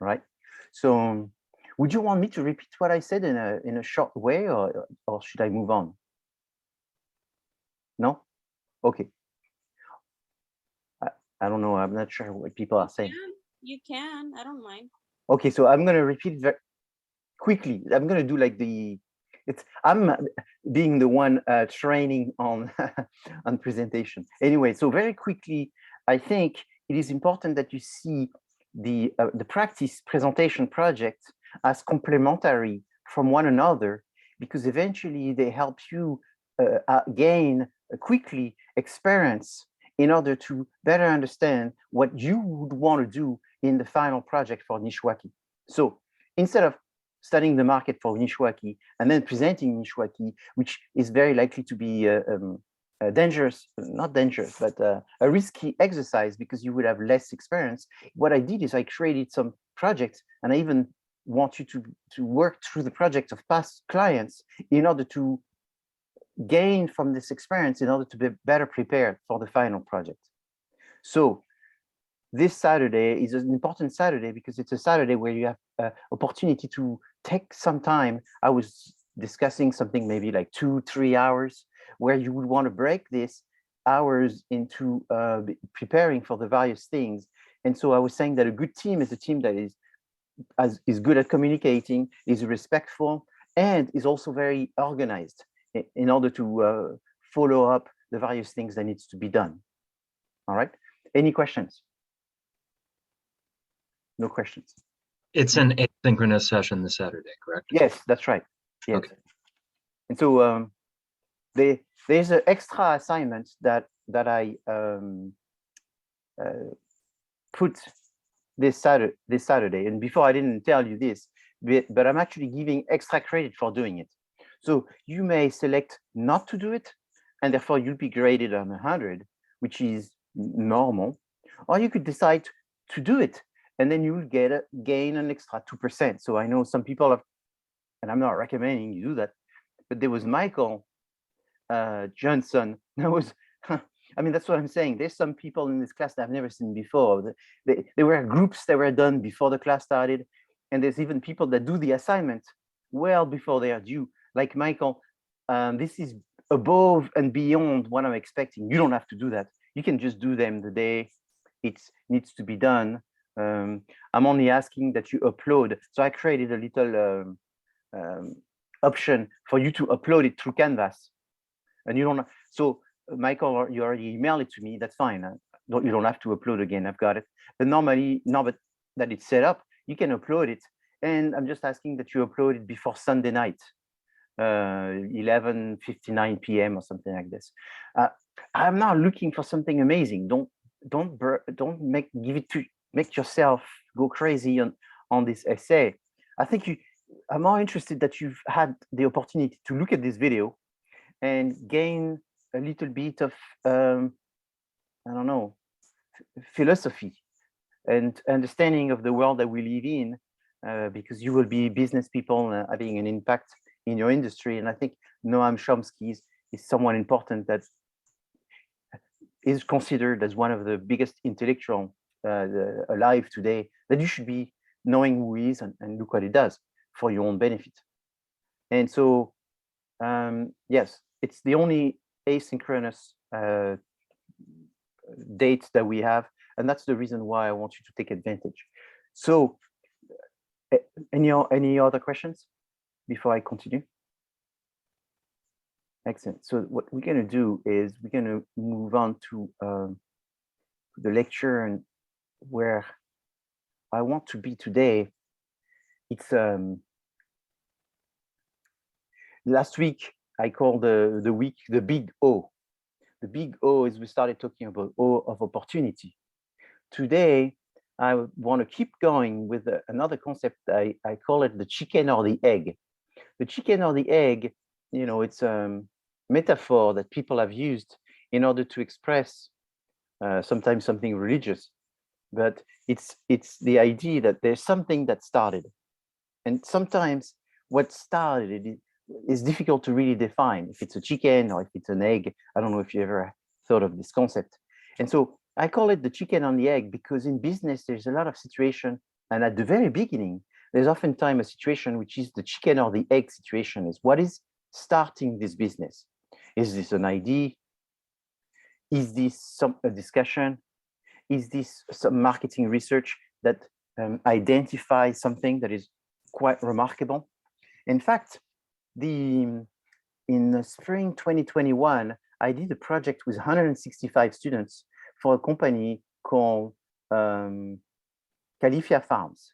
right? So would you want me to repeat what I said in a short way, or should I move on? No? Okay. I don't know. I'm not sure what people are saying. You can. I don't mind. Okay, so I'm going to repeat it very quickly. I'm going to do like I'm being the one training on on presentation. Anyway, so very quickly, I think it is important that you see the practice presentation project as complementary from one another, because eventually they help you gain quickly experience in order to better understand what you would want to do in the final project for Nishwaki. So instead of studying the market for Nishwaki and then presenting Nishwaki, which is very likely to be dangerous, not dangerous, but a risky exercise because you would have less experience. What I did is I created some projects, and I even want you to work through the projects of past clients in order to gain from this experience in order to be better prepared for the final project. So this Saturday is an important Saturday because it's a Saturday where you have opportunity to take some time. I was discussing something maybe like 2-3 hours where you would want to break this hours into preparing for the various things. And so I was saying that a good team is a team that is good at communicating, is respectful, and is also very organized in order to follow up the various things that needs to be done. All right. Any questions? No questions. It's an asynchronous session this Saturday, correct? Yes, that's right. Yes. Okay. And so there's an extra assignment that I put this Saturday. And before I didn't tell you this, but I'm actually giving extra credit for doing it. So you may select not to do it, and therefore you'll be graded on 100, which is normal. Or you could decide to do it, and then you'll gain an extra 2%. So I know some people have, and I'm not recommending you do that, but there was Michael Johnson. That was, I mean, that's what I'm saying. There's some people in this class that I've never seen before. There were groups that were done before the class started, and there's even people that do the assignment well before they are due. Like Michael, this is above and beyond what I'm expecting. You don't have to do that. You can just do them the day it needs to be done. I'm only asking that you upload. So I created a little option for you to upload it through Canvas. And you don't, so Michael, you already emailed it to me. That's fine. You don't have to upload again. I've got it. But normally, now that it's set up, you can upload it. And I'm just asking that you upload it before Sunday night. 11:59 p.m. or something like this. I'm not looking for something amazing. Don't make yourself go crazy on this essay. I think I'm more interested that you've had the opportunity to look at this video and gain a little bit of I don't know, philosophy and understanding of the world that we live in, because you will be business people having an impact in your industry. And I think Noam Chomsky is someone important that is considered as one of the biggest intellectual alive today, that you should be knowing who he is and look what he does for your own benefit. And so, yes, it's the only asynchronous date that we have. And that's the reason why I want you to take advantage. So any other questions before I continue? Excellent. So what we're going to do is we're going to move on to the lecture, and where I want to be today. It's last week I called the week the big O. The big O is we started talking about O of opportunity. Today I want to keep going with another concept. I call it the chicken or the egg. The chicken or the egg, you know, it's a metaphor that people have used in order to express sometimes something religious, but it's the idea that there's something that started, and sometimes what started it is difficult to really define, if it's a chicken or if it's an egg. I don't know if you ever thought of this concept. And so I call it the chicken and the egg because in business there's a lot of situation And at the very beginning, there's oftentimes a situation which is the chicken or the egg situation is what is starting this business? Is this an idea? Is this a discussion? Is this some marketing research that identifies something that is quite remarkable? In fact, in the spring 2021, I did a project with 165 students for a company called Califia Farms.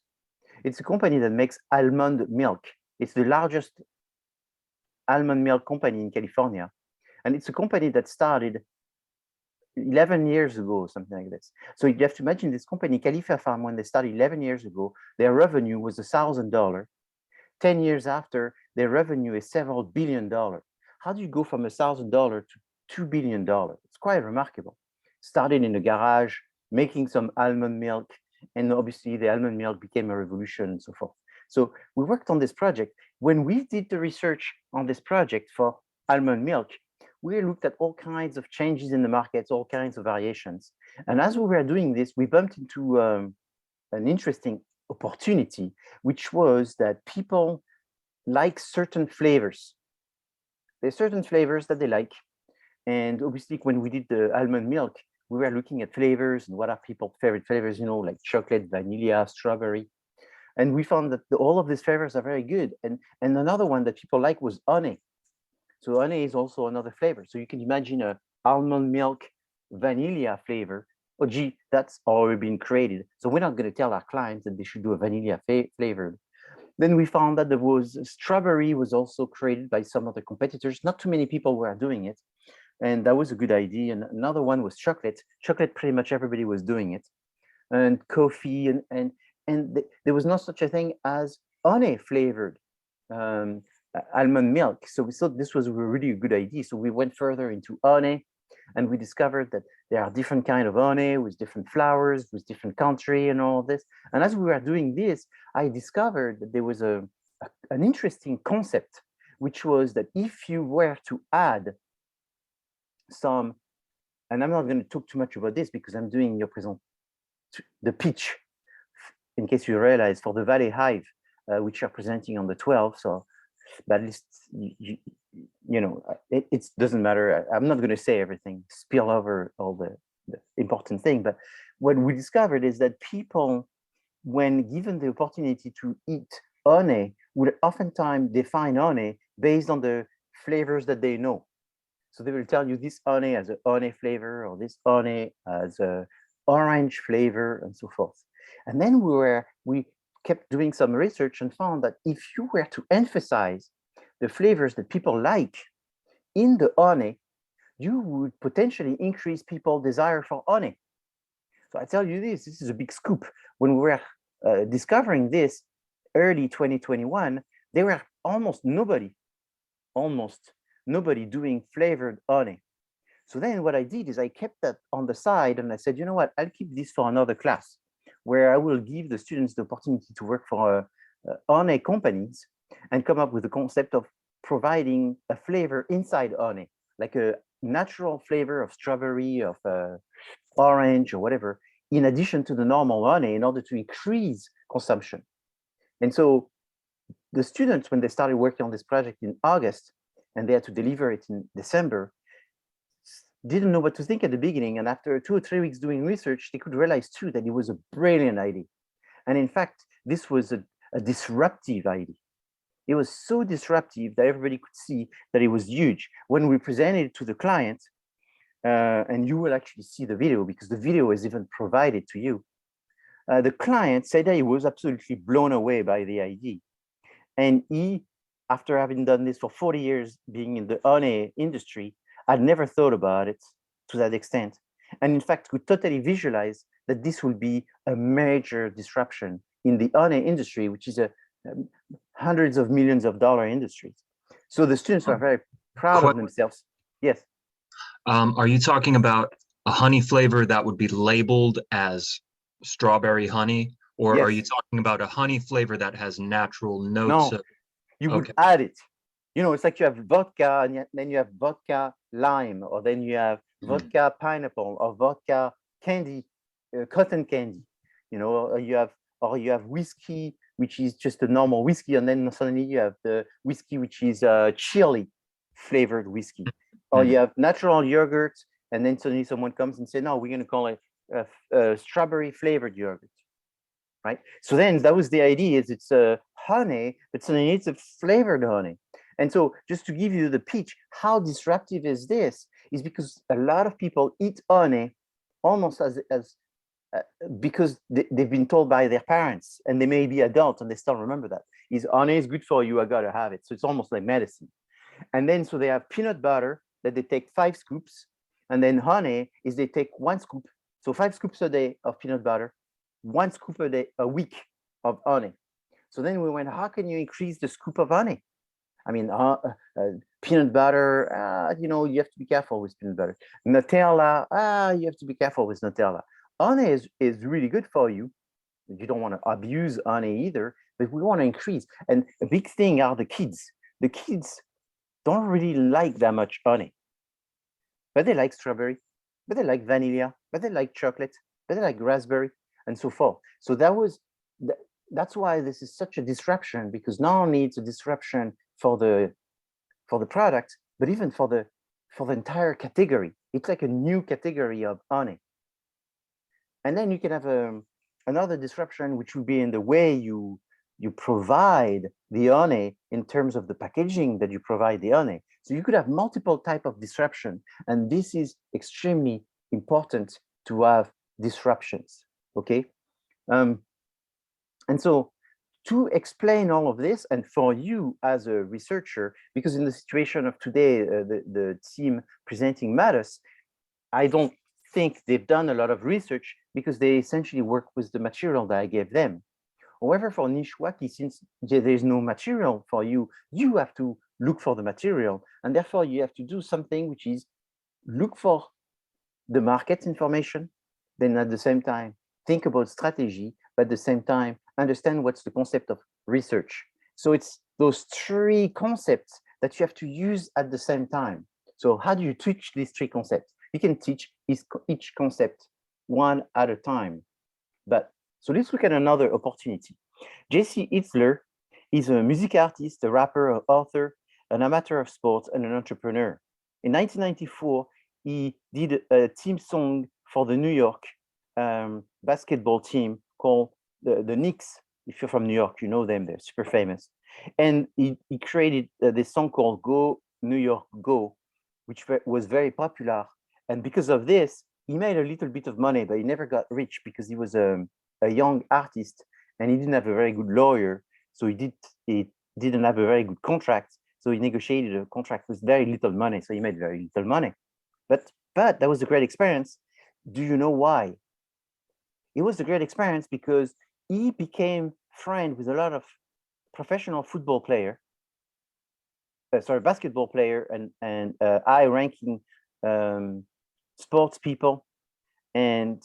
It's a company that makes almond milk. It's the largest almond milk company in California. And it's a company that started 11 years ago, something like this. So you have to imagine this company, Califia Farm, when they started 11 years ago, their revenue was $1,000. 10 years after, their revenue is several $1 billion. How do you go from $1,000 to $2 billion? It's quite remarkable. Started in a garage, making some almond milk, and obviously the almond milk became a revolution and so forth. So we worked on this project. When we did the research on this project for almond milk, we looked at all kinds of changes in the markets, all kinds of variations. And as we were doing this, we bumped into an interesting opportunity, which was that people like certain flavors. There's certain flavors that they like. And obviously, when we did the almond milk, we were looking at flavors and what are people's favorite flavors, you know, like chocolate, vanilla, strawberry. And we found that all of these flavors are very good. And another one that people like was honey. So honey is also another flavor. So you can imagine a almond milk vanilla flavor. Oh, gee, that's already been created. So we're not going to tell our clients that they should do a vanilla flavor. Then we found that there was strawberry was also created by some other competitors. Not too many people were doing it. And that was a good idea. And another one was chocolate. Chocolate, pretty much everybody was doing it. And coffee and there was no such a thing as honey flavored almond milk. So we thought this was a really good idea. So we went further into honey, and we discovered that there are different kinds of honey with different flowers, with different country and all of this. And as we were doing this, I discovered that there was an interesting concept, which was that if you were to add some, and I'm not going to talk too much about this because I'm doing the pitch, in case you realize, for the Valley Hive, which are presenting on the 12th. So, but at least, you know, it doesn't matter. I'm not going to say everything, spill over all the important thing. But what we discovered is that people, when given the opportunity to eat honey, would oftentimes define honey based on the flavors that they know. So they will tell you this honey has a honey flavor, or this honey has a orange flavor, and so forth. And then we kept doing some research and found that if you were to emphasize the flavors that people like in the honey, you would potentially increase people's desire for honey. So I tell you this is a big scoop. When we were discovering this early 2021, there were almost nobody doing flavored honey. So then what I did is I kept that on the side, and I said, you know what, I'll keep this for another class where I will give the students the opportunity to work for honey companies and come up with the concept of providing a flavor inside honey, like a natural flavor of strawberry, of orange or whatever, in addition to the normal honey, in order to increase consumption. And so the students, when they started working on this project in August, and they had to deliver it in December, didn't know what to think at the beginning. And after 2 or 3 weeks doing research, they could realize too that it was a brilliant idea. And in fact, this was a disruptive idea. It was so disruptive that everybody could see that it was huge. When we presented it to the client, and you will actually see the video because the video is even provided to you, the client said that he was absolutely blown away by the idea. And he, after having done this for 40 years, being in the honey industry, I'd never thought about it to that extent. And in fact, could totally visualize that this will be a major disruption in the honey industry, which is a hundreds of millions of dollar industry. So the students are very proud of themselves. Yes. Are you talking about a honey flavor that would be labeled as strawberry honey? Or Yes. are you talking about a honey flavor that has natural notes? No, you would add it. You know, it's like you have vodka, and then you have vodka lime, or then you have vodka pineapple, or vodka candy, cotton candy. You know, you have or you have whiskey, which is just a normal whiskey, and then suddenly you have the whiskey, which is chili flavored whiskey, or you have natural yogurt, and then suddenly someone comes and say, no, we're going to call it strawberry flavored yogurt, right? So then that was the idea, is it's honey, but suddenly it's a flavored honey. And so just to give you the pitch, how disruptive is this, is because a lot of people eat honey almost as because they've been told by their parents, and they may be adults and they still remember that. Is honey is good for you, I gotta have it. So it's almost like medicine. And then so they have peanut butter that they take 5 scoops, and then honey is they take 1 scoop. So 5 scoops a day of peanut butter, 1 scoop a day, a week of honey. So then we went, how can you increase the scoop of honey? I mean, peanut butter, you know, you have to be careful with peanut butter. Nutella, you have to be careful with Nutella. Honey is really good for you. You don't want to abuse honey either, but we want to increase. And a big thing are the kids. The kids don't really like that much honey, but they like strawberry, but they like vanilla, but they like chocolate, but they like raspberry, and so forth. So that's why this is such a disruption, because not only it's a disruption for the product, but even for the entire category. It's like a new category of honey. And then you can have another disruption, which would be in the way you provide the honey, in terms of the packaging that you provide the honey. So you could have multiple type of disruption, and this is extremely important to have disruptions. Okay, and so to explain all of this, and for you as a researcher, because in the situation of today, the team presenting matters, I don't think they've done a lot of research, because they essentially work with the material that I gave them. However, for Nishwaki, since there's no material for you, you have to look for the material, and therefore you have to do something which is look for the market information, then at the same time think about strategy, but at the same time understand what's the concept of research. So it's those 3 concepts that you have to use at the same time. So how do you teach these 3 concepts? You can teach each concept one at a time. But so let's look at another opportunity. Jesse Itzler is a music artist, a rapper, an author, an amateur of sports, and an entrepreneur. In 1994, he did a team song for the New York basketball team called the Knicks. If you're from New York, you know them, they're super famous. And he created this song called Go New York Go, which was very popular. And because of this, he made a little bit of money, but he never got rich, because he was a young artist and he didn't have a very good lawyer. So he didn't have a very good contract. So he negotiated a contract with very little money. So he made very little money. But that was a great experience. Do you know why? It was a great experience because he became friend with a lot of professional football player, basketball player, and high-ranking sports people, and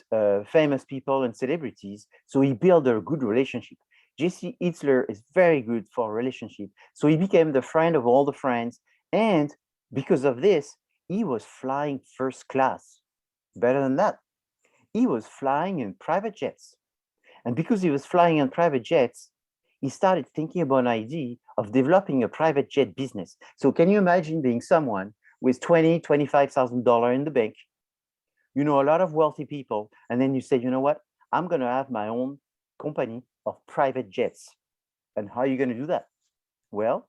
famous people and celebrities. So he built a good relationship. Jesse Itzler is very good for relationship. So he became the friend of all the friends. And because of this, he was flying first class. Better than that, he was flying in private jets. And because he was flying in private jets, he started thinking about an idea of developing a private jet business. So can you imagine being someone with $20,000, $25,000 in the bank? You know a lot of wealthy people, and then you say, you know what? I'm going to have my own company of private jets. And how are you going to do that? Well,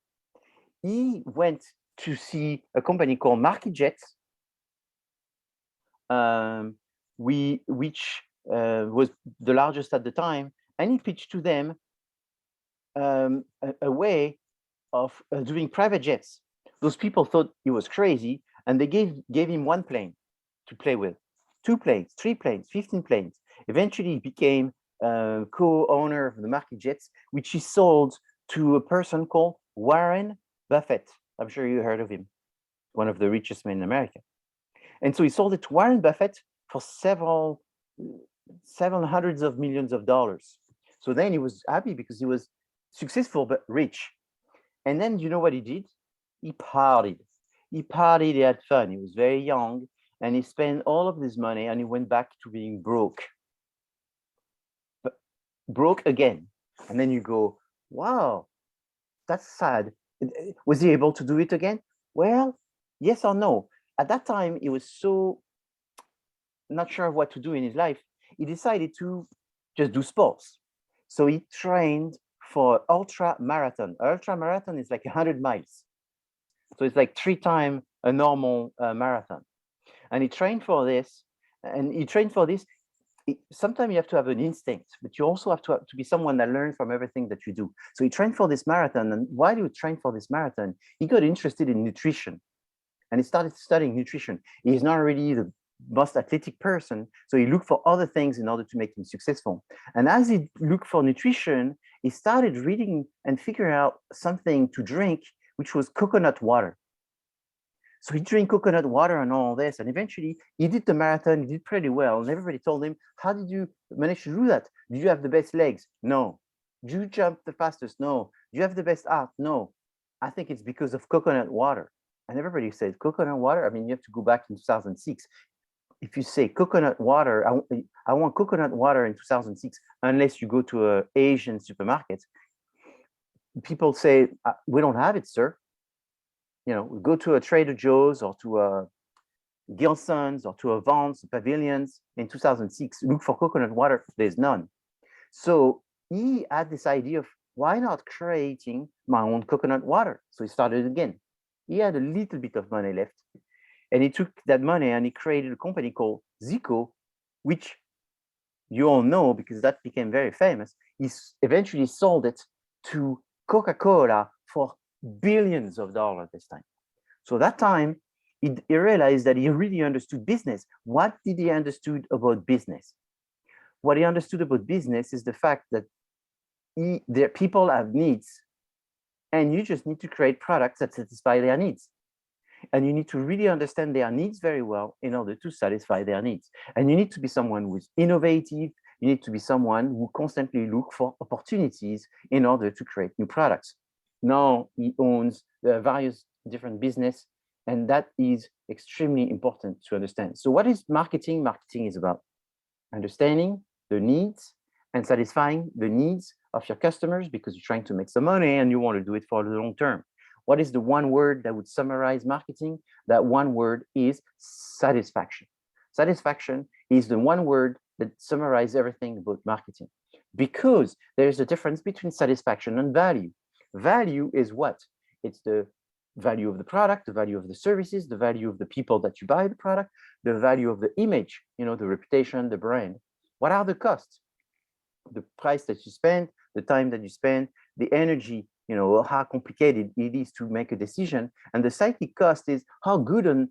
he went to see a company called Market Jets, which was the largest at the time, and he pitched to them a way of doing private jets. Those people thought he was crazy, and they gave him 1 plane to play with, 2 planes, 3 planes, 15 planes. Eventually, he became co-owner of the Market Jets, which he sold to a person called Warren Buffett. I'm sure you heard of him, one of the richest men in America. And so he sold it to Warren Buffett for several hundreds of millions of dollars. So then he was happy because he was successful but rich. And then you know what he did? He partied. He partied, he had fun. He was very young, and he spent all of this money, and he went back to being broke. broke again. And then you go, wow, that's sad. Was he able to do it again? Well, yes or no. At that time, he was so not sure what to do in his life. He decided to just do sports. So he trained for ultra marathon. Ultra marathon is like 100 miles. So it's like 3 times a normal marathon. And he trained for this. And he trained for this. Sometimes you have to have an instinct, but you also have to be someone that learns from everything that you do. So he trained for this marathon. And while he trained for this marathon, he got interested in nutrition. And he started studying nutrition. He's not really the most athletic person. So he looked for other things in order to make him successful. And as he looked for nutrition, he started reading and figuring out something to drink, which was coconut water. So he drank coconut water and all this. And eventually he did the marathon, he did pretty well. And everybody told him, how did you manage to do that? Did you have the best legs? No. Did you jump the fastest? No. Do you have the best art? No. I think it's because of coconut water. And everybody said, coconut water? I mean, you have to go back in 2006. If you say coconut water, I want coconut water in 2006, unless you go to an Asian supermarket, people say, we don't have it, sir. You know, we go to a Trader Joe's or to a Gilson's or to a Vons, Pavilions in 2006, look for coconut water, there's none. So he had this idea of why not creating my own coconut water? So he started again. He had a little bit of money left. And he took that money and he created a company called Zico, which you all know because that became very famous. He eventually sold it to Coca-Cola for billions of dollars this time. So that time, he realized that he really understood business. What did he understood about business? What he understood about business is the fact that their people have needs, and you just need to create products that satisfy their needs. And you need to really understand their needs very well in order to satisfy their needs. And you need to be someone who is innovative. You need to be someone who constantly look for opportunities in order to create new products. Now he owns various different business, and that is extremely important to understand. So what is marketing? Marketing is about understanding the needs and satisfying the needs of your customers because you're trying to make some money and you want to do it for the long term. What is the one word that would summarize marketing? That one word is satisfaction. Satisfaction is the one word that summarizes everything about marketing, because there's a difference between satisfaction and value. Value is what? It's the value of the product, the value of the services, the value of the people that you buy the product, the value of the image, you know, the reputation, the brand. What are the costs? The price that you spend, the time that you spend, the energy, you know, how complicated it is to make a decision. And the psychic cost is how good and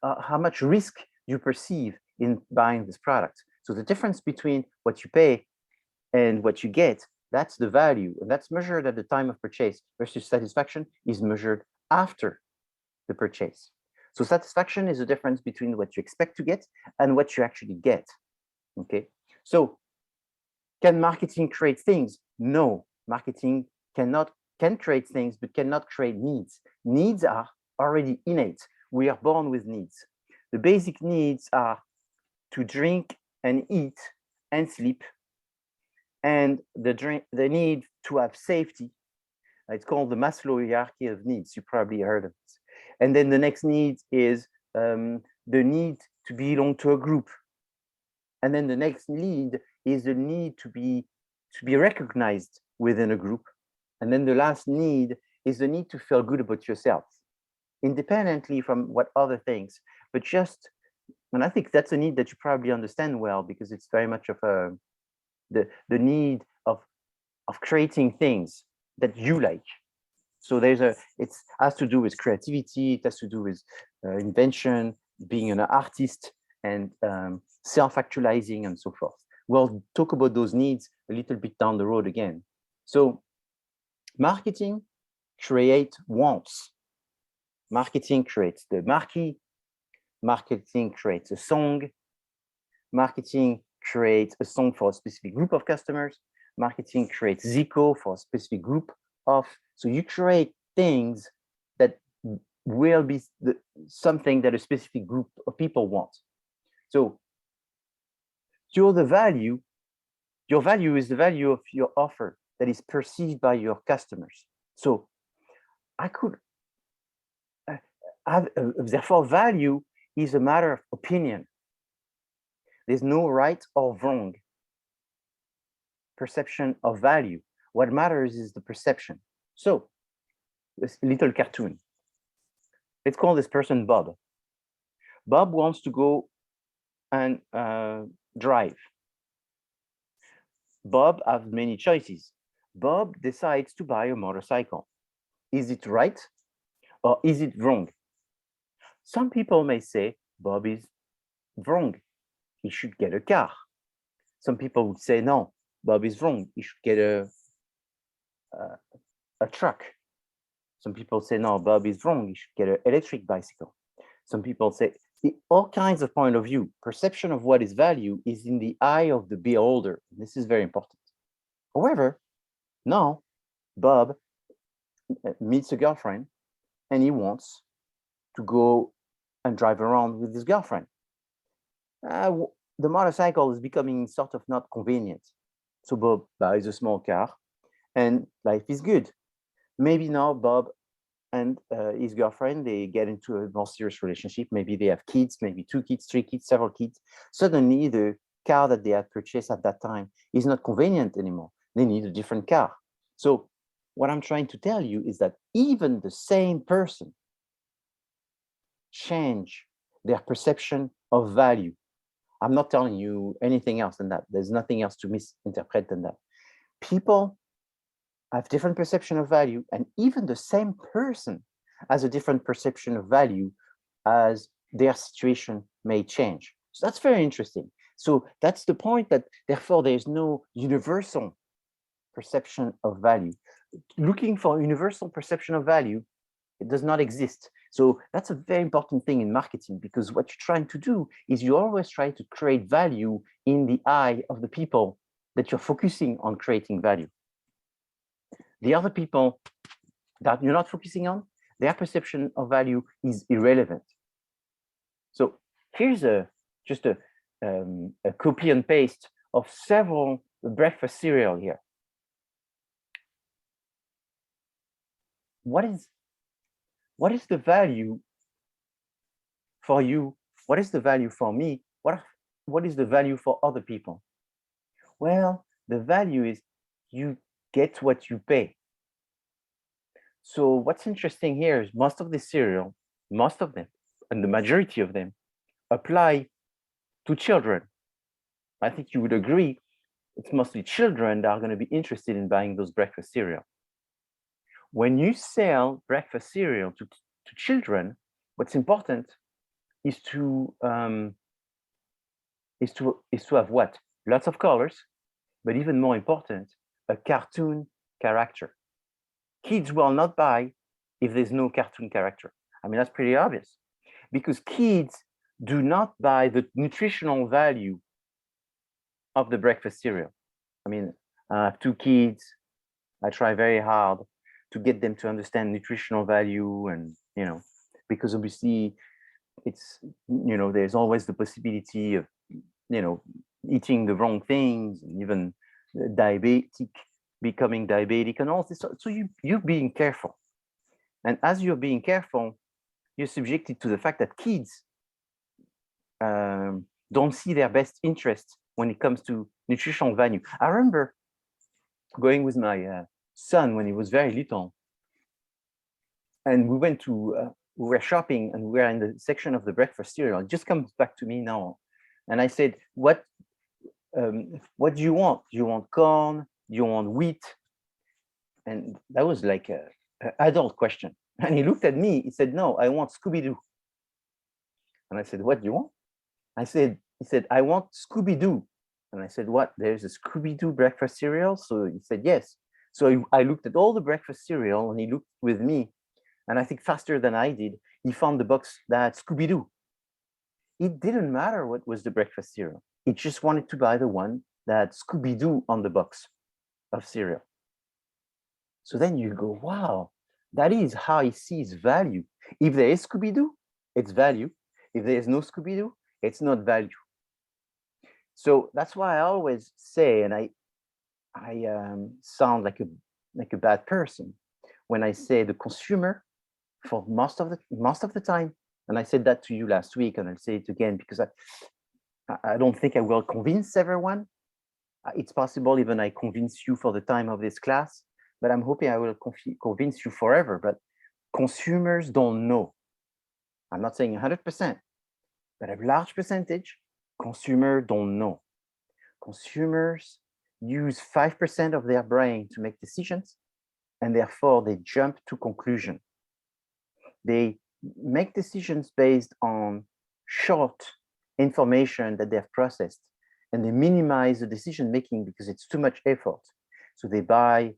how much risk you perceive in buying this product. So the difference between what you pay and what you get, that's the value. And that's measured at the time of purchase versus satisfaction is measured after the purchase. So satisfaction is the difference between what you expect to get and what you actually get. Okay. So can marketing create things? No, marketing can create things, but cannot create needs. Needs are already innate. We are born with needs. The basic needs are to drink and eat and sleep, and the need to have safety. It's called the Maslow hierarchy of needs. You probably heard of it. And then the next need is the need to belong to a group. And then the next need is the need to be recognized within a group. And then the last need is the need to feel good about yourself, independently from what other things, but just, and I think that's a need that you probably understand well, because it's very much of the need of creating things that you like. So it has to do with creativity, it has to do with invention, being an artist, and self-actualizing and so forth. We'll talk about those needs a little bit down the road again. So marketing creates wants. Marketing creates the marquee. Marketing creates a song. Marketing creates a song for a specific group of customers. Marketing creates Zico for a specific group of, so you create things that will be something that a specific group of people want. So you're the value, Your value is the value of your offer that is perceived by your customers. So I could have, therefore, value is a matter of opinion. There's no right or wrong perception of value. What matters is the perception. So, this little cartoon. Let's call this person Bob. Bob wants to go and drive. Bob has many choices. Bob decides to buy a motorcycle. Is it right or is it wrong? Some people may say Bob is wrong. He should get a car. Some people would say, no, Bob is wrong. He should get a truck. Some people say, no, Bob is wrong. He should get an electric bicycle. Some people say, all kinds of point of view. Perception of what is value is in the eye of the beholder. This is very important. However, now Bob meets a girlfriend and he wants to go and drive around with his girlfriend. The motorcycle is becoming sort of not convenient. So Bob buys a small car and life is good. Maybe now Bob and his girlfriend, they get into a more serious relationship. Maybe they have kids, maybe 2 kids, 3 kids, several kids. Suddenly the car that they had purchased at that time is not convenient anymore. They need a different car. So what I'm trying to tell you is that even the same person change their perception of value. I'm not telling you anything else than that. There's nothing else to misinterpret than that. People have different perception of value, and even the same person has a different perception of value as their situation may change. So that's very interesting. So that's the point, that therefore there's no universal perception of value. Looking for universal perception of value, it does not exist. So that's a very important thing in marketing, because what you're trying to do is you always try to create value in the eye of the people that you're focusing on creating value. The other people that you're not focusing on, their perception of value is irrelevant. So here's just a copy and paste of several breakfast cereal here. What is the value for you? What is the value for me? What is the value for other people? Well, the value is you get what you pay. So what's interesting here is most of the cereal, most of them, and the majority of them apply to children. I think you would agree it's mostly children that are going to be interested in buying those breakfast cereal. When you sell breakfast cereal to children, what's important is to have what? Lots of colors, but even more important, a cartoon character. Kids will not buy if there's no cartoon character. I mean, that's pretty obvious, because kids do not buy the nutritional value of the breakfast cereal. I mean, I have 2 kids. I try very hard to get them to understand nutritional value, and because obviously it's there's always the possibility of eating the wrong things, and even becoming diabetic and all this. So you're being careful, and as you're being careful, you're subjected to the fact that kids don't see their best interest when it comes to nutritional value. I remember going with my son when he was very little, and we went to we were shopping, and we were in the section of the breakfast cereal. It just comes back to me now, and I said, what do you want? Do you want corn? Do you want wheat? And that was like an adult question. And he looked at me, he said, no, I want Scooby-Doo. And I said, what do you want? He said, I want Scooby-Doo. And I said, what? There's a Scooby-Doo breakfast cereal? So he said, yes. So I looked at all the breakfast cereal, and he looked with me. And I think faster than I did, he found the box that had Scooby-Doo. It didn't matter what was the breakfast cereal. He just wanted to buy the one that had Scooby-Doo on the box of cereal. So then you go, wow, that is how he sees value. If there is Scooby-Doo, it's value. If there is no Scooby-Doo, it's not value. So that's why I always say, and I sound like a bad person when I say the consumer for most of the time. And I said that to you last week, and I'll say it again because I don't think I will convince everyone. It's possible even I convince you for the time of this class, but I'm hoping I will convince you forever. But consumers don't know. I'm not saying 100%, but a large percentage, consumers don't know. Consumers use 5% of their brain to make decisions, and therefore they jump to conclusion. They make decisions based on short information that they've processed, and they minimize the decision making because it's too much effort. So they buy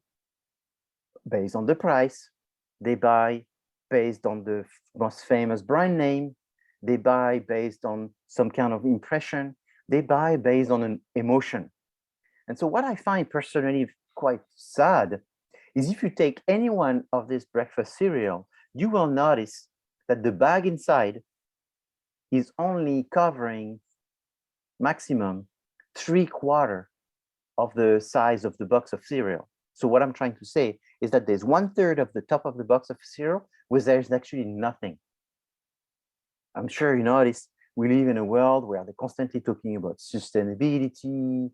based on the price, they buy based on the most famous brand name, they buy based on some kind of impression, they buy based on an emotion. And so what I find personally quite sad is if you take any one of this breakfast cereal, you will notice that the bag inside is only covering maximum 3/4 of the size of the box of cereal. So what I'm trying to say is that there's 1/3 of the top of the box of cereal where there's actually nothing. I'm sure you notice we live in a world where they're constantly talking about sustainability,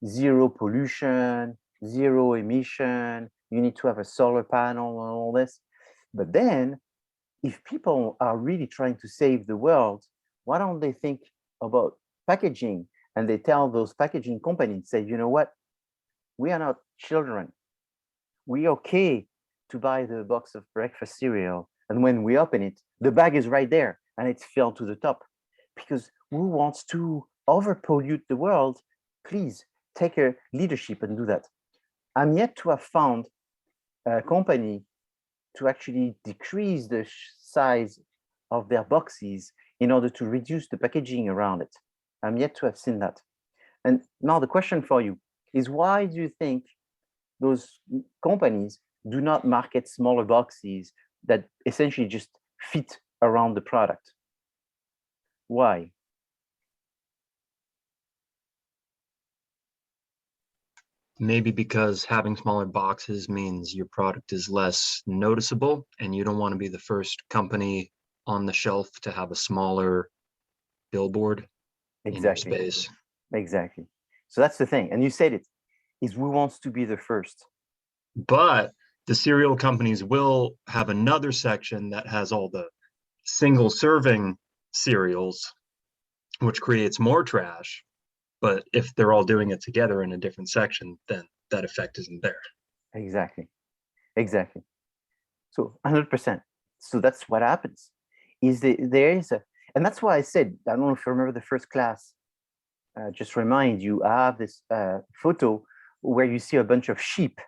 zero pollution, zero emission, you need to have a solar panel and all this. But then if people are really trying to save the world, why don't they think about packaging? And they tell those packaging companies, say, you know what? We are not children. We're okay to buy the box of breakfast cereal. And when we open it, the bag is right there and it's filled to the top. Because who wants to overpollute the world? Please take a leadership and do that. I'm yet to have found a company to actually decrease the size of their boxes in order to reduce the packaging around it. I'm yet to have seen that. And now the question for you is, why do you think those companies do not market smaller boxes that essentially just fit around the product? Why? Maybe because having smaller boxes means your product is less noticeable and you don't want to be the first company on the shelf to have a smaller billboard in your Exactly. space. Exactly. So that's the thing. And you said it, is who wants to be the first? But the cereal companies will have another section that has all the single serving cereals, which creates more trash. But if they're all doing it together in a different section, then that effect isn't there. Exactly. Exactly. So 100%. So that's what happens. Is there is a, and that's why I said, I don't know if you remember the first class, just remind you, I have this photo where you see a bunch of sheep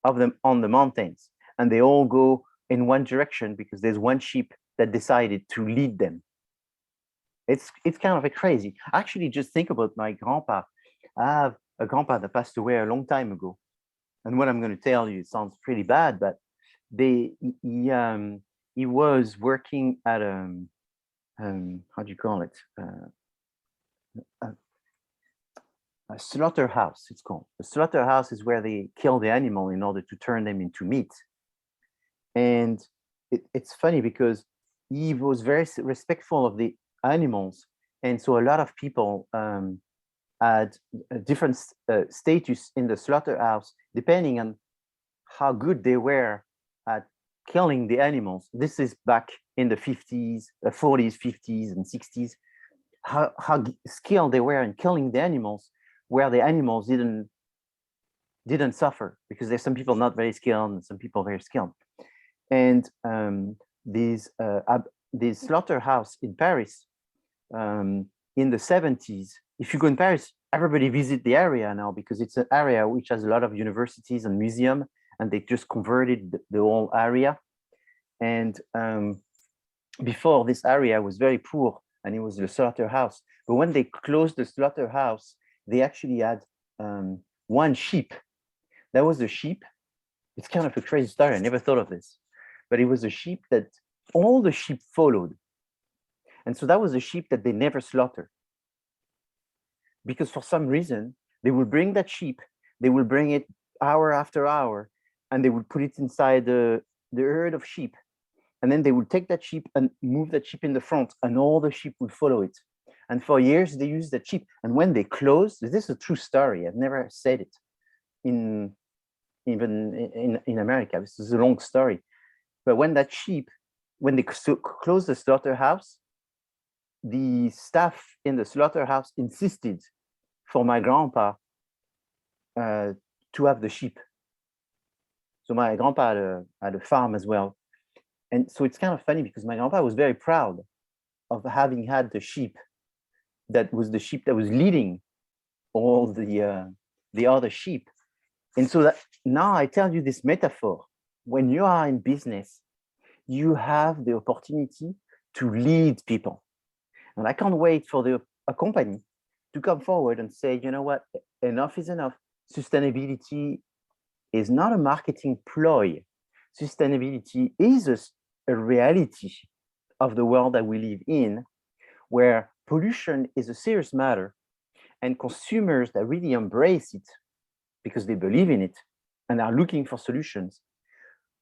of them on the mountains, and they all go in one direction because there's one sheep that decided to lead them. It's kind of crazy. Actually, just think about my grandpa. I have a grandpa that passed away a long time ago. And what I'm going to tell you, it sounds pretty bad, but he was working at how do you call it? A slaughterhouse, it's called. A slaughterhouse is where they kill the animal in order to turn them into meat. And it's funny because he was very respectful of the animals. And so a lot of people had a different status in the slaughterhouse, depending on how good they were at killing the animals. This is back in the 50s, 40s, 50s, and 60s, how skilled they were in killing the animals, where the animals didn't suffer, because there's some people not very skilled and some people very skilled. And these slaughterhouse in Paris in the 70s, if you go in Paris, everybody visit the area now because it's an area which has a lot of universities and museum, and they just converted the whole area. And before, this area was very poor and it was the slaughterhouse. But when they closed the slaughterhouse, they actually had one sheep. That was a sheep. It's kind of a crazy story. I never thought of this, but it was a sheep that all the sheep followed. And so that was a sheep that they never slaughtered, because for some reason, They will bring that sheep, they will bring it hour after hour, and they would put it inside the herd of sheep. And then they would take that sheep and move that sheep in the front, and all the sheep would follow it. And for years, they used that sheep. And when they closed, this is a true story. I've never said it even in America. This is a long story. But when that sheep, when they closed the slaughterhouse, the staff in the slaughterhouse insisted for my grandpa to have the sheep. So my grandpa had a farm as well. And so it's kind of funny because my grandpa was very proud of having had the sheep that was the sheep that was leading all the other sheep. And so that now I tell you this metaphor, when you are in business, you have the opportunity to lead people. And I can't wait for a company to come forward and say, you know what, enough is enough. Sustainability is not a marketing ploy. Sustainability is a reality of the world that we live in, where pollution is a serious matter, and consumers that really embrace it because they believe in it and are looking for solutions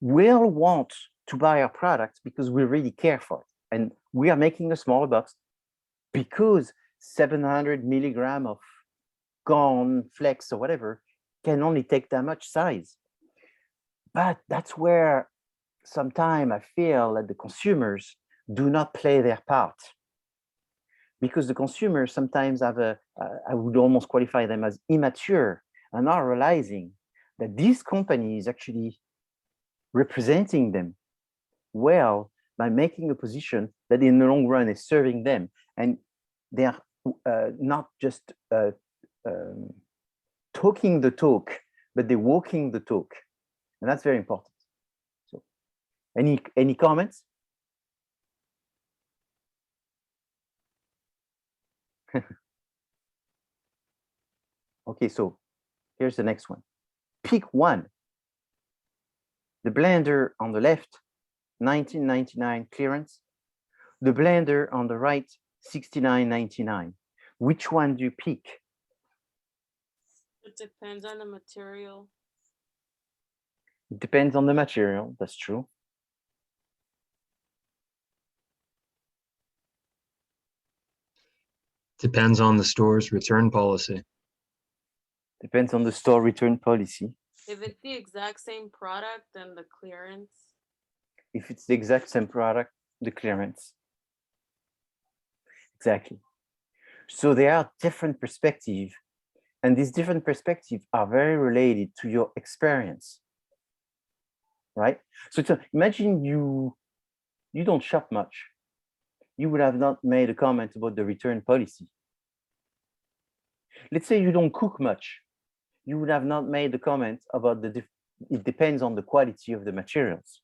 will want to buy our products because we really care for it. And we are making a smaller box because 700 milligram of corn flakes or whatever can only take that much size. But that's where sometimes I feel that the consumers do not play their part, because the consumers sometimes have I would almost qualify them as immature and not realizing that this company is actually representing them well by making a position that in the long run is serving them. And they are not just talking the talk, but they're walking the talk. And that's very important. So any comments? Okay, so here's the next one. Pick one. The blender on the left, 19.99 clearance. The blender on the right, 69.99. Which one do you pick? It depends on the material. It depends on the material, that's true. Depends on the store's return policy. Depends on the store return policy. If it's the exact same product, then the clearance. If it's the exact same product, the clearance. Exactly. So there are different perspectives, and these different perspectives are very related to your experience, right? So imagine you don't shop much. You would have not made a comment about the return policy. Let's say you don't cook much. You would have not made the comment about it depends on the quality of the materials.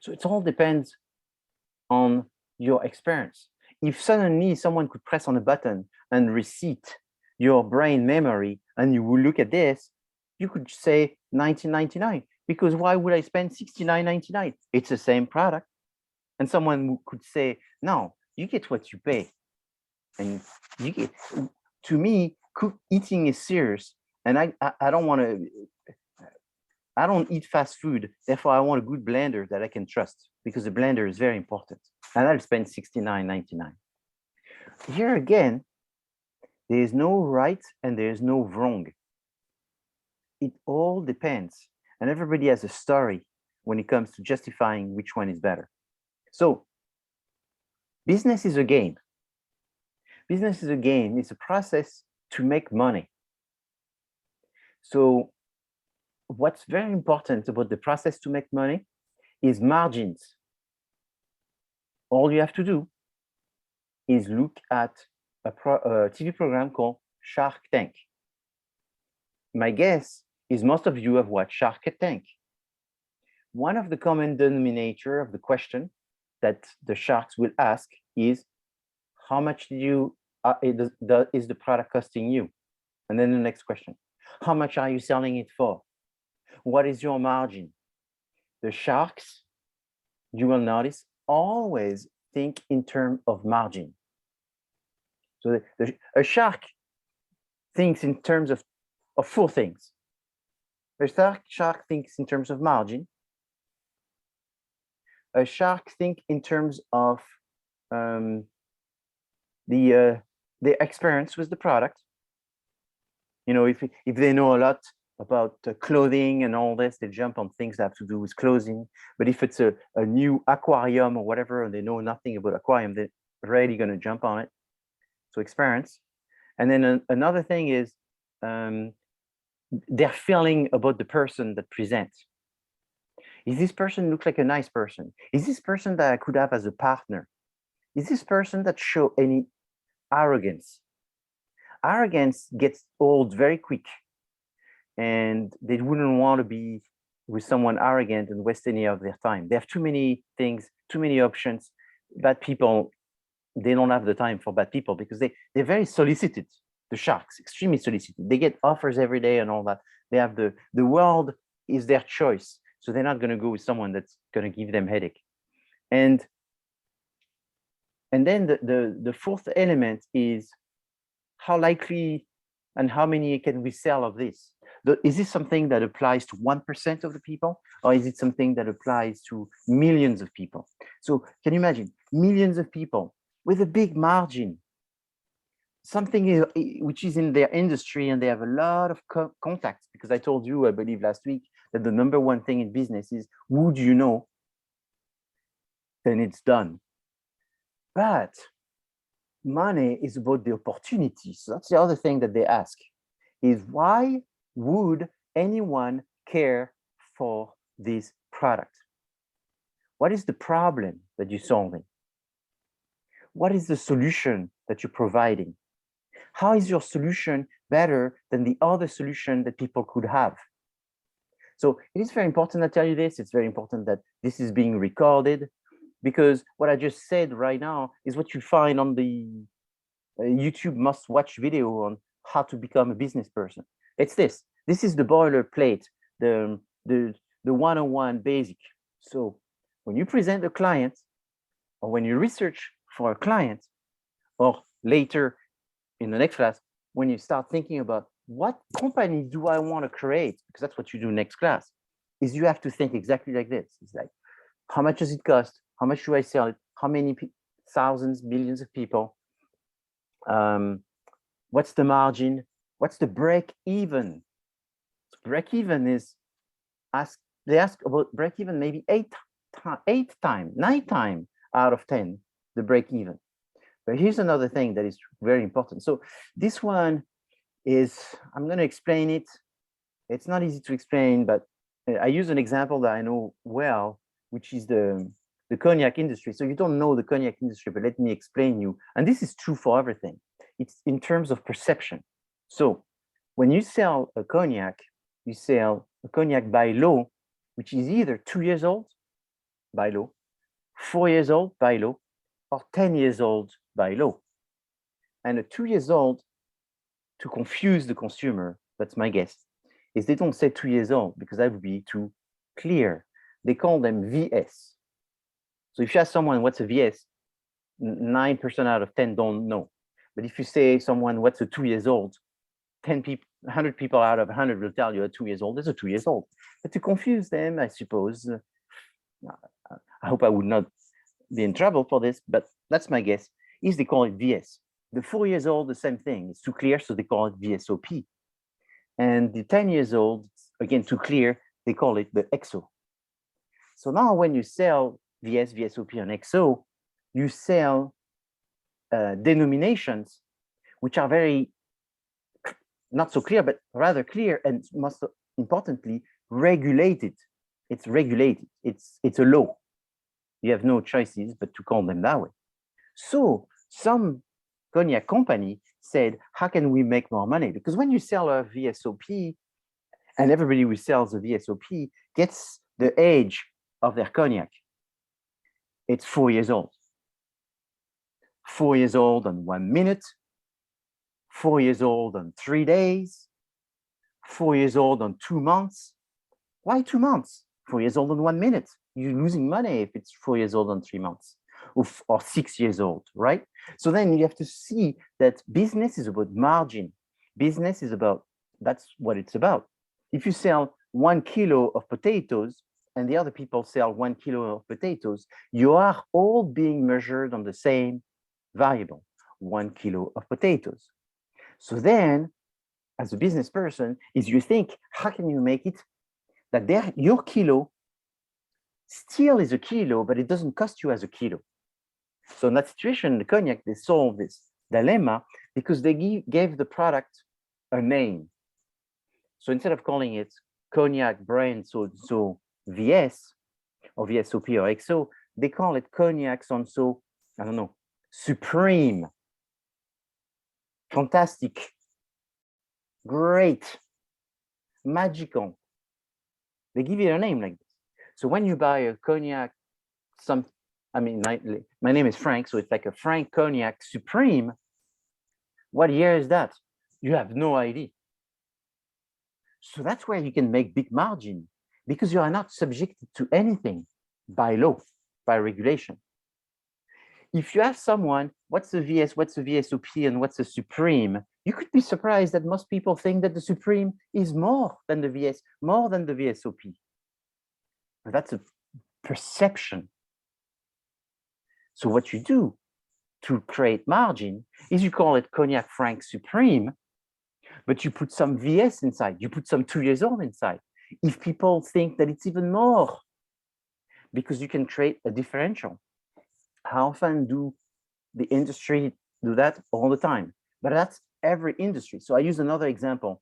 So it all depends on your experience. If suddenly someone could press on a button and reset your brain memory, and you will look at this, you could say 19.99, because why would I spend 69.99? It's the same product. And someone could say, no, you get what you pay. And you get, to me, eating is serious. And I don't want to, I don't eat fast food. Therefore, I want a good blender that I can trust, because the blender is very important. And I'll spend $69.99. Here again, there is no right and there is no wrong. It all depends. And everybody has a story when it comes to justifying which one is better. So business is a game. Business is a game. It's a process to make money. So what's very important about the process to make money is margins. All you have to do is look at a TV program called Shark Tank. My guess is most of you have watched Shark Tank. One of the common denominator of the question that the sharks will ask is, how much is the product costing you? And then the next question, how much are you selling it for? What is your margin? The sharks, you will notice, always think in terms of margin. So a shark thinks in terms of four things. A shark thinks in terms of margin. A shark thinks in terms of the experience with the product. You know, if they know a lot about clothing and all this, they jump on things that have to do with clothing. But if it's a new aquarium or whatever, and they know nothing about aquarium, they're really going to jump on it. So experience. And then another thing is their feeling about the person that presents. Is this person look like a nice person? Is this person that I could have as a partner? Is this person that show any arrogance? Arrogance gets old very quick, and they wouldn't want to be with someone arrogant and waste any of their time. They have too many things, too many options. Bad people, they don't have the time for bad people because they're very solicited. The sharks, extremely solicited. They get offers every day and all that. They have the world is their choice. So they're not going to go with someone that's going to give them headache. And then the fourth element is how likely and how many can we sell of this? Is this something that applies to 1% of the people, or is it something that applies to millions of people? So can you imagine millions of people with a big margin, something which is in their industry, and they have a lot of contacts, because I told you, I believe last week, that the number one thing in business is who do you know? Then it's done. But money is about the opportunity. So that's the other thing that they ask is why would anyone care for this product? What is the problem that you're solving? What is the solution that you're providing? How is your solution better than the other solution that people could have? So it is very important, I tell you this, it's very important that this is being recorded, because what I just said right now is what you find on the YouTube must-watch video on how to become a business person. It's this. This is the boilerplate, the 101 basic. So when you present a client, or when you research for a client, or later in the next class, when you start thinking about what company do I want to create, because that's what you do next class, is you have to think exactly like this. It's like, how much does it cost? How much do I sell it? How many thousands, millions of people? What's the margin? What's the break even? Break even is they ask about break even maybe 9 times out of 10, the break even. But here's another thing that is very important. So this one is, I'm going to explain it. It's not easy to explain, but I use an example that I know well, which is the cognac industry. So you don't know the cognac industry, but let me explain you. And this is true for everything. It's in terms of perception. So when you sell a cognac, you sell a cognac by law, which is either 2 years old by law, 4 years old by law, or 10 years old by law. And a 2 years old, to confuse the consumer, that's my guess, is they don't say 2 years old because that would be too clear. They call them VS. So if you ask someone what's a VS, 9% out of 10 don't know. But if you say someone what's a 2 years old, 10 people, 100 people out of 100 will tell you a 2 years old is a 2 years old. But to confuse them, I suppose, I hope I would not be in trouble for this, but that's my guess, is they call it VS. The 4 years old, the same thing. It's too clear, so they call it VSOP. And the 10 years old, again, too clear, they call it the XO. So now when you sell VS, VSOP, and XO, you sell denominations which are very not so clear, but rather clear, and most importantly, regulated. It's regulated. It's a law. You have no choices but to call them that way. So some cognac company said, how can we make more money? Because when you sell a VSOP, and everybody who sells a VSOP gets the age of their cognac. It's 4 years old. 4 years old on 1 minute, 4 years old on 3 days, 4 years old on 2 months. Why 2 months? 4 years old on 1 minute. You're losing money if it's 4 years old on 3 months, or 6 years old, right? So then you have to see that business is about margin. Business is about, that's what it's about. If you sell 1 kilo of potatoes and the other people sell 1 kilo of potatoes, you are all being measured on the same variable, 1 kilo of potatoes. So then, as a business person, is you think, how can you make it that your kilo still is a kilo, but it doesn't cost you as a kilo? So in that situation, the cognac, they solve this dilemma because they gave the product a name. So instead of calling it cognac brand so VS or VSOP or XO, they call it cognac so, I don't know, supreme, fantastic, great, magical. They give it a name like this. So when you buy a cognac, I mean, my name is Frank, so it's like a Frank Cognac Supreme. What year is that? You have no idea. So that's where you can make big margin because you are not subjected to anything by law, by regulation. If you ask someone, what's the VS, what's the VSOP, and what's the Supreme, you could be surprised that most people think that the Supreme is more than the VS, more than the VSOP. But that's a perception. So what you do to create margin is you call it Cognac Frank Supreme, but you put some VS inside, you put some 2 years old inside. If people think that it's even more, because you can create a differential. How often do the industry do that? All the time, but that's every industry. So I use another example.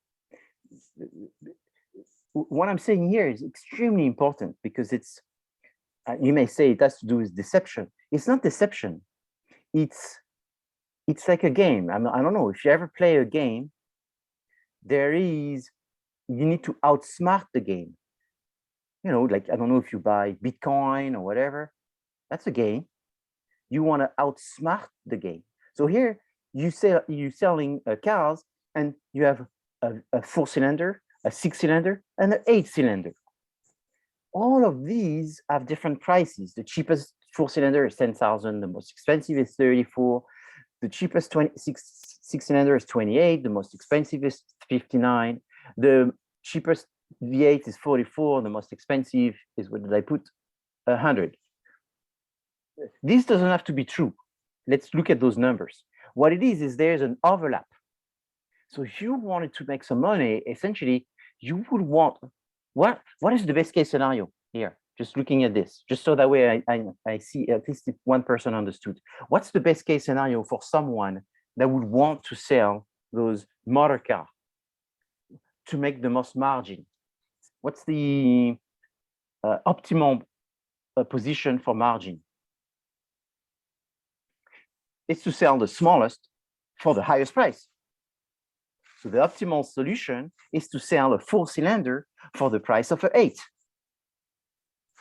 What I'm saying here is extremely important because it's, you may say it has to do with deception. It's not deception. It's like a game. I don't know, if you ever play a game, you need to outsmart the game. You know, like, I don't know if you buy Bitcoin or whatever, that's a game. You want to outsmart the game. So here you're selling cars and you have a 4-cylinder, a 6-cylinder, and an 8-cylinder. All of these have different prices. The cheapest 4-cylinder is 10,000. The most expensive is 34. The cheapest 6-cylinder is 28. The most expensive is 59. The cheapest V8 is 44. The most expensive is, what did I put? 100. This doesn't have to be true. Let's look at those numbers. What it is there's an overlap. So if you wanted to make some money, essentially, you would want, what is the best case scenario here? Just looking at this, just so that way I see at least if one person understood. What's the best case scenario for someone that would want to sell those motor cars to make the most margin? What's the optimal position for margin? It's to sell the smallest for the highest price. So the optimal solution is to sell a 4-cylinder for the price of an 8.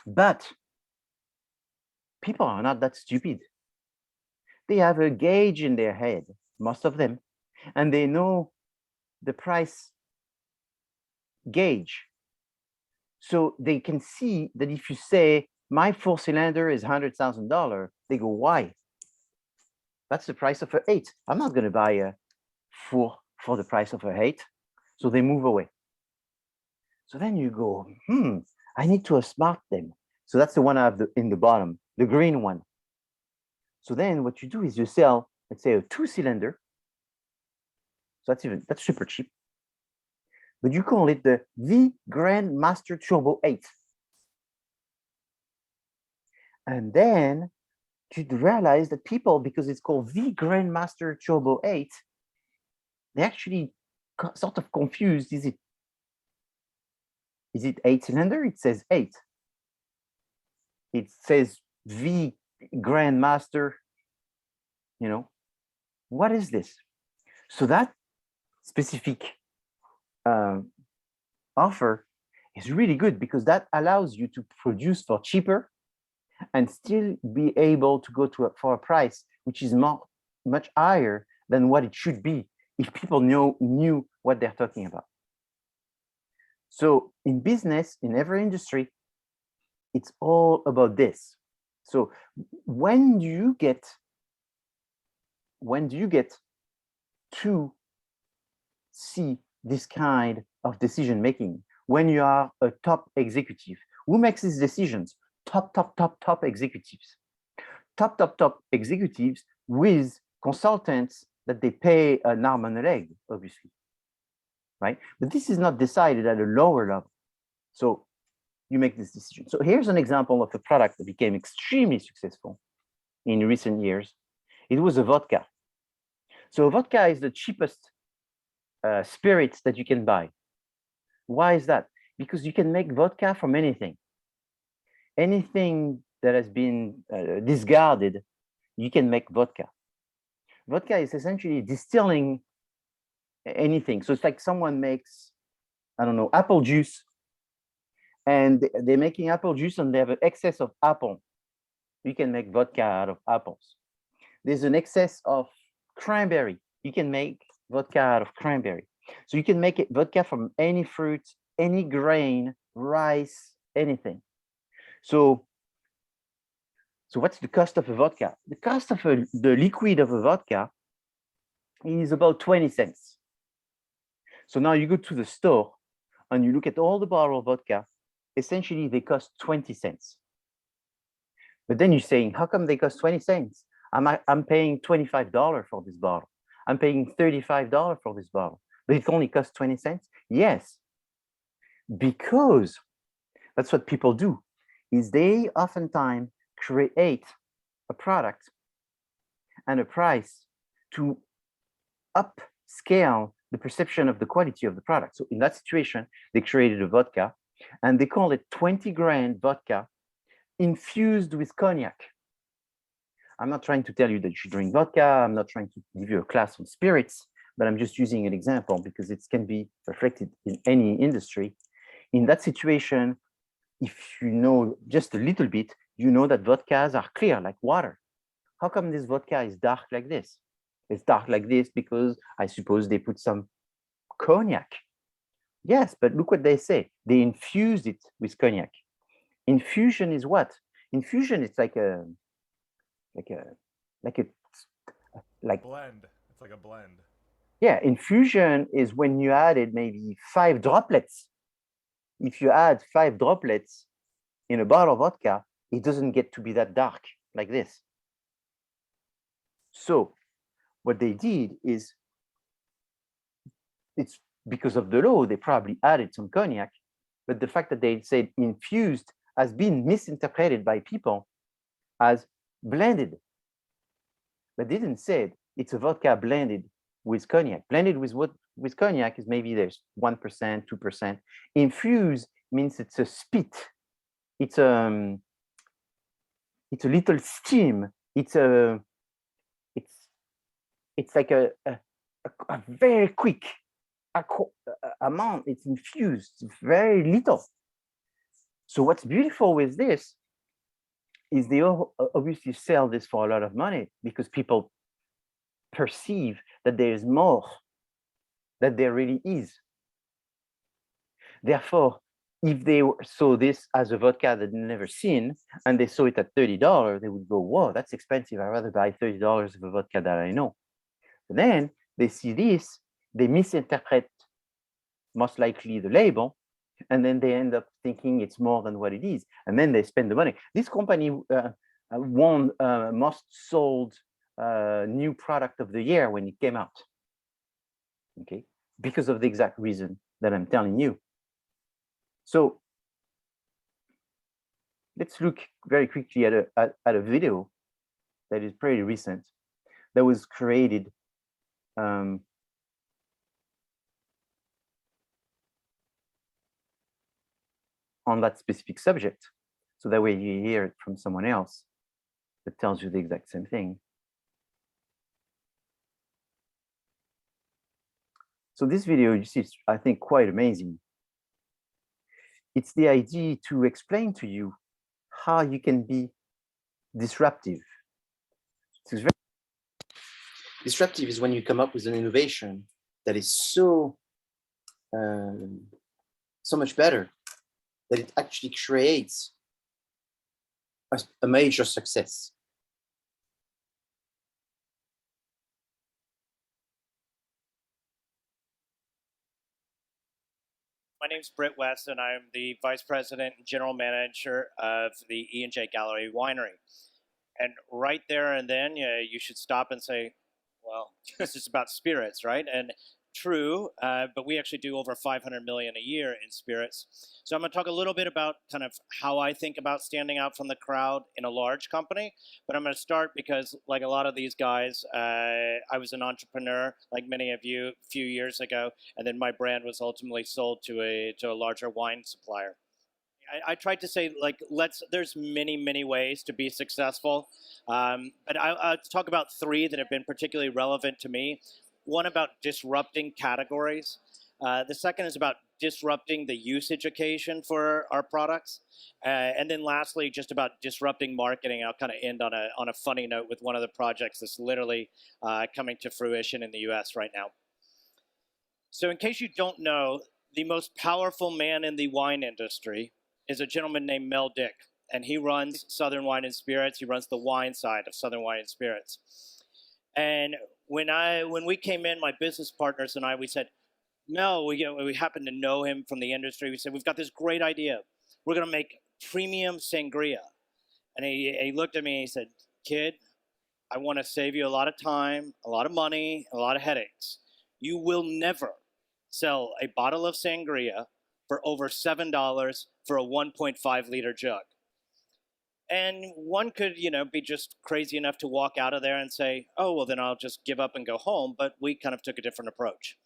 But people are not that stupid. They have a gauge in their head, most of them, and they know the price gauge. So they can see that if you say, my 4-cylinder is $100,000, they go, why? That's the price of an 8. I'm not going to buy a 4 for the price of an 8. So they move away. So then you go, I need to outsmart them. So that's the one I have in the bottom, the green one. So then what you do is you sell, let's say, a 2-cylinder. So that's super cheap. But you call it the V Grandmaster Turbo 8. And then you'd realize that people, because it's called V Grandmaster Turbo 8, they actually sort of confused. Is it 8-cylinder? It says 8. It says V Grandmaster. You know, what is this? So that specific offer is really good because that allows you to produce for cheaper and still be able to go for a price which is much higher than what it should be if people knew what they're talking about. So in business, in every industry, it's all about this. So when do you get to see this kind of decision making when you are a top executive. Who makes these decisions? Top executives. Top executives with consultants that they pay an arm and a leg, obviously, right? But this is not decided at a lower level. So you make this decision. So here's an example of a product that became extremely successful in recent years. It was a vodka. So vodka is the cheapest spirits that you can buy. Why is that? Because you can make vodka from anything. Anything that has been discarded, you can make vodka. Vodka is essentially distilling anything. So it's like someone makes, I don't know, apple juice, and they're making apple juice and they have an excess of apple. You can make vodka out of apples. There's an excess of cranberry. You can make vodka out of cranberry. So you can make it vodka from any fruit, any grain, rice, anything. So what's the cost of a vodka? The cost of the liquid of a vodka is about 20 cents. So now you go to the store and you look at all the bottles of vodka, essentially they cost 20 cents. But then you're saying, how come they cost 20 cents? I'm paying $25 for this bottle. I'm paying $35 for this bottle, but it only costs 20 cents? Yes, because that's what people do, is they oftentimes create a product and a price to upscale the perception of the quality of the product. So in that situation, they created a vodka and they call it 20 grand vodka infused with cognac. I'm not trying to tell you that you should drink vodka. I'm not trying to give you a class on spirits, but I'm just using an example because it can be reflected in any industry. In that situation, if you know just a little bit, you know that vodkas are clear like water. How come this vodka is dark like this? It's dark like this because I suppose they put some cognac. Yes, but look what they say. They infused it with cognac. Infusion is what? Infusion is like a blend. It's like a blend. Yeah, infusion is when you added maybe 5 droplets. If you add 5 droplets in a bottle of vodka, it doesn't get to be that dark like this. So what they did is, it's because of the law, they probably added some cognac, but the fact that they said infused has been misinterpreted by people as blended. But they didn't say it's a vodka blended with cognac. Blended with what? With cognac is maybe there's 1%, 2%. Infused means it's a spit. It's a little steam. It's like a very quick amount. It's infused, very little. So what's beautiful with this is they obviously sell this for a lot of money because people perceive that there is more, that there really is. Therefore, if they saw this as a vodka that they'd never seen and they saw it at $30, they would go, whoa, that's expensive. I'd rather buy $30 of a vodka that I know. But then they see this, they misinterpret most likely the label, and then they end up thinking it's more than what it is. And then they spend the money. This company won most sold new product of the year when it came out, okay? Because of the exact reason that I'm telling you. So let's look very quickly at a video that is pretty recent that was created on that specific subject. So that way you hear it from someone else that tells you the exact same thing. So this video, you see, it's, I think, quite amazing. It's the idea to explain to you how you can be disruptive. It's very disruptive is when you come up with an innovation that is so much better that it actually creates a major success. my name's Britt West, and I'm the Vice President and General Manager of the E&J Gallery Winery. And right there and then, you should stop and say, well, this is about spirits, right? And true, but we actually do over 500 million a year in spirits. So I'm going to talk a little bit about kind of how I think about standing out from the crowd in a large company. But I'm going to start because, like a lot of these guys, I was an entrepreneur, like many of you, a few years ago, and then my brand was ultimately sold to a larger wine supplier. I tried to say, like, there's many ways to be successful, but I'll talk about three that have been particularly relevant to me. One about disrupting categories. The second is about disrupting the usage occasion for our products. And then lastly, just about disrupting marketing. I'll kind of end on a funny note with one of the projects that's literally coming to fruition in the US right now. So in case you don't know, the most powerful man in the wine industry is a gentleman named Mel Dick. And he runs Southern Wine and Spirits. He runs the wine side of Southern Wine and Spirits. And when we came in, my business partners and I, we said, Mel, we happen to know him from the industry. We said, we've got this great idea. We're going to make premium sangria. And he looked at me and he said, kid, I want to save you a lot of time, a lot of money, a lot of headaches. You will never sell a bottle of sangria for over $7 for a 1.5 liter jug. And one could, be just crazy enough to walk out of there and say, oh, well, then I'll just give up and go home. But we kind of took a different approach.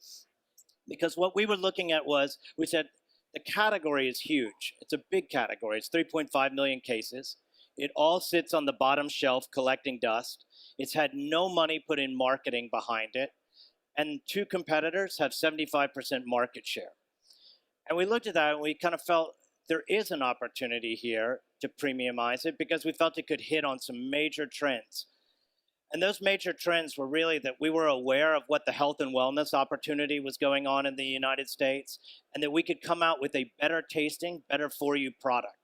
Because what we were looking at was, we said, the category is huge. It's a big category. It's 3.5 million cases. It all sits on the bottom shelf collecting dust. It's had no money put in marketing behind it. And two competitors have 75% market share. And we looked at that and we kind of felt there is an opportunity here to premiumize it because we felt it could hit on some major trends. And those major trends were really that we were aware of what the health and wellness opportunity was going on in the United States, and that we could come out with a better tasting, better for you product.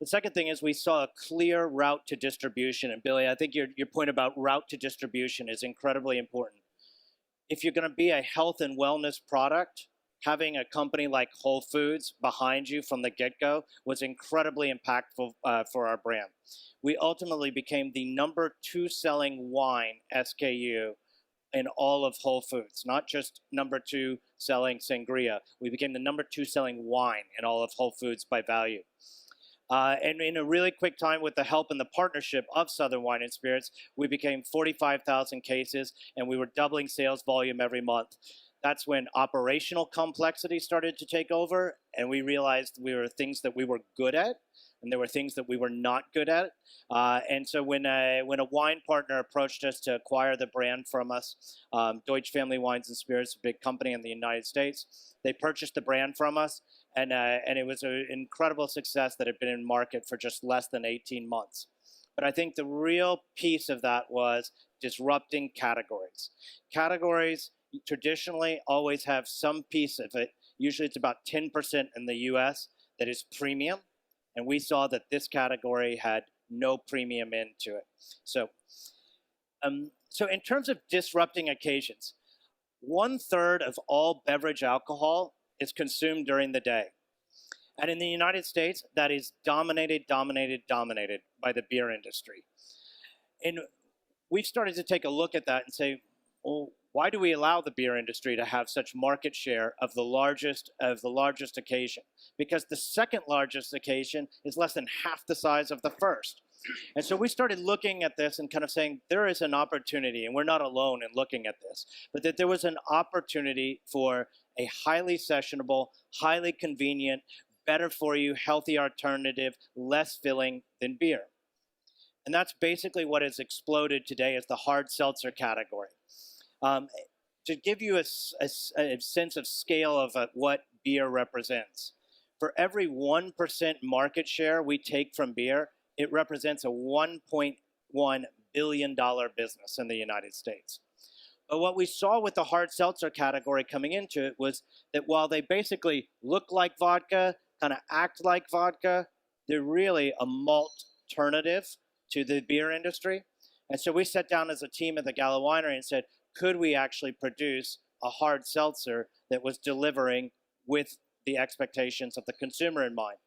The second thing is we saw a clear route to distribution. And Billy, I think your point about route to distribution is incredibly important. If you're going to be a health and wellness product, having a company like Whole Foods behind you from the get-go was incredibly impactful for our brand. We ultimately became the #2 selling wine SKU in all of Whole Foods, not just #2 selling sangria. We became the #2 selling wine in all of Whole Foods by value. And in a really quick time, with the help and the partnership of Southern Wine and Spirits, we became 45,000 cases, and we were doubling sales volume every month. That's when operational complexity started to take over, and we realized there were things that we were good at, and there were things that we were not good at. And so when a wine partner approached us to acquire the brand from us, Deutsche Family Wines and Spirits, a big company in the United States, they purchased the brand from us, and it was an incredible success that had been in market for just less than 18 months. But I think the real piece of that was disrupting categories. Categories traditionally always have some piece of it. Usually it's about 10% in the US that is premium. And we saw that this category had no premium into it. So in terms of disrupting occasions, 1/3 of all beverage alcohol is consumed during the day. And in the United States, that is dominated by the beer industry. And we've started to take a look at that and say, well, why do we allow the beer industry to have such market share of the largest occasion? Because the second largest occasion is less than half the size of the first. And so we started looking at this and kind of saying there is an opportunity, and we're not alone in looking at this, but that there was an opportunity for a highly sessionable, highly convenient, better for you, healthy alternative, less filling than beer. And that's basically what has exploded today as the hard seltzer category. To give you a sense of scale of what beer represents, for every 1% market share we take from beer, it represents a $1.1 billion business in the United States. But what we saw with the hard seltzer category coming into it was that while they basically look like vodka, kind of act like vodka, they're really a malt alternative to the beer industry. And so we sat down as a team at the Gallo Winery and said, could we actually produce a hard seltzer that was delivering with the expectations of the consumer in mind.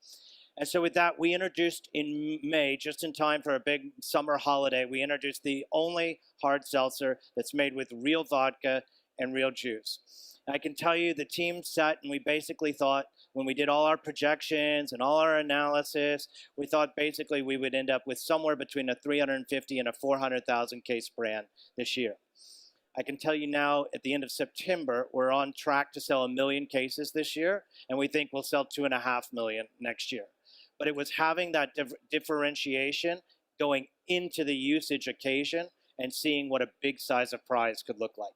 And so with that, we introduced in May, just in time for a big summer holiday, we introduced the only hard seltzer that's made with real vodka and real juice. I can tell you the team sat and we basically thought, when we did all our projections and all our analysis, we thought basically we would end up with somewhere between a 350 and a 400,000 case brand this year. I can tell you now, at the end of September, we're on track to sell 1 million cases this year, and we think we'll sell 2.5 million next year. But it was having that differentiation going into the usage occasion and seeing what a big size of prize could look like.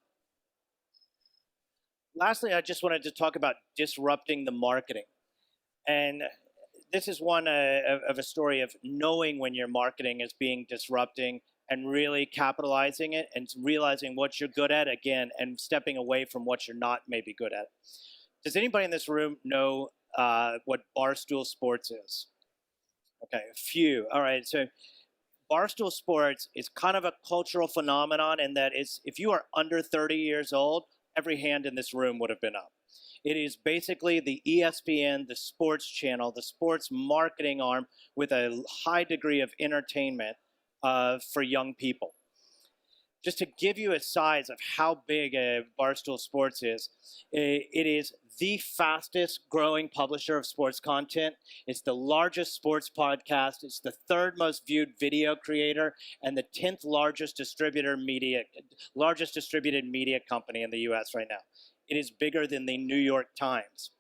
Lastly, I just wanted to talk about disrupting the marketing. And this is one of a story of knowing when your marketing is being disrupting and really capitalizing it and realizing what you're good at again and stepping away from what you're not maybe good at. Does anybody in this room know what Barstool Sports is? Okay, a few. All right, so Barstool Sports is kind of a cultural phenomenon in that it's, if you are under 30 years old, every hand in this room would have been up. It is basically the ESPN, the sports channel, the sports marketing arm with a high degree of entertainment for young people. Just to give you a size of how big Barstool Sports is, it is the fastest growing publisher of sports content. It's the largest sports podcast. It's the 3rd most viewed video creator and the 10th largest distributed media company in the US right now. It is bigger than the New York Times.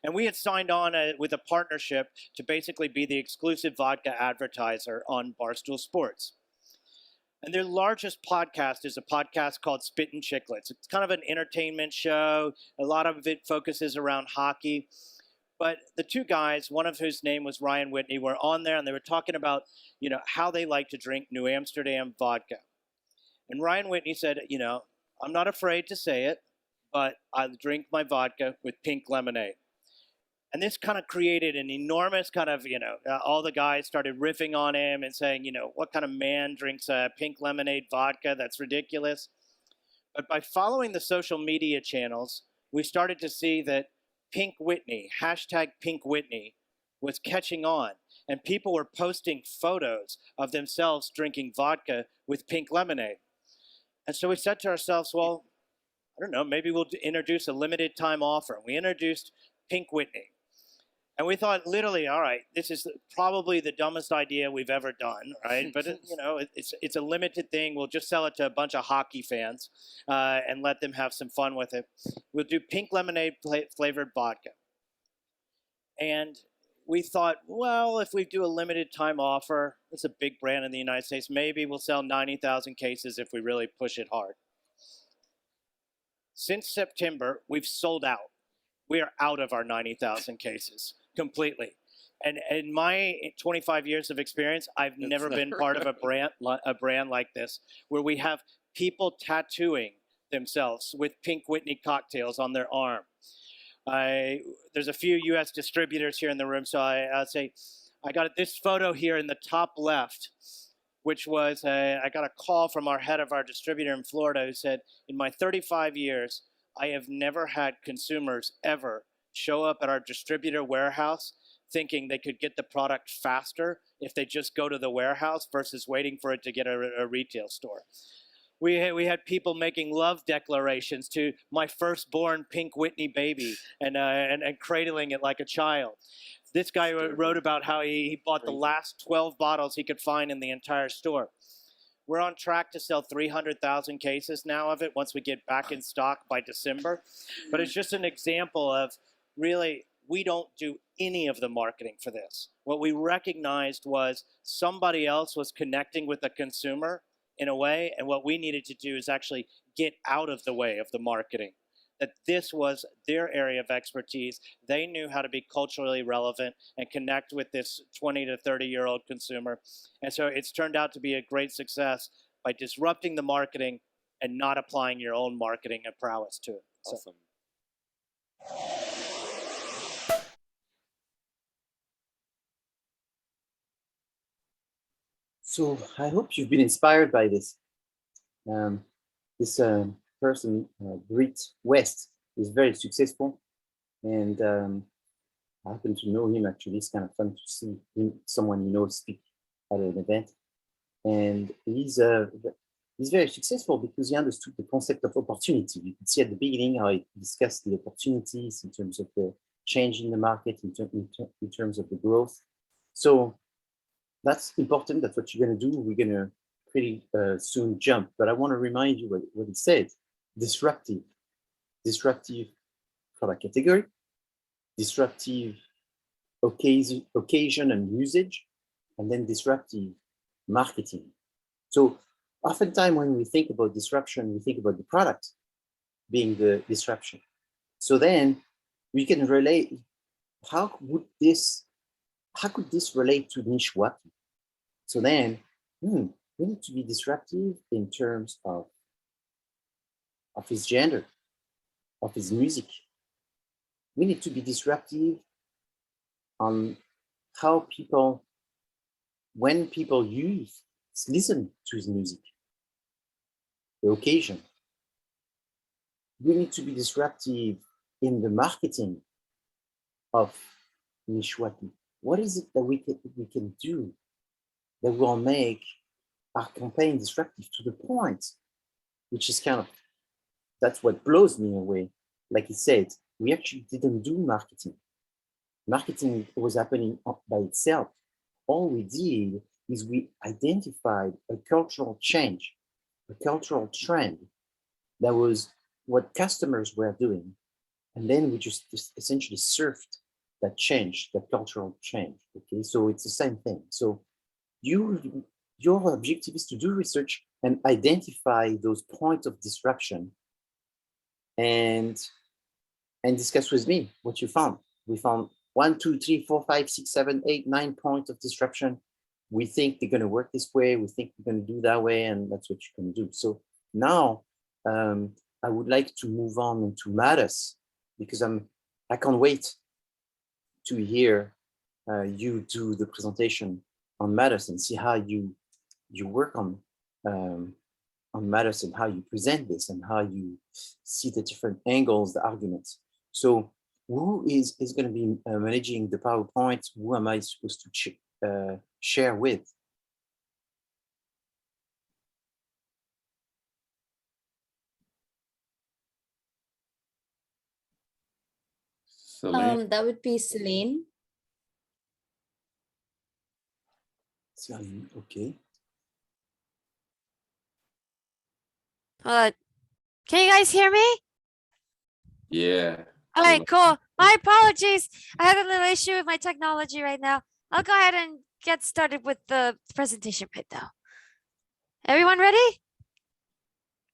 And we had signed on with a partnership to basically be the exclusive vodka advertiser on Barstool Sports. And their largest podcast is a podcast called Spittin' Chicklets. It's kind of an entertainment show. A lot of it focuses around hockey. But the two guys, one of whose name was Ryan Whitney, were on there and they were talking about, how they like to drink New Amsterdam vodka. And Ryan Whitney said, I'm not afraid to say it, but I drink my vodka with pink lemonade. And this kind of created an enormous kind of, all the guys started riffing on him and saying, what kind of man drinks pink lemonade vodka? That's ridiculous. But by following the social media channels, we started to see that Pink Whitney, hashtag Pink Whitney, was catching on. And people were posting photos of themselves drinking vodka with pink lemonade. And so we said to ourselves, well, I don't know, maybe we'll introduce a limited time offer. We introduced Pink Whitney. And we thought, literally, all right, this is probably the dumbest idea we've ever done, right? But it's a limited thing. We'll just sell it to a bunch of hockey fans and let them have some fun with it. We'll do pink lemonade flavored vodka. And we thought, well, if we do a limited time offer, it's a big brand in the United States, maybe we'll sell 90,000 cases if we really push it hard. Since September, we've sold out. We are out of our 90,000 cases completely. And in my 25 years of experience, I've never been part of a brand like this, where we have people tattooing themselves with Pink Whitney cocktails on their arm. There's a few US distributors here in the room, so I'll say, I got this photo here in the top left, which was, I got a call from our head of our distributor in Florida who said, in my 35 years, I have never had consumers ever show up at our distributor warehouse thinking they could get the product faster if they just go to the warehouse versus waiting for it to get a retail store. We had people making love declarations to my firstborn Pink Whitney baby and cradling it like a child. This guy wrote about how he bought the last 12 bottles he could find in the entire store. We're on track to sell 300,000 cases now of it once we get back in stock by December. But it's just an example of really, we don't do any of the marketing for this. What we recognized was somebody else was connecting with the consumer in a way, and what we needed to do is actually get out of the way of the marketing. That this was their area of expertise. They knew how to be culturally relevant and connect with this 20 to 30-year-old consumer. And so it's turned out to be a great success by disrupting the marketing and not applying your own marketing and prowess to it. Awesome. So I hope you've been inspired by this. This person, Brit West, is very successful, and I happen to know him actually. It's kind of fun to see him, someone you know speak at an event. And he's very successful because he understood the concept of opportunity. You could see at the beginning how he discussed the opportunities in terms of the change in the market, in terms of the growth. So that's important. That's what you're going to do. We're going to pretty soon jump. But I want to remind you what he said. Disruptive product category, disruptive occasion and usage, and then disruptive marketing. So oftentimes when we think about disruption, we think about the product being the disruption. So then we can relate, how could this relate to niche what? So then we need to be disruptive in terms of his gender, of his music. We need to be disruptive on how people, when people listen to his music, the occasion. We need to be disruptive in the marketing of Nishwati. What is it that we can do that will make our campaign disruptive to the point, which is kind of, that's what blows me away. Like he said, we actually didn't do marketing. Marketing was happening by itself. All we did is we identified a cultural change, a cultural trend that was what customers were doing. And then we just essentially surfed that change, that cultural change. Okay, so it's the same thing. So your objective is to do research and identify those points of disruption and discuss with me what you found. We found 1, 2, 3, 4, 5, 6, 7, 8, 9 points of disruption. We think they're going to work this way. We think we're going to do that way, and that's what you can do. So now I would like to move on into matters because I can't wait to hear you do the presentation on matters and see how you work on matters and how you present this and how you see the different angles, the arguments. So who is going to be managing the PowerPoint? Who am I supposed to share with? That would be Celine. Celine, okay. Can you guys hear me? Yeah. All right, cool. My apologies. I have a little issue with my technology right now. I'll go ahead and get started with the presentation right now. Everyone ready?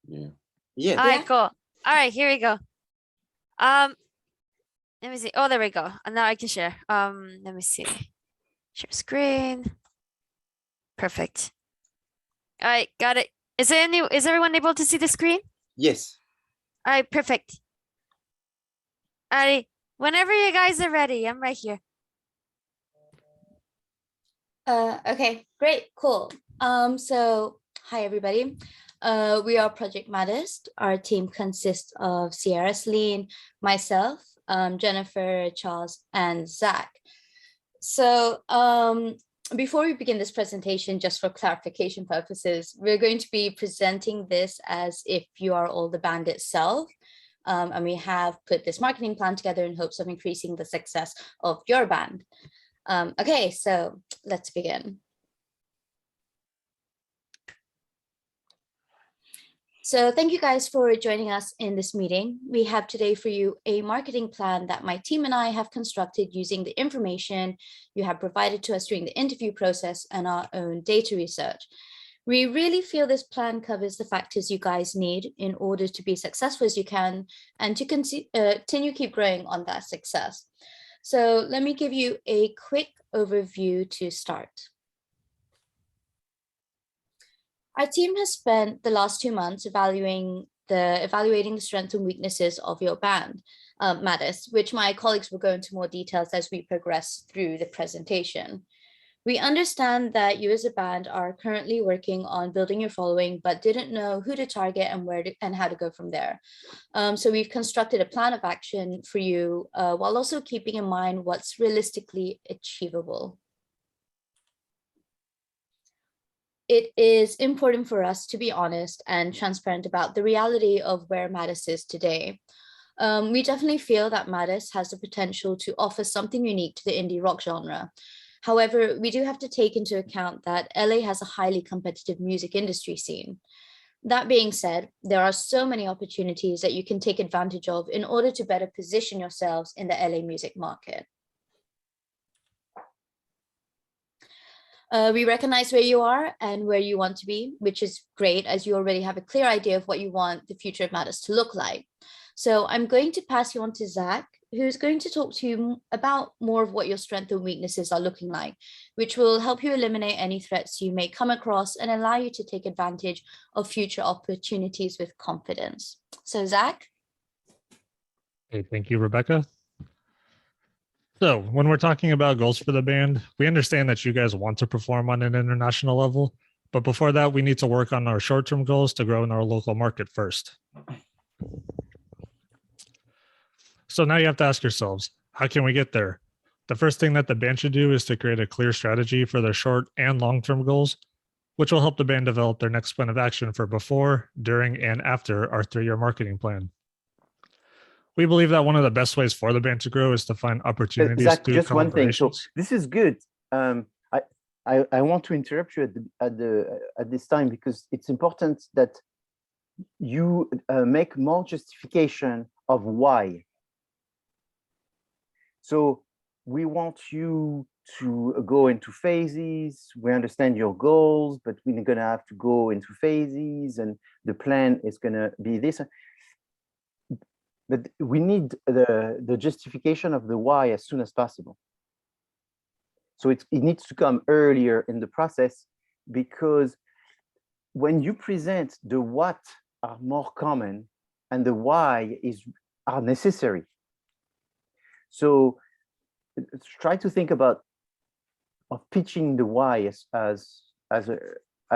Yeah. Yeah. All right, cool. All right, here we go. Let me see. Oh, there we go. And now I can share. Let me see. Share screen. Perfect. All right, got it. Is everyone able to see the screen? Yes. All right, perfect. All right, whenever you guys are ready, I'm right here. Okay, great, cool. So hi everybody. We are Project Maddest. Our team consists of Sierra, Celine, myself, Jennifer, Charles, and Zach. So before we begin this presentation, just for clarification purposes, we're going to be presenting this as if you are all the band itself. And we have put this marketing plan together in hopes of increasing the success of your band. Okay, so let's begin. So thank you guys for joining us in this meeting. We have today for you a marketing plan that my team and I have constructed using the information you have provided to us during the interview process and our own data research. We really feel this plan covers the factors you guys need in order to be successful as you can and to continue keep growing on that success. So let me give you a quick overview to start. Our team has spent the last 2 months evaluating the strengths and weaknesses of your band, Maddest, which my colleagues will go into more details as we progress through the presentation. We understand that you as a band are currently working on building your following, but didn't know who to target and where to, and how to go from there. So we've constructed a plan of action for you while also keeping in mind what's realistically achievable. It is important for us to be honest and transparent about the reality of where Mattis is today. We definitely feel that Mattis has the potential to offer something unique to the indie rock genre. However, we do have to take into account that LA has a highly competitive music industry scene. That being said, there are so many opportunities that you can take advantage of in order to better position yourselves in the LA music market. We recognize where you are and where you want to be, which is great as you already have a clear idea of what you want the future of Mattis to look like. So I'm going to pass you on to Zach, who's going to talk to you about more of what your strengths and weaknesses are looking like, which will help you eliminate any threats you may come across and allow you to take advantage of future opportunities with confidence. So Zach? Hey, thank you, Rebecca. So when we're talking about goals for the band, we understand that you guys want to perform on an international level, but before that, we need to work on our short-term goals to grow in our local market first. So now you have to ask yourselves, how can we get there? The first thing that the band should do is to create a clear strategy for their short and long-term goals, which will help the band develop their next plan of action for before, during, and after our 3-year marketing plan. We believe that one of the best ways for the band to grow is to find opportunities Zach, through just one thing. So collaborations. this is good. I want to interrupt you at this time because it's important that you make more justification of why. So we want you to go into phases. We understand your goals, but we're gonna have to go into phases, and the plan is gonna be this. But we need the justification of the why as soon as possible. So it needs to come earlier in the process, because when you present the what are more common and the why are necessary. So try to think about pitching the why as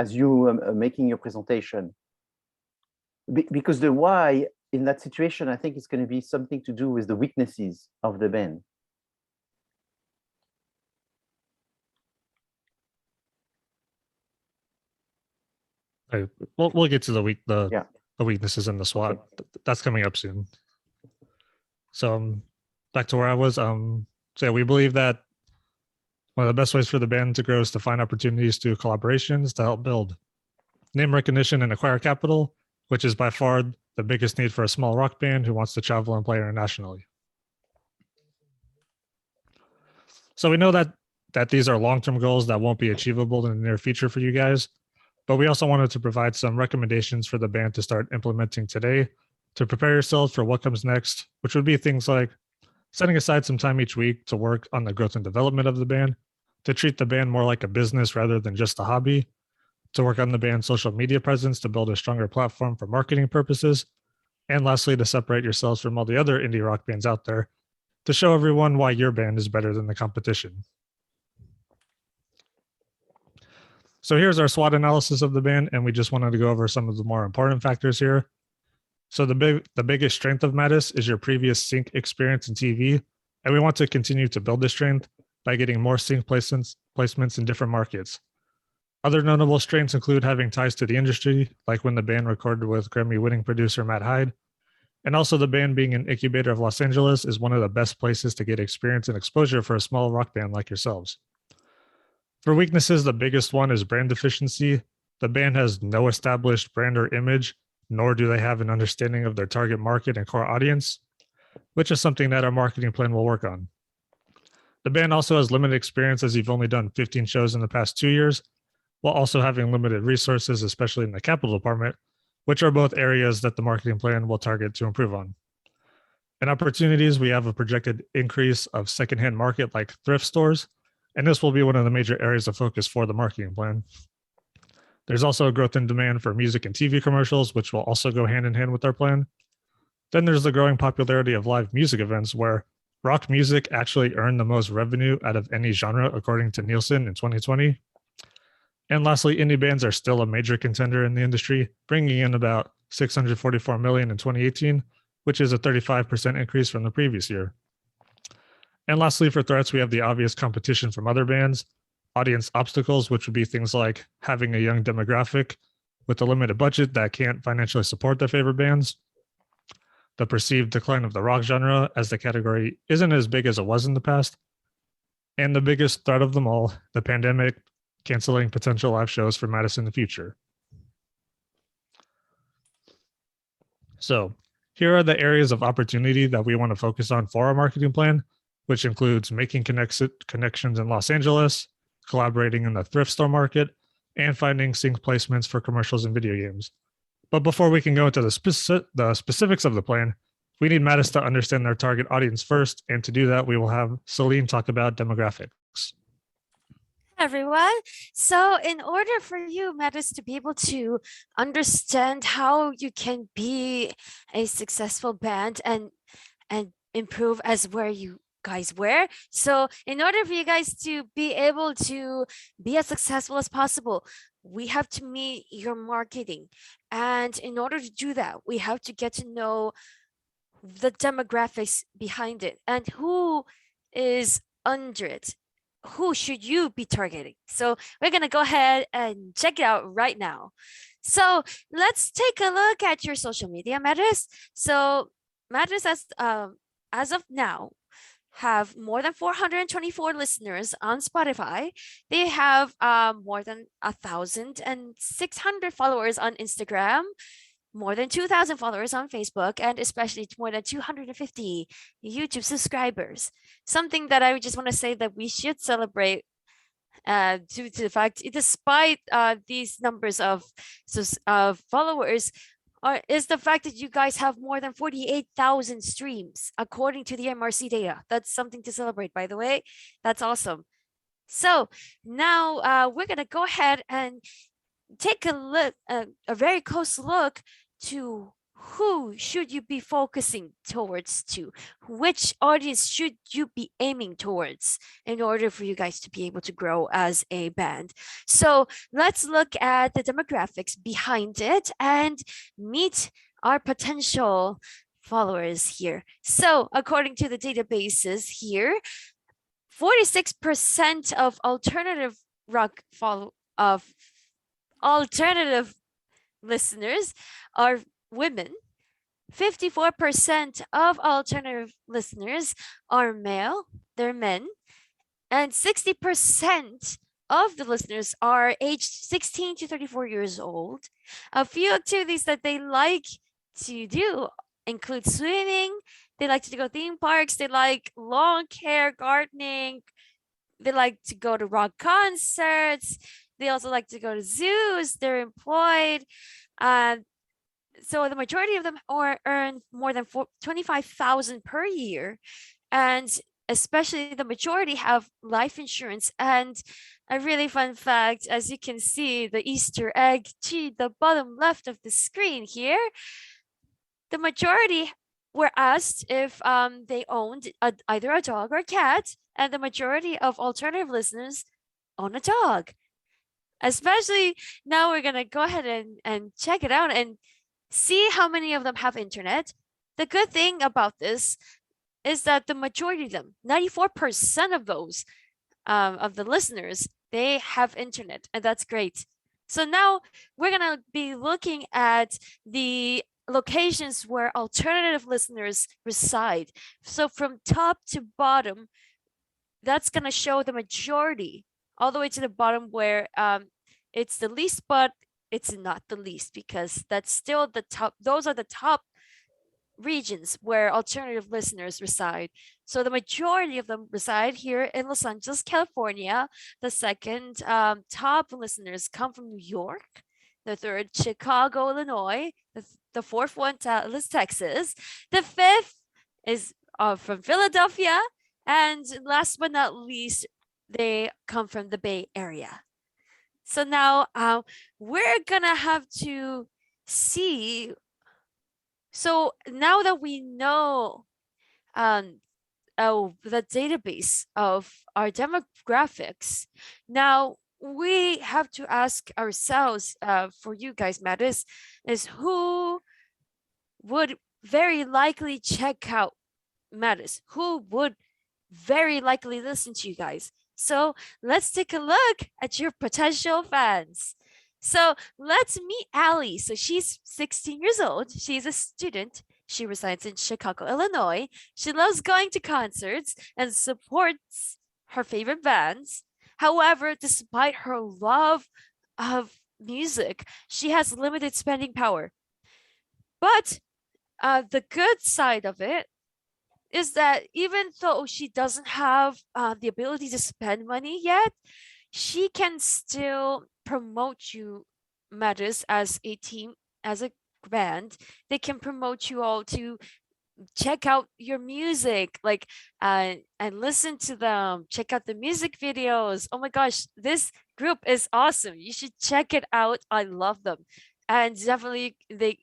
you making your presentation, because the why in that situation, I think it's going to be something to do with the weaknesses of the band. Okay, we'll get to the weaknesses in the SWOT. Okay. That's coming up soon. So back to where I was. So yeah, we believe that one of the best ways for the band to grow is to find opportunities through collaborations to help build name recognition and acquire capital, which is by far the biggest need for a small rock band who wants to travel and play internationally. So we know that these are long-term goals that won't be achievable in the near future for you guys, but we also wanted to provide some recommendations for the band to start implementing today to prepare yourselves for what comes next, which would be things like setting aside some time each week to work on the growth and development of the band, to treat the band more like a business rather than just a hobby, to work on the band's social media presence to build a stronger platform for marketing purposes, and lastly, to separate yourselves from all the other indie rock bands out there to show everyone why your band is better than the competition. So here's our SWOT analysis of the band, and we just wanted to go over some of the more important factors here. So the biggest strength of Mattis is your previous sync experience in TV, and we want to continue to build this strength by getting more sync placements in different markets. Other notable strengths include having ties to the industry, like when the band recorded with Grammy-winning producer Matt Hyde, and also the band being an incubator of Los Angeles is one of the best places to get experience and exposure for a small rock band like yourselves. For weaknesses, the biggest one is brand deficiency. The band has no established brand or image, nor do they have an understanding of their target market and core audience, which is something that our marketing plan will work on. The band also has limited experience, as you've only done 15 shows in the past 2 years, while also having limited resources, especially in the capital department, which are both areas that the marketing plan will target to improve on. In opportunities, we have a projected increase of secondhand market like thrift stores, and this will be one of the major areas of focus for the marketing plan. There's also a growth in demand for music and TV commercials, which will also go hand in hand with our plan. Then there's the growing popularity of live music events, where rock music actually earned the most revenue out of any genre, according to Nielsen in 2020. And lastly, indie bands are still a major contender in the industry, bringing in about 644 million in 2018, which is a 35% increase from the previous year. And lastly, for threats, we have the obvious competition from other bands, audience obstacles, which would be things like having a young demographic with a limited budget that can't financially support their favorite bands, the perceived decline of the rock genre as the category isn't as big as it was in the past, and the biggest threat of them all, the pandemic canceling potential live shows for Madison in the future. So here are the areas of opportunity that we want to focus on for our marketing plan, which includes making connections in Los Angeles, collaborating in the thrift store market, and finding sync placements for commercials and video games. But before we can go into the specifics of the plan, we need Mattis to understand their target audience first, and to do that, we will have Celine talk about demographics. Everyone. So in order for you, Mattis, to be able to understand how you can be a successful band and improve as where you guys were. So in order for you guys to be able to be as successful as possible, we have to meet your marketing. And in order to do that, we have to get to know the demographics behind it and who is under it. Who should you be targeting? So we're going to go ahead and check it out right now. So let's take a look at your social media, Mattis. So Mattis, as of now, have more than 424 listeners on Spotify. They have more than 1,600 followers on Instagram, more than 2,000 followers on Facebook, and especially more than 250 YouTube subscribers. Something that I just want to say that we should celebrate due to the fact, despite these numbers of followers, is the fact that you guys have more than 48,000 streams, according to the MRC data. That's something to celebrate, by the way. That's awesome. So now we're going to go ahead and take a look, a very close look to who should you be focusing towards to, which audience should you be aiming towards in order for you guys to be able to grow as a band. So let's look at the demographics behind it and meet our potential followers here. So according to the databases here, 46% of alternative rock alternative listeners are women. 54% of alternative listeners are male, they're men, and 60% of the listeners are aged 16 to 34 years old. A few activities that they like to do include swimming, they like to go theme parks, they like lawn care, gardening, they like to go to rock concerts, they also like to go to zoos, they're employed. So the majority of them earn more than 25,000 per year. And especially the majority have life insurance. And a really fun fact, as you can see, the Easter egg to the bottom left of the screen here, the majority were asked if they owned either a dog or a cat. And the majority of alternative listeners own a dog. Especially now we're going to go ahead and check it out and see how many of them have internet. The good thing about this is that the majority of them, 94% of those, of the listeners, they have internet, and that's great. So now we're going to be looking at the locations where alternative listeners reside. So from top to bottom, that's going to show the majority all the way to the bottom where it's the least, but it's not the least because that's still the top. Those are the top regions where alternative listeners reside. So the majority of them reside here in Los Angeles, California. The second top listeners come from New York. The third, Chicago, Illinois. The fourth one, Dallas, Texas. The fifth is from Philadelphia. And last but not least, they come from the Bay Area. So now we're gonna have to see. So now that we know the database of our demographics. Now we have to ask ourselves, for you guys matters, is who would very likely check out matters, who would very likely listen to you guys. So let's take a look at your potential fans. So let's meet Allie. So she's 16 years old. She's a student. She resides in Chicago, Illinois. She loves going to concerts and supports her favorite bands. However, despite her love of music, she has limited spending power. But the good side of it is that even though she doesn't have the ability to spend money yet, she can still promote you matters as a team, as a band. They can promote you all to check out your music, like and listen to them, check out the music videos. Oh my gosh, this group is awesome. You should check it out. I love them. And definitely they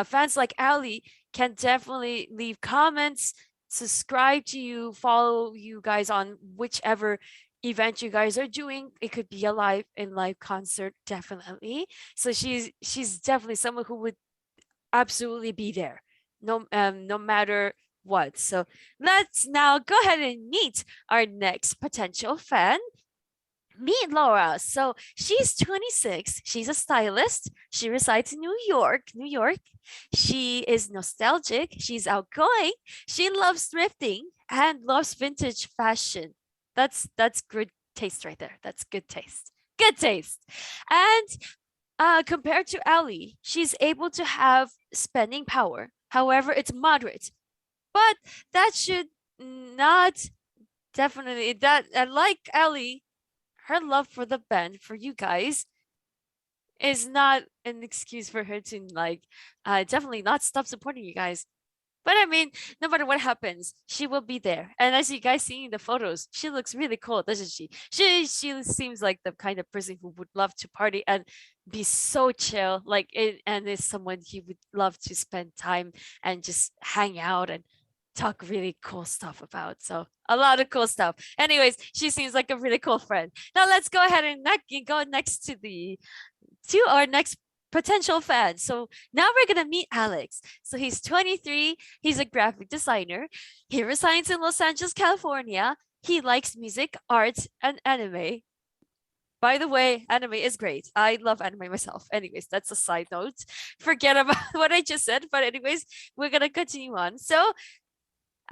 fans like Ali can definitely leave comments, subscribe to you, follow you guys on whichever event you guys are doing. It could be a live concert, definitely. So she's definitely someone who would absolutely be there, no matter what. So let's now go ahead and meet our next potential fan. Meet Laura. So she's 26. She's a stylist. She resides in New York. She is nostalgic. She's outgoing. She loves thrifting and loves vintage fashion. That's good taste right there. That's good taste. Good taste. And compared to Ali, she's able to have spending power. However, it's moderate. But that should not definitely that like Ali, her love for the band, for you guys, is not an excuse for her to definitely not stop supporting you guys. But I mean, no matter what happens, she will be there. And as you guys see in the photos, she looks really cool, doesn't she? She seems like the kind of person who would love to party and be so chill, and is someone he would love to spend time and just hang out and talk really cool stuff about. So a lot of cool stuff. Anyways, she seems like a really cool friend. Now let's go ahead and go next to our next potential fan. So now we're gonna meet Alex. So he's 23. He's a graphic designer. He resides in Los Angeles, California. He likes music, art, and anime. By the way, anime is great. I love anime myself. Anyways, that's a side note. Forget about what I just said. But anyways, we're gonna continue on. So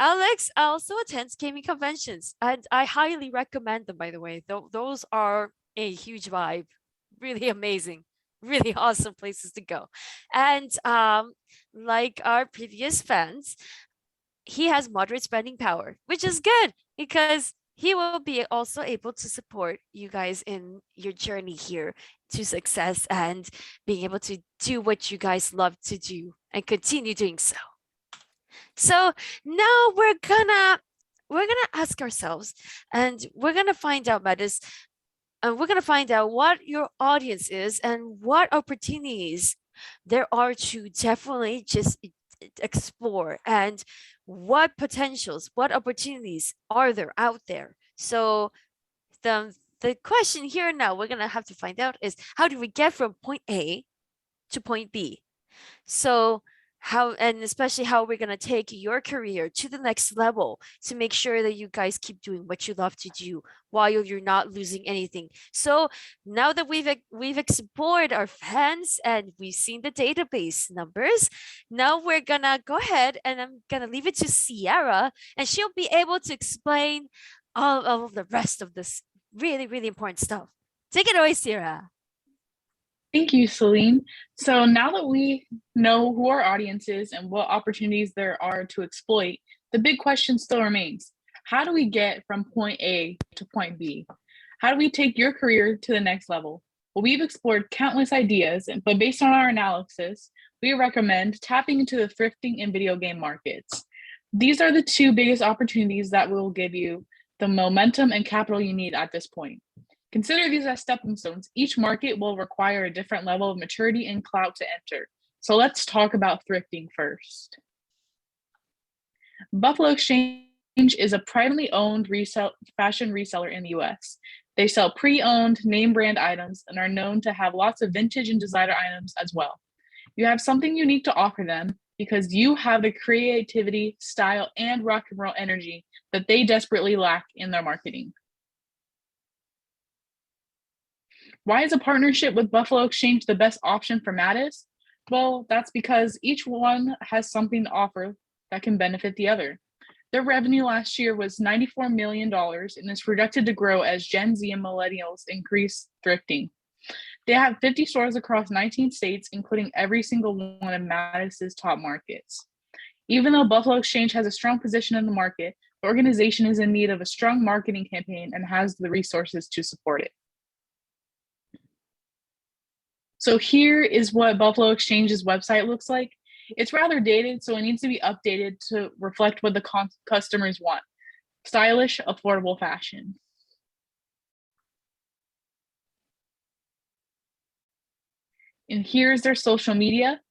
Alex also attends gaming conventions, and I highly recommend them, by the way. Those are a huge vibe, really amazing, really awesome places to go. And like our previous fans, he has moderate spending power, which is good because he will be also able to support you guys in your journey here to success and being able to do what you guys love to do and continue doing so. So now we're gonna ask ourselves, and we're gonna find out about this, and we're gonna find out what your audience is and what opportunities there are to definitely just explore, and what potentials, what opportunities are there out there. So the question here now we're gonna have to find out is, how do we get from point A to point B? So how, and especially how we're going to take your career to the next level to make sure that you guys keep doing what you love to do while you're not losing anything. So now that we've explored our fans and we've seen the database numbers, now we're gonna go ahead and I'm gonna leave it to Sierra, and she'll be able to explain all of the rest of this really, really important stuff. Take it away, Sierra. Thank you, Celine. So now that we know who our audience is and what opportunities there are to exploit, the big question still remains. How do we get from point A to point B? How do we take your career to the next level? Well, we've explored countless ideas, but based on our analysis, we recommend tapping into the thrifting and video game markets. These are the two biggest opportunities that will give you the momentum and capital you need at this point. Consider these as stepping stones. Each market will require a different level of maturity and clout to enter. So let's talk about thrifting first. Buffalo Exchange is a privately owned fashion reseller in the US. They sell pre-owned name brand items and are known to have lots of vintage and designer items as well. You have something unique to offer them because you have the creativity, style, and rock and roll energy that they desperately lack in their marketing. Why is a partnership with Buffalo Exchange the best option for Mattis? Well, that's because each one has something to offer that can benefit the other. Their revenue last year was $94 million and is projected to grow as Gen Z and millennials increase thrifting. They have 50 stores across 19 states, including every single one of Mattis's top markets. Even though Buffalo Exchange has a strong position in the market, the organization is in need of a strong marketing campaign and has the resources to support it. So here is what Buffalo Exchange's website looks like. It's rather dated, so it needs to be updated to reflect what the customers want. Stylish, affordable fashion. And here's their social media.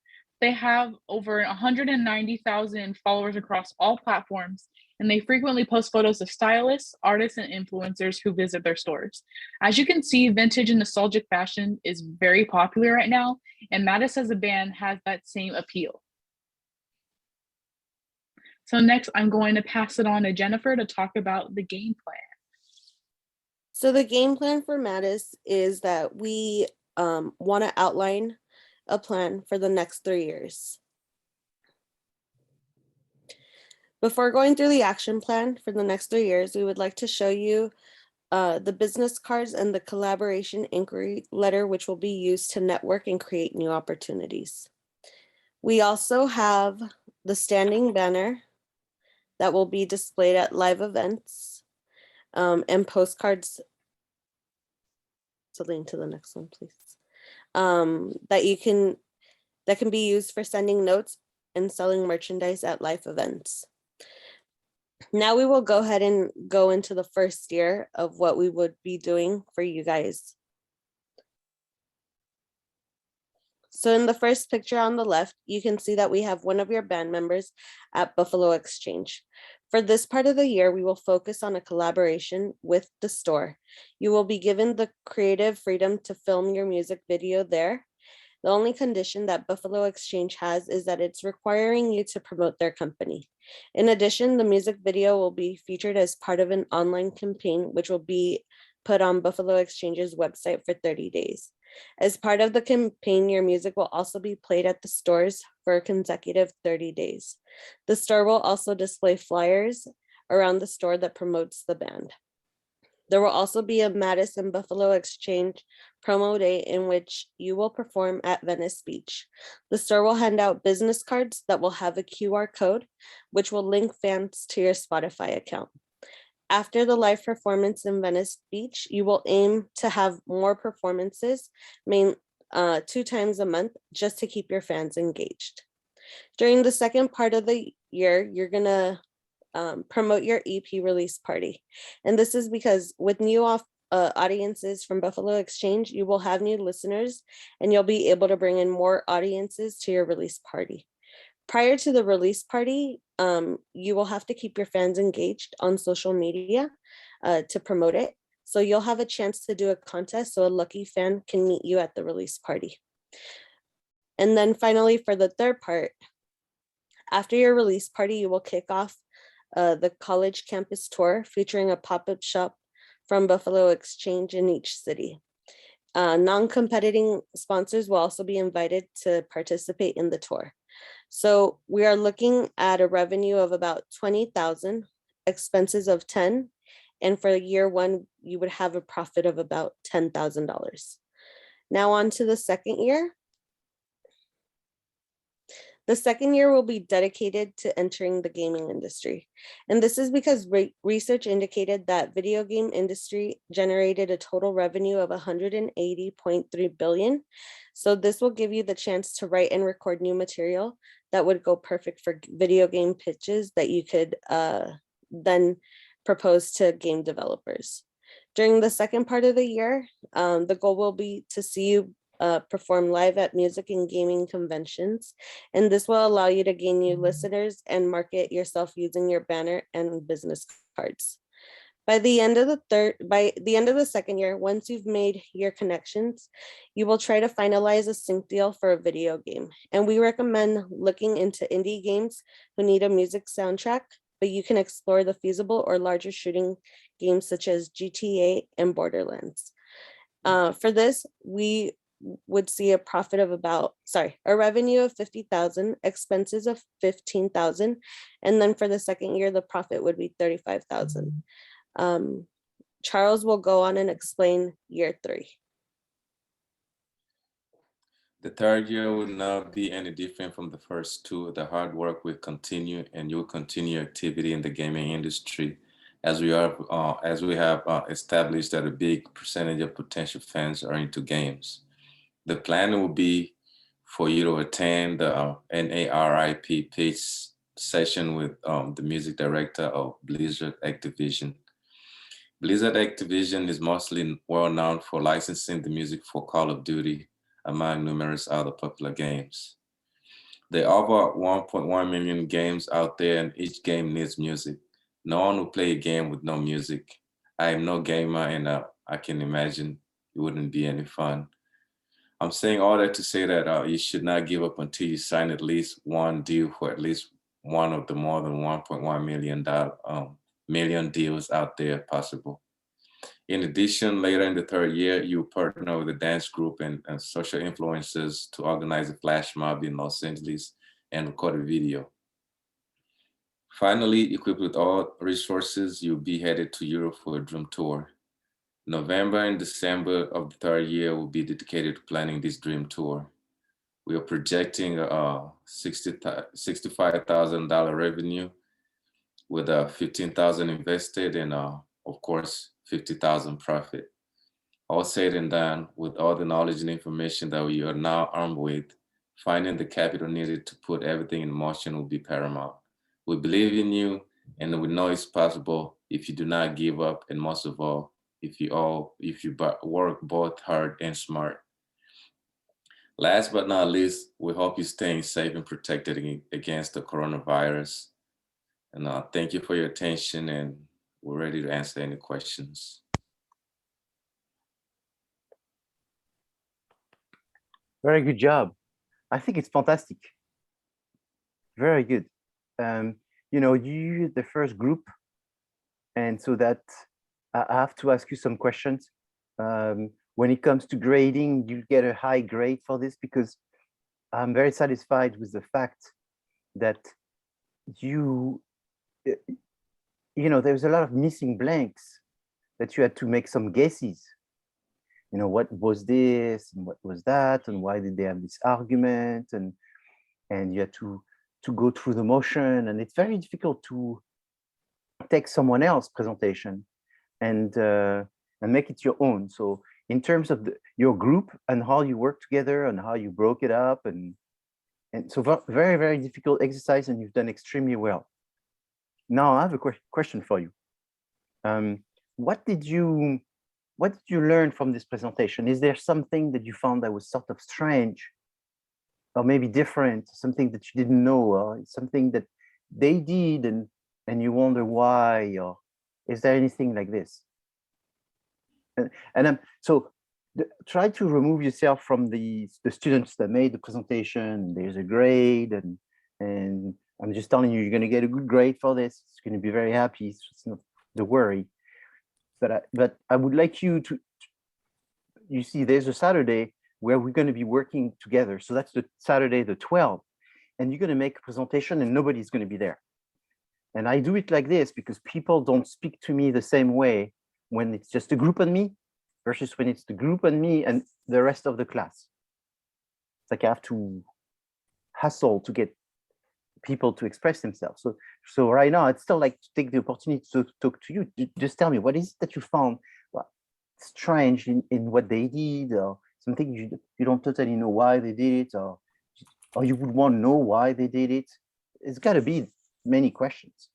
They have over 190,000 followers across all platforms, and they frequently post photos of stylists, artists, and influencers who visit their stores. As you can see, vintage and nostalgic fashion is very popular right now, and Mattis as a band has that same appeal. So next, I'm going to pass it on to Jennifer to talk about the game plan. So the game plan for Mattis is that we want to outline a plan for the next 3 years. Before going through the action plan for the next 3 years, we would like to show you the business cards and the collaboration inquiry letter, which will be used to network and create new opportunities. We also have the standing banner that will be displayed at live events and postcards. So link to the next one, please. That can be used for sending notes and selling merchandise at live events. Now we will go ahead and go into the first year of what we would be doing for you guys. So in the first picture on the left, you can see that we have one of your band members at Buffalo Exchange. For this part of the year, we will focus on a collaboration with the store. You will be given the creative freedom to film your music video there. The only condition that Buffalo Exchange has is that it's requiring you to promote their company. In addition, the music video will be featured as part of an online campaign, which will be put on Buffalo Exchange's website for 30 days. As part of the campaign, your music will also be played at the stores for a consecutive 30 days. The store will also display flyers around the store that promotes the band. There will also be a Mattis and Buffalo Exchange promo day in which you will perform at Venice Beach. The store will hand out business cards that will have a QR code, which will link fans to your Spotify account. After the live performance in Venice Beach, you will aim to have more performances, 2 times a month, just to keep your fans engaged. During the second part of the year, you're gonna promote your EP release party. And this is because with new audiences from Buffalo Exchange, you will have new listeners and you'll be able to bring in more audiences to your release party. Prior to the release party, you will have to keep your fans engaged on social media to promote it. So you'll have a chance to do a contest so a lucky fan can meet you at the release party. And then finally, for the third part, after your release party, you will kick off the college campus tour featuring a pop-up shop from Buffalo Exchange in each city. Non-competing sponsors will also be invited to participate in the tour. So we are looking at a revenue of about 20,000, expenses of 10, and for year one, you would have a profit of about $10,000. Now on to the second year. The second year will be dedicated to entering the gaming industry. And this is because research indicated that video game industry generated a total revenue of 180.3 billion. So this will give you the chance to write and record new material that would go perfect for video game pitches that you could then propose to game developers. During the second part of the year, the goal will be to see you perform live at music and gaming conventions, and this will allow you to gain new listeners and market yourself using your banner and business cards. By the end of the second year, once you've made your connections, you will try to finalize a sync deal for a video game. And we recommend looking into indie games who need a music soundtrack, but you can explore the feasible or larger shooting games such as GTA and Borderlands. For this, we would see a profit of a revenue of 50,000, expenses of 15,000, and then for the second year, the profit would be 35,000. Charles will go on and explain year 3. The third year will not be any different from the first two. The hard work will continue, and you'll continue activity in the gaming industry, as we have established that a big percentage of potential fans are into games. The plan will be for you to attend the NARIP pitch session with the music director of Blizzard Activision. Blizzard Activision is mostly well known for licensing the music for Call of Duty, among numerous other popular games. There are over 1.1 million games out there, and each game needs music. No one will play a game with no music. I am no gamer, and I can imagine it wouldn't be any fun. I'm saying all that to say that you should not give up until you sign at least one deal for at least one of the more than 1.1 million deals out there possible. In addition, later in the third year, you partner with a dance group and social influencers to organize a flash mob in Los Angeles and record a video. Finally, equipped with all resources, you'll be headed to Europe for a dream tour. November and December of the third year will be dedicated to planning this dream tour. We are projecting a $65,000 revenue with $15,000 invested and of course, 50,000 profit. All said and done, with all the knowledge and information that we are now armed with, finding the capital needed to put everything in motion will be paramount. We believe in you, and we know it's possible if you do not give up, and most of all, if you work both hard and smart. Last but not least, we hope you're staying safe and protected against the coronavirus. And thank you for your attention, and we're ready to answer any questions. Very good job. I think it's fantastic. Very good. You the first group, and so that I have to ask you some questions. When it comes to grading, you get a high grade for this, because I'm very satisfied with the fact that there's a lot of missing blanks that you had to make some guesses. What was this and what was that, and why did they have this argument, and you had to go through the motion, and it's very difficult to take someone else's presentation and make it your own. So in terms of your group and how you work together and how you broke it up, and so very, very difficult exercise, and you've done extremely well. Now I have a question for you. What did you learn from this presentation? Is there something that you found that was sort of strange, or maybe different, something that you didn't know, or something that they did and you wonder why, or is there anything like this? Try to remove yourself from the students that made the presentation. There's a grade, and I'm just telling you, you're going to get a good grade for this. It's going to be very happy. It's not the worry. But I would like you to, you see, there's a Saturday where we're going to be working together. So that's the Saturday, the 12th, and you're going to make a presentation and nobody's going to be there. And I do it like this because people don't speak to me the same way when it's just a group and me versus when it's the group and me and the rest of the class. It's like I have to hustle to get people to express themselves. So right now, I'd still like to take the opportunity to talk to you. Just tell me, what is it that you found strange in what they did, or something you don't totally know why they did it, or you would want to know why they did it? It's got to be many questions.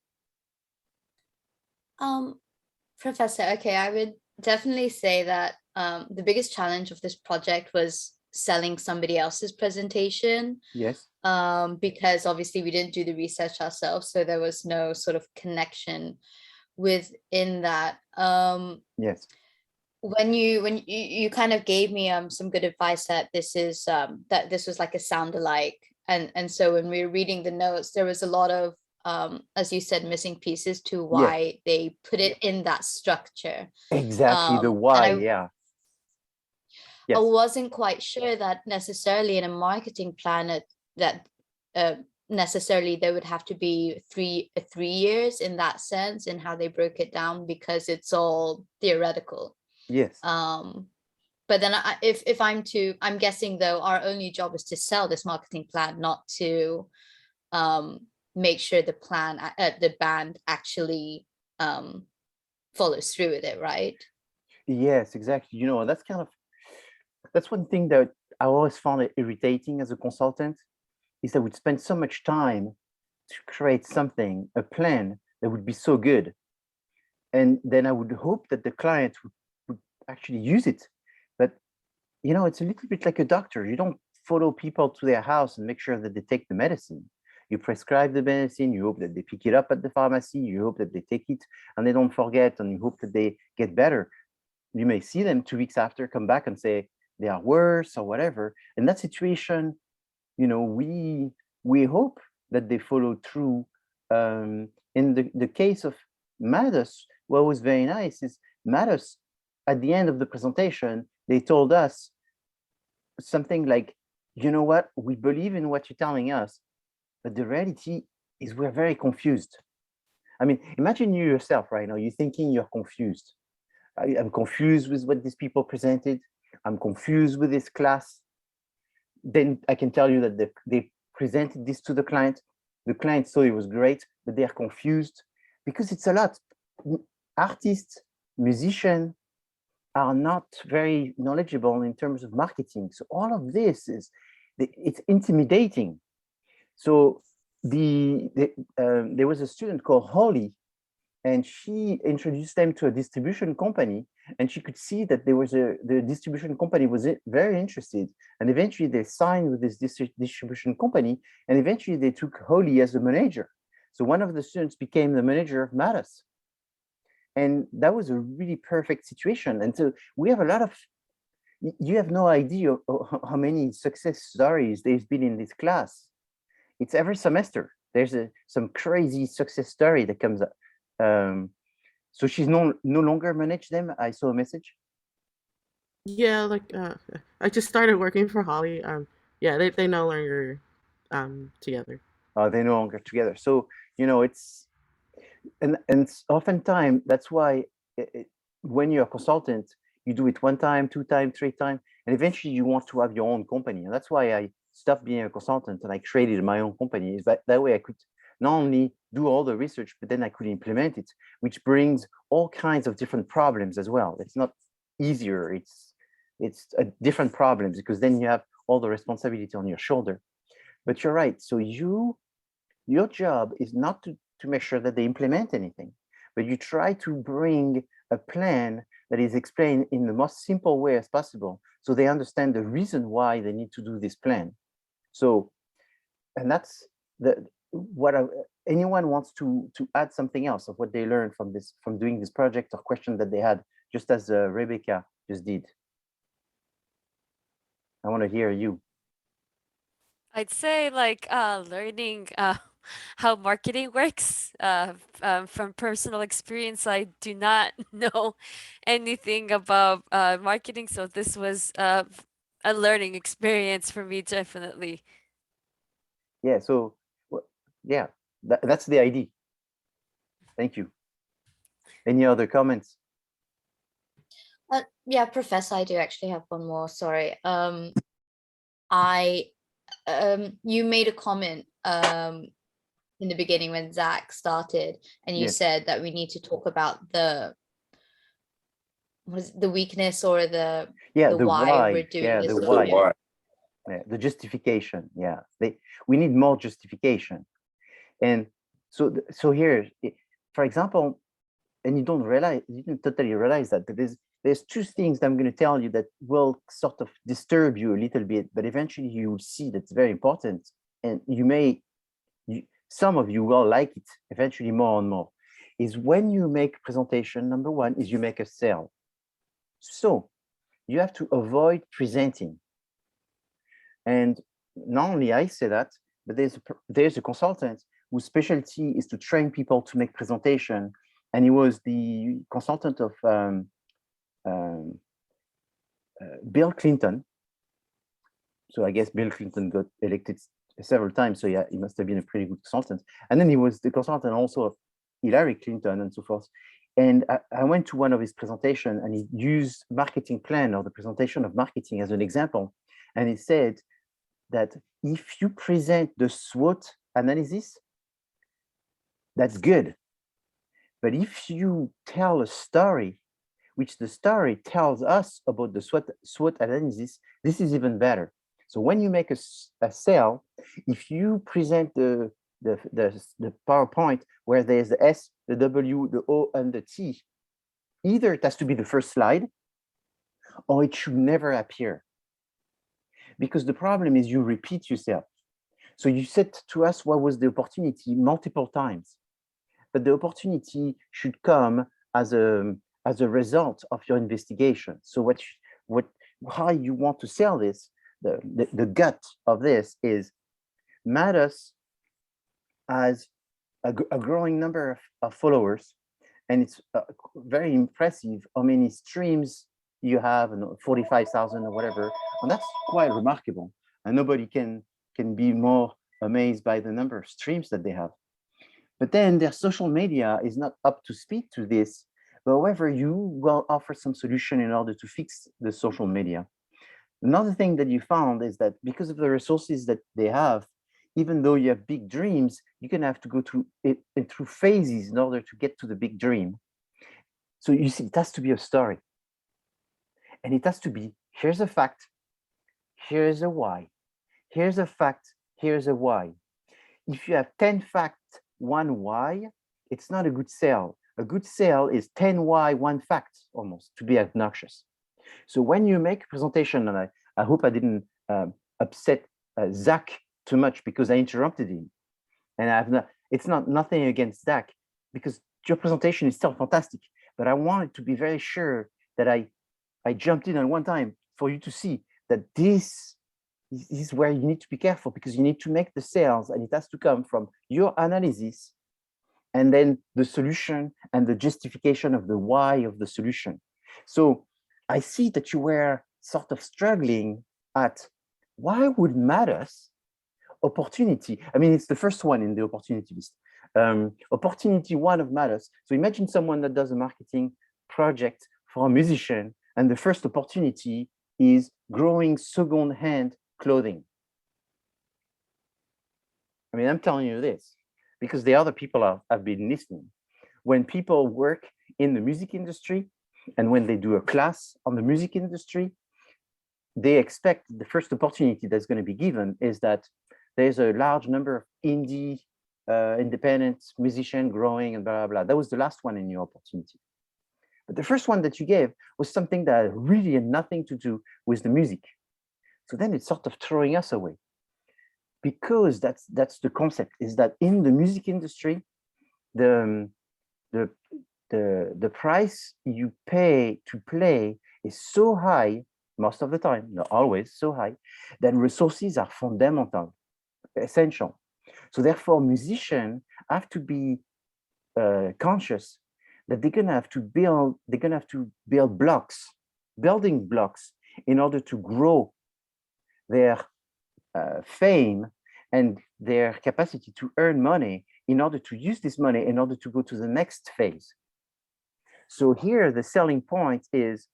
Professor, okay, I would definitely say that the biggest challenge of this project was selling somebody else's presentation. Yes. Because obviously we didn't do the research ourselves, so there was no sort of connection within that. Yes. When you kind of gave me some good advice that this is that this was like a sound alike, and so when we were reading the notes, there was a lot of as you said, missing pieces to why they put it in that structure. Exactly, the And why, I yeah. I Yes. wasn't quite sure that necessarily in a marketing plan that necessarily there would have to be 3 years in that sense in how they broke it down, because it's all theoretical. Yes. But then I'm guessing though our only job is to sell this marketing plan, not to make sure the plan the band actually follows through with it, right? Yes, exactly. You know, that's one thing that I always found it irritating as a consultant, is that we'd spend so much time to create something, a plan that would be so good. And then I would hope that the client would actually use it. But, you know, it's a little bit like a doctor. You don't follow people to their house and make sure that they take the medicine. You prescribe the medicine, you hope that they pick it up at the pharmacy, you hope that they take it and they don't forget, and you hope that they get better. You may see them 2 weeks after, come back and say they are worse or whatever. In that situation, you know, we hope that they follow through. In the case of Matus, what was very nice is Matus, at the end of the presentation, they told us something like, you know what, we believe in what you're telling us, but the reality is we're very confused. I mean, imagine you yourself right now, you're thinking you're confused. I'm confused with what these people presented. I'm confused with this class. Then I can tell you that they presented this to the client. The client thought it was great, but they are confused because it's a lot. Artists, musicians are not very knowledgeable in terms of marketing. So all of this it's intimidating. So there was a student called Holly, and she introduced them to a distribution company, and she could see that the distribution company was very interested, and eventually they signed with this distribution company, and eventually they took Holly as the manager. So one of the students became the manager of Matus, and that was a really perfect situation. And so we have a lot of, you have no idea how many success stories there's been in this class. It's every semester there's some crazy success story that comes up. So she's no longer manage them. I saw a message. Yeah, like I just started working for Holly. Yeah, they no longer together. They're no longer together. So you know, it's and oftentimes that's why when you're a consultant, you do it 1 time, 2 times, 3 times, and eventually you want to have your own company. And that's why I stopped being a consultant and I created my own company. Is that way I could not only do all the research, but then I could implement it, which brings all kinds of different problems as well. It's not easier, it's different problems, because then you have all the responsibility on your shoulder. But you're right. So your job is not to make sure that they implement anything, but you try to bring a plan that is explained in the most simple way as possible, so they understand the reason why they need to do this plan. So, and that's anyone wants to add something else of what they learned from doing this project, or question that they had, just as Rebecca just did. I want to hear you. I'd say like learning how marketing works from personal experience. I do not know anything about marketing, so this was a learning experience for me, definitely. Yeah, so yeah, that's the idea. Thank you. Any other comments? Yeah, Professor, I do actually have one more. Sorry. You made a comment in the beginning when Zach started, and you said that we need to talk about the weakness or the why we're doing this. The why. Yeah, the justification. Yeah, we need more justification. And so here, for example, and you didn't totally realize that there's two things that I'm going to tell you that will sort of disturb you a little bit, but eventually you will see that's very important. And some of you will like it eventually more and more, is when you make presentation, number one is you make a sale. So you have to avoid presenting. And not only I say that, but there's a consultant whose specialty is to train people to make presentation. And he was the consultant of Bill Clinton. So I guess Bill Clinton got elected several times. So yeah, he must have been a pretty good consultant. And then he was the consultant also of Hillary Clinton and so forth. And I went to one of his presentations and he used marketing plan or the presentation of marketing as an example. And he said that if you present the SWOT analysis, that's good. But if you tell a story, which the story tells us about the SWOT analysis, this is even better. So when you make a sale, if you present the PowerPoint where there's the S, the W, the O, and the T, either it has to be the first slide or it should never appear. Because the problem is you repeat yourself. So you said to us what was the opportunity multiple times, but the opportunity should come as a result of your investigation. So how you want to sell this, the gut of this is Matus has a growing number of followers, and it's very impressive how many streams you have, 45,000 or whatever, and that's quite remarkable. And nobody can be more amazed by the number of streams that they have. But then their social media is not up to speed to this. But however, you will offer some solution in order to fix the social media. Another thing that you found is that because of the resources that they have, even though you have big dreams, you're going to have to go through phases in order to get to the big dream. So you see, it has to be a story. And it has to be, here's a fact, here's a why. Here's a fact, here's a why. If you have 10 facts, 1 why, it's not a good sale. A good sale is 10 why, 1 fact, almost, to be obnoxious. So when you make a presentation, and I hope I didn't upset Zach too much because I interrupted him. And it's nothing against Zach, because your presentation is still fantastic, but I wanted to be very sure that I jumped in at one time for you to see that this is where you need to be careful, because you need to make the sales and it has to come from your analysis and then the solution and the justification of the why of the solution. So I see that you were sort of struggling at why would Matus opportunity? I mean, it's the first one in the opportunity list. Opportunity 1 of Matus. So imagine someone that does a marketing project for a musician, and the first opportunity is growing second-hand clothing. I mean, I'm telling you this because the other people have been listening. When people work in the music industry and when they do a class on the music industry, they expect the first opportunity that's going to be given is that there's a large number of indie, independent musicians growing and blah, blah, blah. That was the last one in your opportunity. But the first one that you gave was something that really had nothing to do with the music. So then it's sort of throwing us away, because that's the concept, is that in the music industry, the price you pay to play is so high, most of the time, not always so high, that resources are fundamental, essential. So therefore, musicians have to be conscious that they're gonna have to build building blocks in order to grow their fame and their capacity to earn money, in order to use this money in order to go to the next phase. So here the selling point is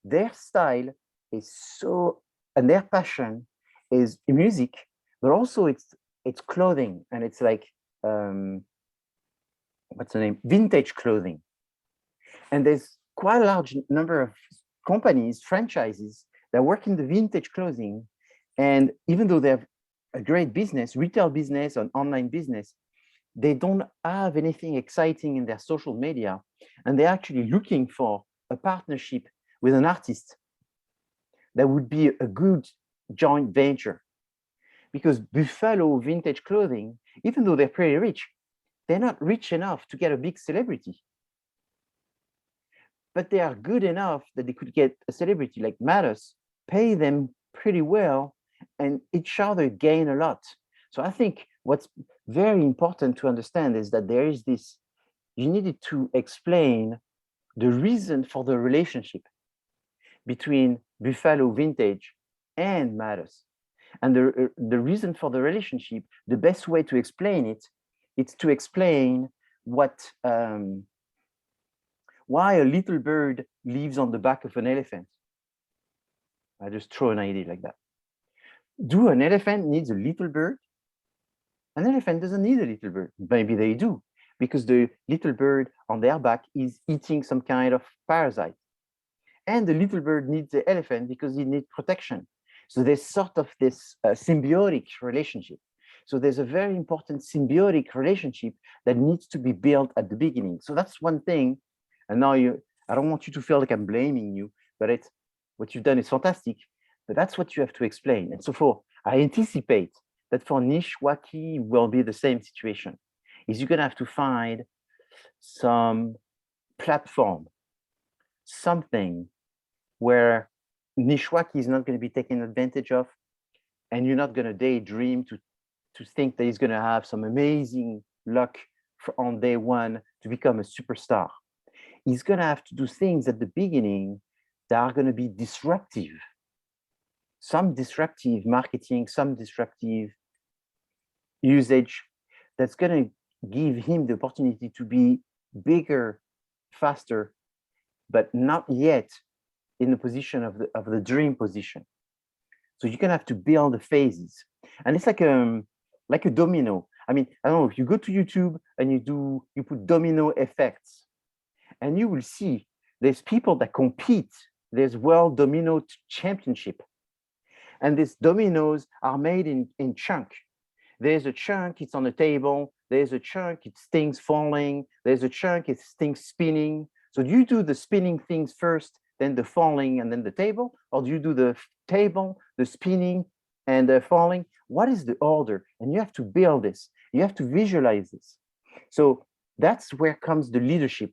their style is so, and their passion is music, but also it's clothing, and it's like what's the name? Vintage clothing. And there's quite a large number of companies, franchises that work in the vintage clothing. And even though they have a great business, retail business and online business, they don't have anything exciting in their social media. And they're actually looking for a partnership with an artist, that would be a good joint venture. Because Buffalo Vintage Clothing, even though they're pretty rich, they're not rich enough to get a big celebrity. But they are good enough that they could get a celebrity like Matus, pay them pretty well, and each other gain a lot. So I think what's very important to understand is that there is this, you needed to explain the reason for the relationship between Buffalo Vintage and Matus. And the reason for the relationship, the best way to explain it, it's to explain what, why a little bird lives on the back of an elephant. I just throw an idea like that. Do an elephant needs a little bird? An elephant doesn't need a little bird. Maybe they do, because the little bird on their back is eating some kind of parasite. And the little bird needs the elephant because it needs protection. So there's sort of this symbiotic relationship. So there's a very important symbiotic relationship that needs to be built at the beginning. So that's one thing. And now I don't want you to feel like I'm blaming you, but it's what you've done is fantastic. But that's what you have to explain. And so I anticipate that for Nishwaki will be the same situation. Is you're gonna have to find some platform, something where Nishwaki is not going to be taken advantage of, and you're not going to daydream to think that he's going to have some amazing luck on day one to become a superstar. He's going to have to do things at the beginning that are going to be disruptive. Some disruptive marketing, some disruptive usage that's going to give him the opportunity to be bigger, faster, but not yet in the position of the dream position. So you're gonna have to build the phases, and it's like a domino. I mean, I don't know if you go to YouTube and you put domino effects, and you will see there's people that compete. There's World Domino Championship, and these dominoes are made in chunk. There's a chunk, it's on the table. There's a chunk, it's things falling. There's a chunk, it's things spinning. So do you do the spinning things first, then the falling, and then the table? Or do you do the table, the spinning, and the falling? What is the order? And you have to build this. You have to visualize this. So that's where comes the leadership,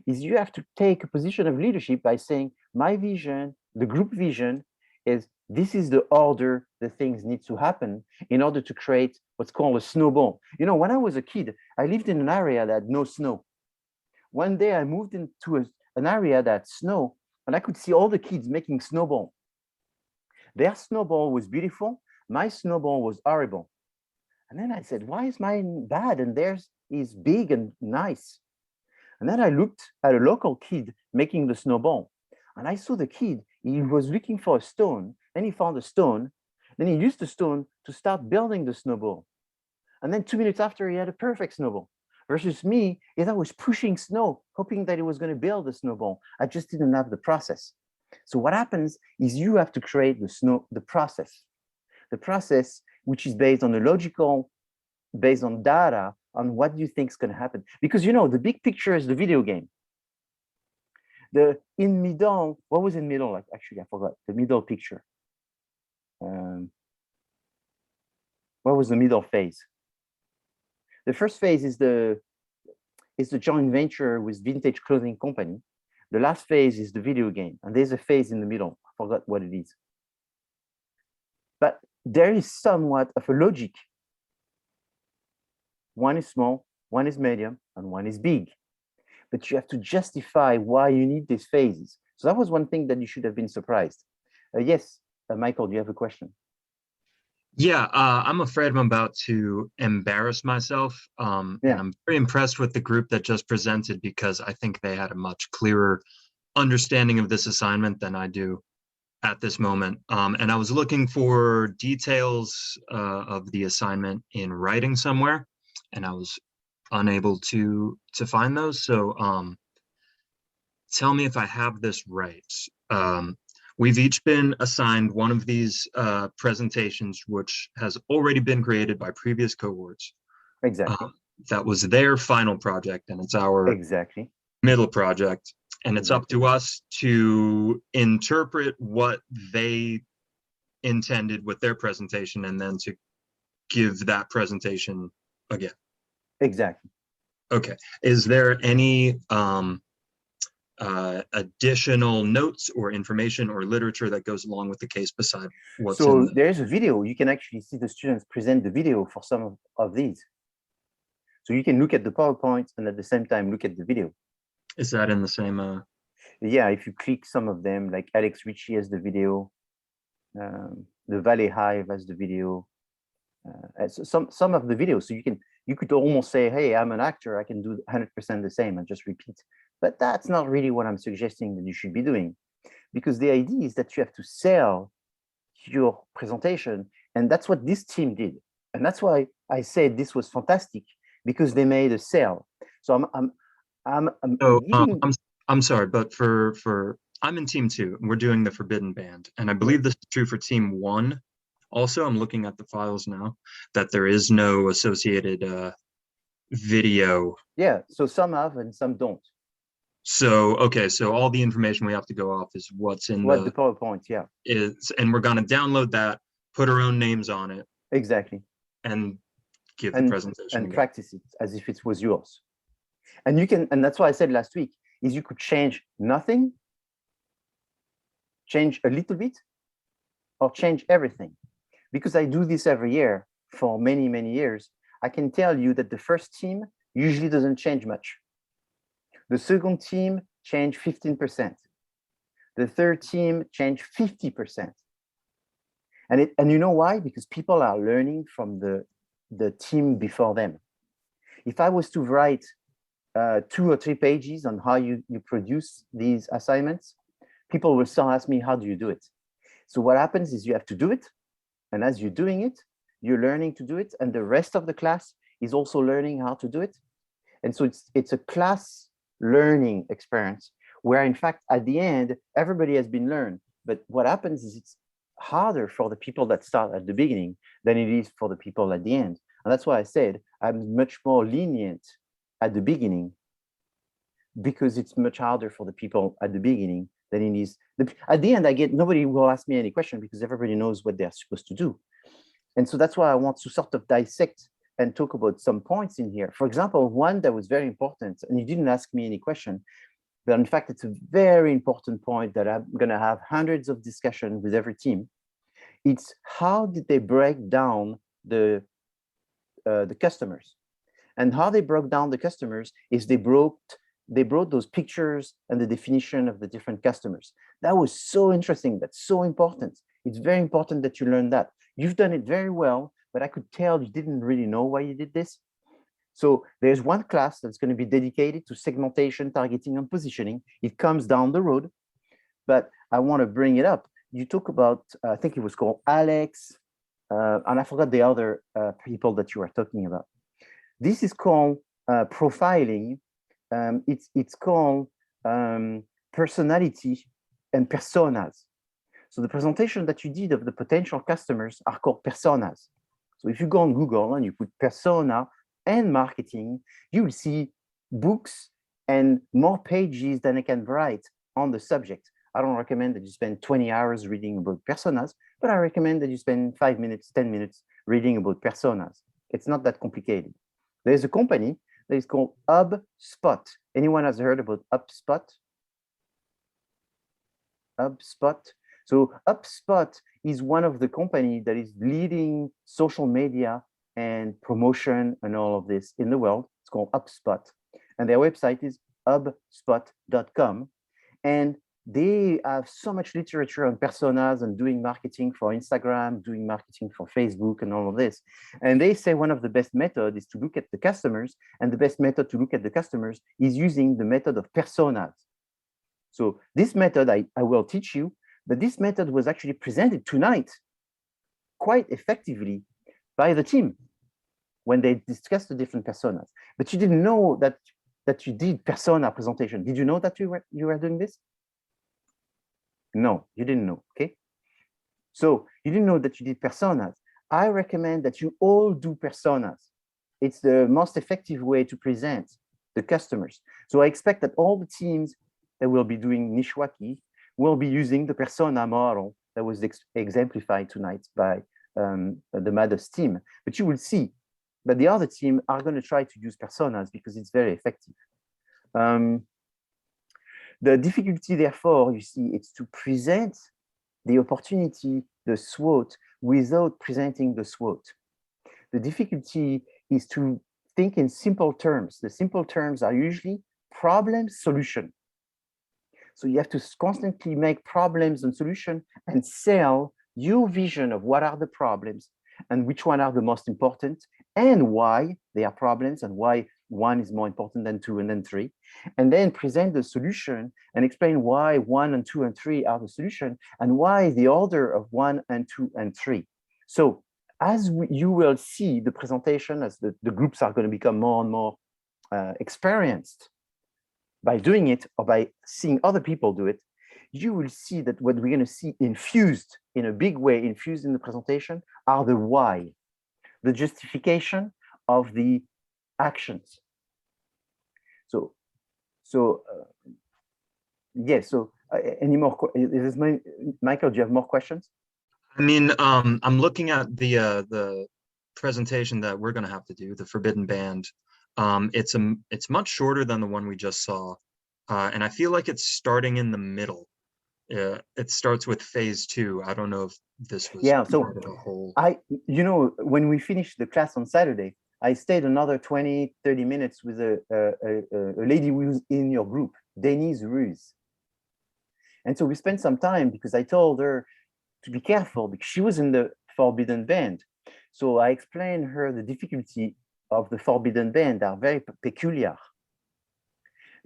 is you have to take a position of leadership by saying, my vision, the group vision is, this is the order the things need to happen in order to create what's called a snowball. You know, when I was a kid, I lived in an area that had no snow. One day I moved into an area that had snow, and I could see all the kids making snowball. Their snowball was beautiful. My snowball was horrible. And then I said, why is mine bad and theirs is big and nice? And then I looked at a local kid making the snowball, and I saw the kid, he was looking for a stone, then he found a stone, then he used the stone to start building the snowball. And then 2 minutes after, he had a perfect snowball. Versus me, is I was pushing snow, hoping that it was going to build the snowball. I just didn't have the process. So what happens is you have to create the process, which is based on the logical, based on data, on what you think is going to happen. Because, you know, the big picture is the video game. In middle, what was in middle? Actually, I forgot the middle picture. What was the middle phase? The first phase is the joint venture with Vintage Clothing Company. The last phase is the video game, and there's a phase in the middle. I forgot what it is. But there is somewhat of a logic. One is small, one is medium, and one is big. But you have to justify why you need these phases. So that was one thing that you should have been surprised. Yes, Michael, do you have a question? Yeah, I'm afraid I'm about to embarrass myself. And I'm very impressed with the group that just presented, because I think they had a much clearer understanding of this assignment than I do at this moment. And I was looking for details of the assignment in writing somewhere, and I was unable to find those. So tell me if I have this right. We've each been assigned one of these presentations, which has already been created by previous cohorts. Exactly. That was their final project, and it's our exactly middle project. And it's up to us to interpret what they intended with their presentation and then to give that presentation again. Exactly. Okay. Is there any additional notes or information or literature that goes along with the case beside what's in So the... there is a video. You can actually see the students present the video for some of these. So you can look at the PowerPoint and at the same time look at the video. Is that in the same? Yeah, if you click some of them, like Alex Ritchie has the video, the Valley Hive has the video, so some of the videos. So you could almost say, hey, I'm an actor, I can do 100% the same and just repeat. But that's not really what I'm suggesting that you should be doing, because the idea is that you have to sell your presentation, and that's what this team did. And that's why I said this was fantastic, because they made a sale. So I'm sorry, but for I'm in team 2 and we're doing the Forbidden Band, and I believe this is true for team 1. Also, I'm looking at the files now that there is no associated video. Yeah, so some have and some don't. So okay, so all the information we have to go off is what's in the PowerPoint, yeah. And we're gonna download that, put our own names on it. Exactly. And give the presentation and again. Practice it as if it was yours. And you can, and that's why I said last week, is you could change nothing, change a little bit, or change everything. Because I do this every year for many, many years, I can tell you that the first team usually doesn't change much. The second team changed 15%. The third team changed 50%. And you know why? Because people are learning from the team before them. If I was to write 2 or 3 pages on how you produce these assignments, people will still ask me, how do you do it? So what happens is you have to do it. And as you're doing it, you're learning to do it. And the rest of the class is also learning how to do it. And so it's a class learning experience where, in fact, at the end, everybody has been learned. But what happens is it's harder for the people that start at the beginning than it is for the people at the end. And that's why I said I'm much more lenient at the beginning, because it's much harder for the people at the beginning than it is. At the end, nobody will ask me any question because everybody knows what they're supposed to do. And so that's why I want to sort of dissect and talk about some points in here. For example, one that was very important, and you didn't ask me any question, but in fact, it's a very important point that I'm going to have hundreds of discussions with every team. It's how did they break down the customers? And how they broke down the customers is they brought those pictures and the definition of the different customers. That was so interesting. That's so important. It's very important that you learn that. You've done it very well, but I could tell you didn't really know why you did this. So there's one class that's going to be dedicated to segmentation, targeting, and positioning. It comes down the road, but I want to bring it up. You talk about, I think it was called Alex, and I forgot the other people that you were talking about. This is called profiling. It's called personality and personas. So the presentation that you did of the potential customers are called personas. So if you go on Google and you put persona and marketing, you will see books and more pages than I can write on the subject. I don't recommend that you spend 20 hours reading about personas, but I recommend that you spend 5 minutes, 10 minutes reading about personas. It's not that complicated. There's a company that is called HubSpot. Anyone has heard about HubSpot? HubSpot. So HubSpot is one of the companies that is leading social media and promotion and all of this in the world. It's called HubSpot. And their website is hubspot.com. And they have so much literature on personas and doing marketing for Instagram, doing marketing for Facebook and all of this. And they say one of the best methods is to look at the customers, and the best method to look at the customers is using the method of personas. So this method I will teach you, but this method was actually presented tonight quite effectively by the team when they discussed the different personas. But you didn't know that you did persona presentation. Did you know that you were doing this? No, you didn't know, okay? So you didn't know that you did personas. I recommend that you all do personas. It's the most effective way to present the customers. So I expect that all the teams that will be doing Nishwaki will be using the persona model that was exemplified tonight by the MADUS team. But you will see that the other team are going to try to use personas because it's very effective. The difficulty, therefore, you see, it's to present the opportunity, the SWOT, without presenting the SWOT. The difficulty is to think in simple terms. The simple terms are usually problem, solution. So you have to constantly make problems and solution and sell your vision of what are the problems and which one are the most important and why they are problems and why one is more important than two and then three, and then present the solution and explain why 1 and 2 and 3 are the solution and why the order of 1 and 2 and 3. So as you will see the presentation, as the groups are going to become more and more experienced by doing it or by seeing other people do it, you will see that what we're going to see infused in a big way, infused in the presentation, are the why, the justification of the actions. Any more? Michael, do you have more questions? I mean, I'm looking at the presentation that we're going to have to do, the Forbidden Band. It's much shorter than the one we just saw, and I feel like it's starting in the middle. It starts with phase 2. I don't know if this was part of a whole. When we finished the class on Saturday, I stayed another 20-30 minutes with a lady who was in your group, Denise Ruiz. And so we spent some time because I told her to be careful because she was in the Forbidden Band. So I explained her the difficulty of the Forbidden Band are very peculiar.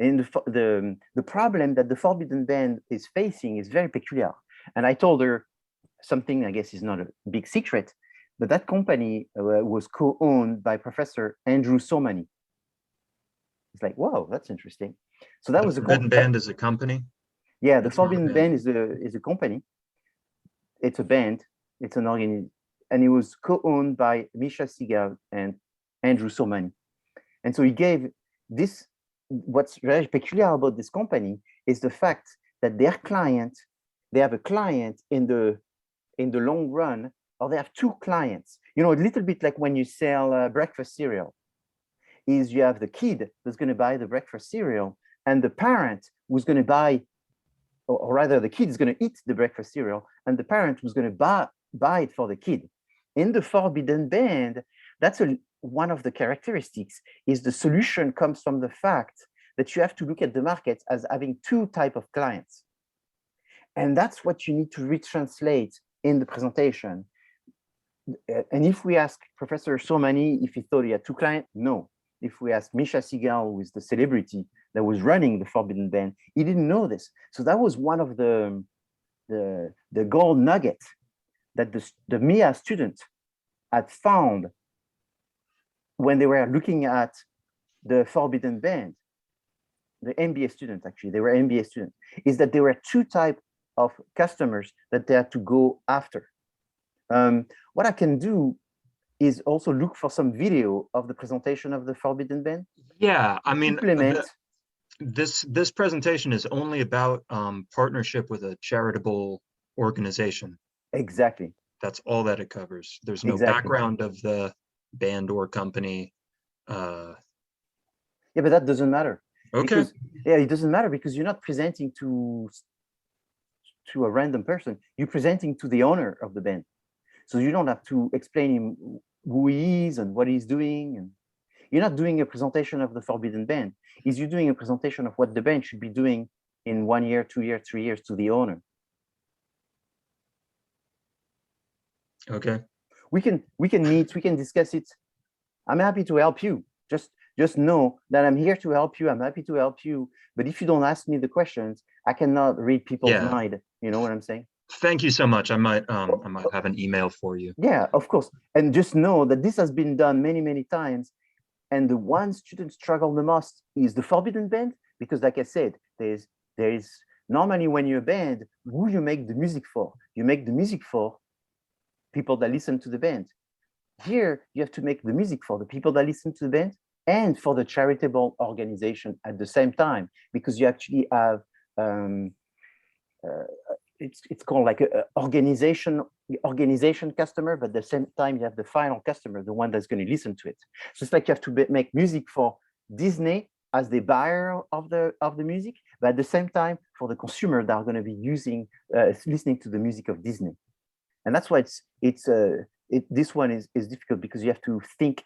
And the problem that the Forbidden Band is facing is very peculiar. And I told her something I guess is not a big secret, but that company was co-owned by Professor Andrew Somani. It's like, whoa, that's interesting. So that was a Forbidden Band is a company? Yeah, the Forbidden Band is a company. It's a band, it's an organization, and it was co-owned by Misha Sigal and Andrew Somani. And so he gave this, what's very peculiar about this company is the fact that their client, they have a client in the long run, or they have two clients. You know, a little bit like when you sell breakfast cereal, is you have the kid that's going to buy the breakfast cereal and the parent who's going to buy, or rather the kid is going to eat the breakfast cereal and the parent who's going to buy it for the kid. In the Forbidden Band, that's one of the characteristics is the solution comes from the fact that you have to look at the market as having two types of clients. And that's what you need to retranslate in the presentation. And if we ask Professor Somani if he thought he had two clients, no. If we ask Misha Sigal, who is the celebrity that was running the Forbidden Band, he didn't know this. So that was one of the gold nuggets that the MIA student had found when they were looking at the Forbidden Band. The MBA students, actually, they were MBA students, is that there were two types of customers that they had to go after. What I can do is also look for some video of the presentation of the Forbidden Band. Yeah, I mean, this presentation is only about partnership with a charitable organization. Exactly. That's all that it covers. There's no background of the band or company. Yeah, but that doesn't matter. Okay. Because, yeah, it doesn't matter because you're not presenting to a random person. You're presenting to the owner of the band. So you don't have to explain him who he is and what he's doing. And you're not doing a presentation of the Forbidden Band. You're doing a presentation of what the band should be doing in 1 year, 2 years, 3 years to the owner. Okay. We can meet, we can discuss it. I'm happy to help you. Just know that I'm here to help you. I'm happy to help you. But if you don't ask me the questions, I cannot read people's mind. You know what I'm saying? Thank you so much. I might have an email for you. Yeah, of course. And just know that this has been done many, many times. And the one students struggle the most is the Forbidden Band, because like I said, there is normally when you're a band, who you make the music for? You make the music for people that listen to the band. Here, you have to make the music for the people that listen to the band and for the charitable organization at the same time, because you actually have it's called like a organization customer, but at the same time you have the final customer, the one that's going to listen to it. So it's like you have to make music for Disney as the buyer of the music, but at the same time for the consumer that are going to be using listening to the music of Disney. And that's why this one is difficult, because you have to think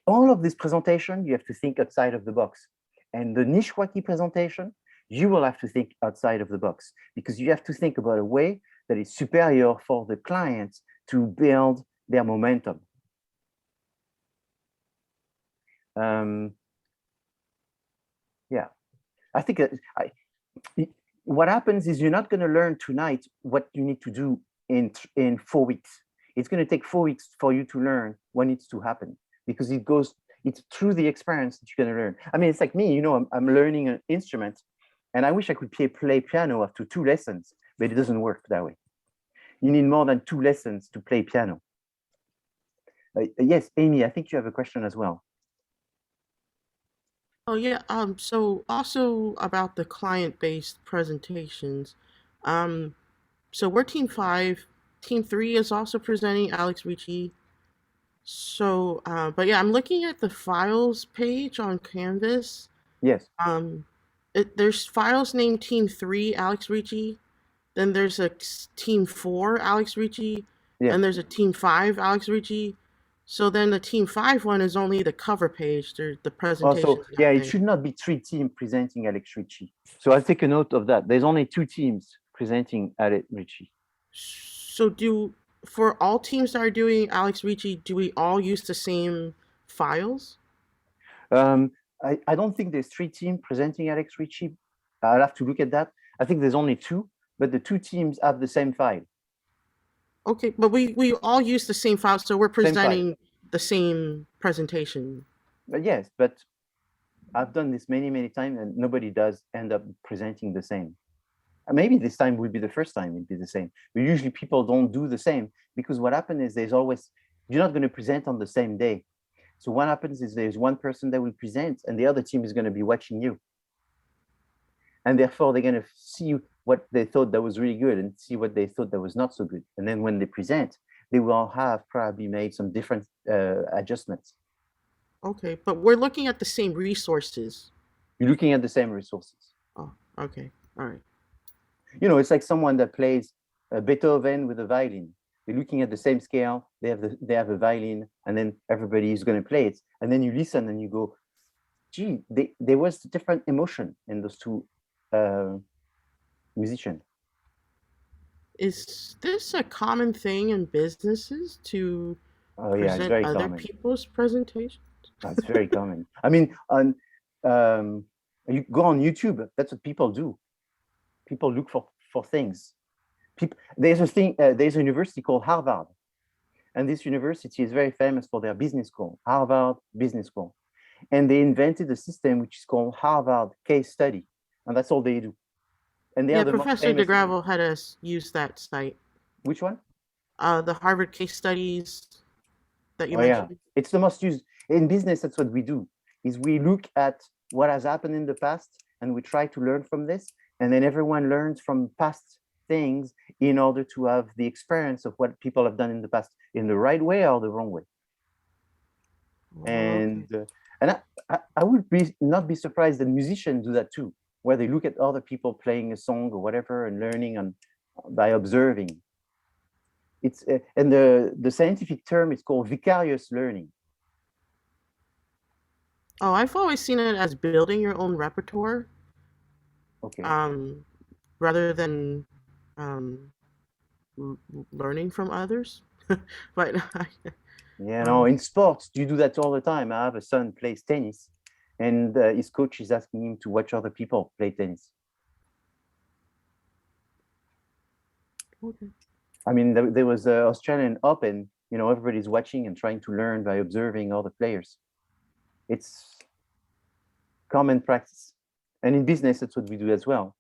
all of this presentation, you have to think outside of the box. And the niche wacky presentation, you will have to think outside of the box, because you have to think about a way that is superior for the clients to build their momentum. Yeah, I think what happens is you're not going to learn tonight what you need to do in 4 weeks. It's going to take 4 weeks for you to learn what needs to happen, because it's through the experience that you're going to learn. I mean, it's like me, you know, I'm learning an instrument, and I wish I could play piano after 2 lessons, but it doesn't work that way. You need more than 2 lessons to play piano. Yes, Amy, I think you have a question as well. Oh yeah. So also about the client-based presentations. So we're team 5. Team 3 is also presenting, Alex Ricci. So, but yeah, I'm looking at the files page on Canvas. Yes. There's files named Team 3, Alex Ricci. Then there's a Team 4, Alex Ricci. Yeah. And there's a Team 5, Alex Ricci. So then the Team 5 one is only the cover page. There's the presentation. Also, yeah, it should not be 3 teams presenting Alex Ricci. So I'll take a note of that. There's only 2 teams presenting Alex Ricci. So for all teams that are doing Alex Ricci, do we all use the same files? I don't think there's 3 teams presenting Alex Ricci. I'll have to look at that. I think there's only 2, but the 2 teams have the same file. Okay, but we all use the same file, so we're presenting the same presentation. Yes, but I've done this many times, and nobody does end up presenting the same. Maybe this time would be the first time it'd be the same, but usually people don't do the same, because what happens is you're not going to present on the same day. So what happens is there's one person that will present, and the other team is going to be watching you. And therefore, they're going to see what they thought that was really good and see what they thought that was not so good. And then when they present, they will have probably made some different adjustments. Okay, but we're looking at the same resources. You're looking at the same resources. Oh, okay. All right. You know, it's like someone that plays Beethoven with a violin. They're looking at the same scale. They have a violin, and then everybody is going to play it. And then you listen and you go, gee, there was different emotion in those 2 musicians. Is this a common thing in businesses to present other common. people's presentations? That's very common. I mean, you go on YouTube, that's what people do. People look for things. There's a university called Harvard, and this university is very famous for their business school, Harvard Business School. And they invented a system which is called Harvard Case Study, and that's all they do. And they are the Professor DeGravel had us use that site. Which one? The Harvard case studies that you mentioned. Yeah, it's the most used in business. That's what we do. Is we look at what has happened in the past, and we try to learn from this, and then everyone learns from past things in order to have the experience of what people have done in the past in the right way or the wrong way. And I would not be surprised that musicians do that too, where they look at other people playing a song or whatever and learning by observing. It's and the scientific term is called vicarious learning. Oh, I've always seen it as building your own repertoire. Okay. Rather than learning from others. But yeah, no, in sports you do that all the time. I have a son plays tennis, and his coach is asking him to watch other people play tennis. Okay. I mean, there was an Australian Open. You know, everybody's watching and trying to learn by observing other players. It's common practice, and in business, that's what we do as well.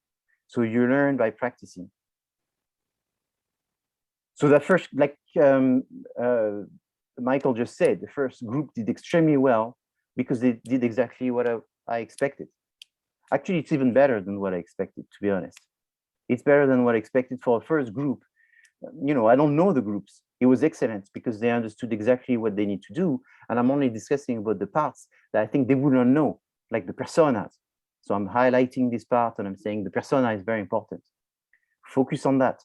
So you learn by practicing. So the first, like Michael just said, the first group did extremely well because they did exactly what I expected. Actually, it's even better than what I expected, to be honest. It's better than what I expected for a first group. You know, I don't know the groups. It was excellent because they understood exactly what they need to do. And I'm only discussing about the parts that I think they would not know, like the personas. So I'm highlighting this part and I'm saying the persona is very important. Focus on that.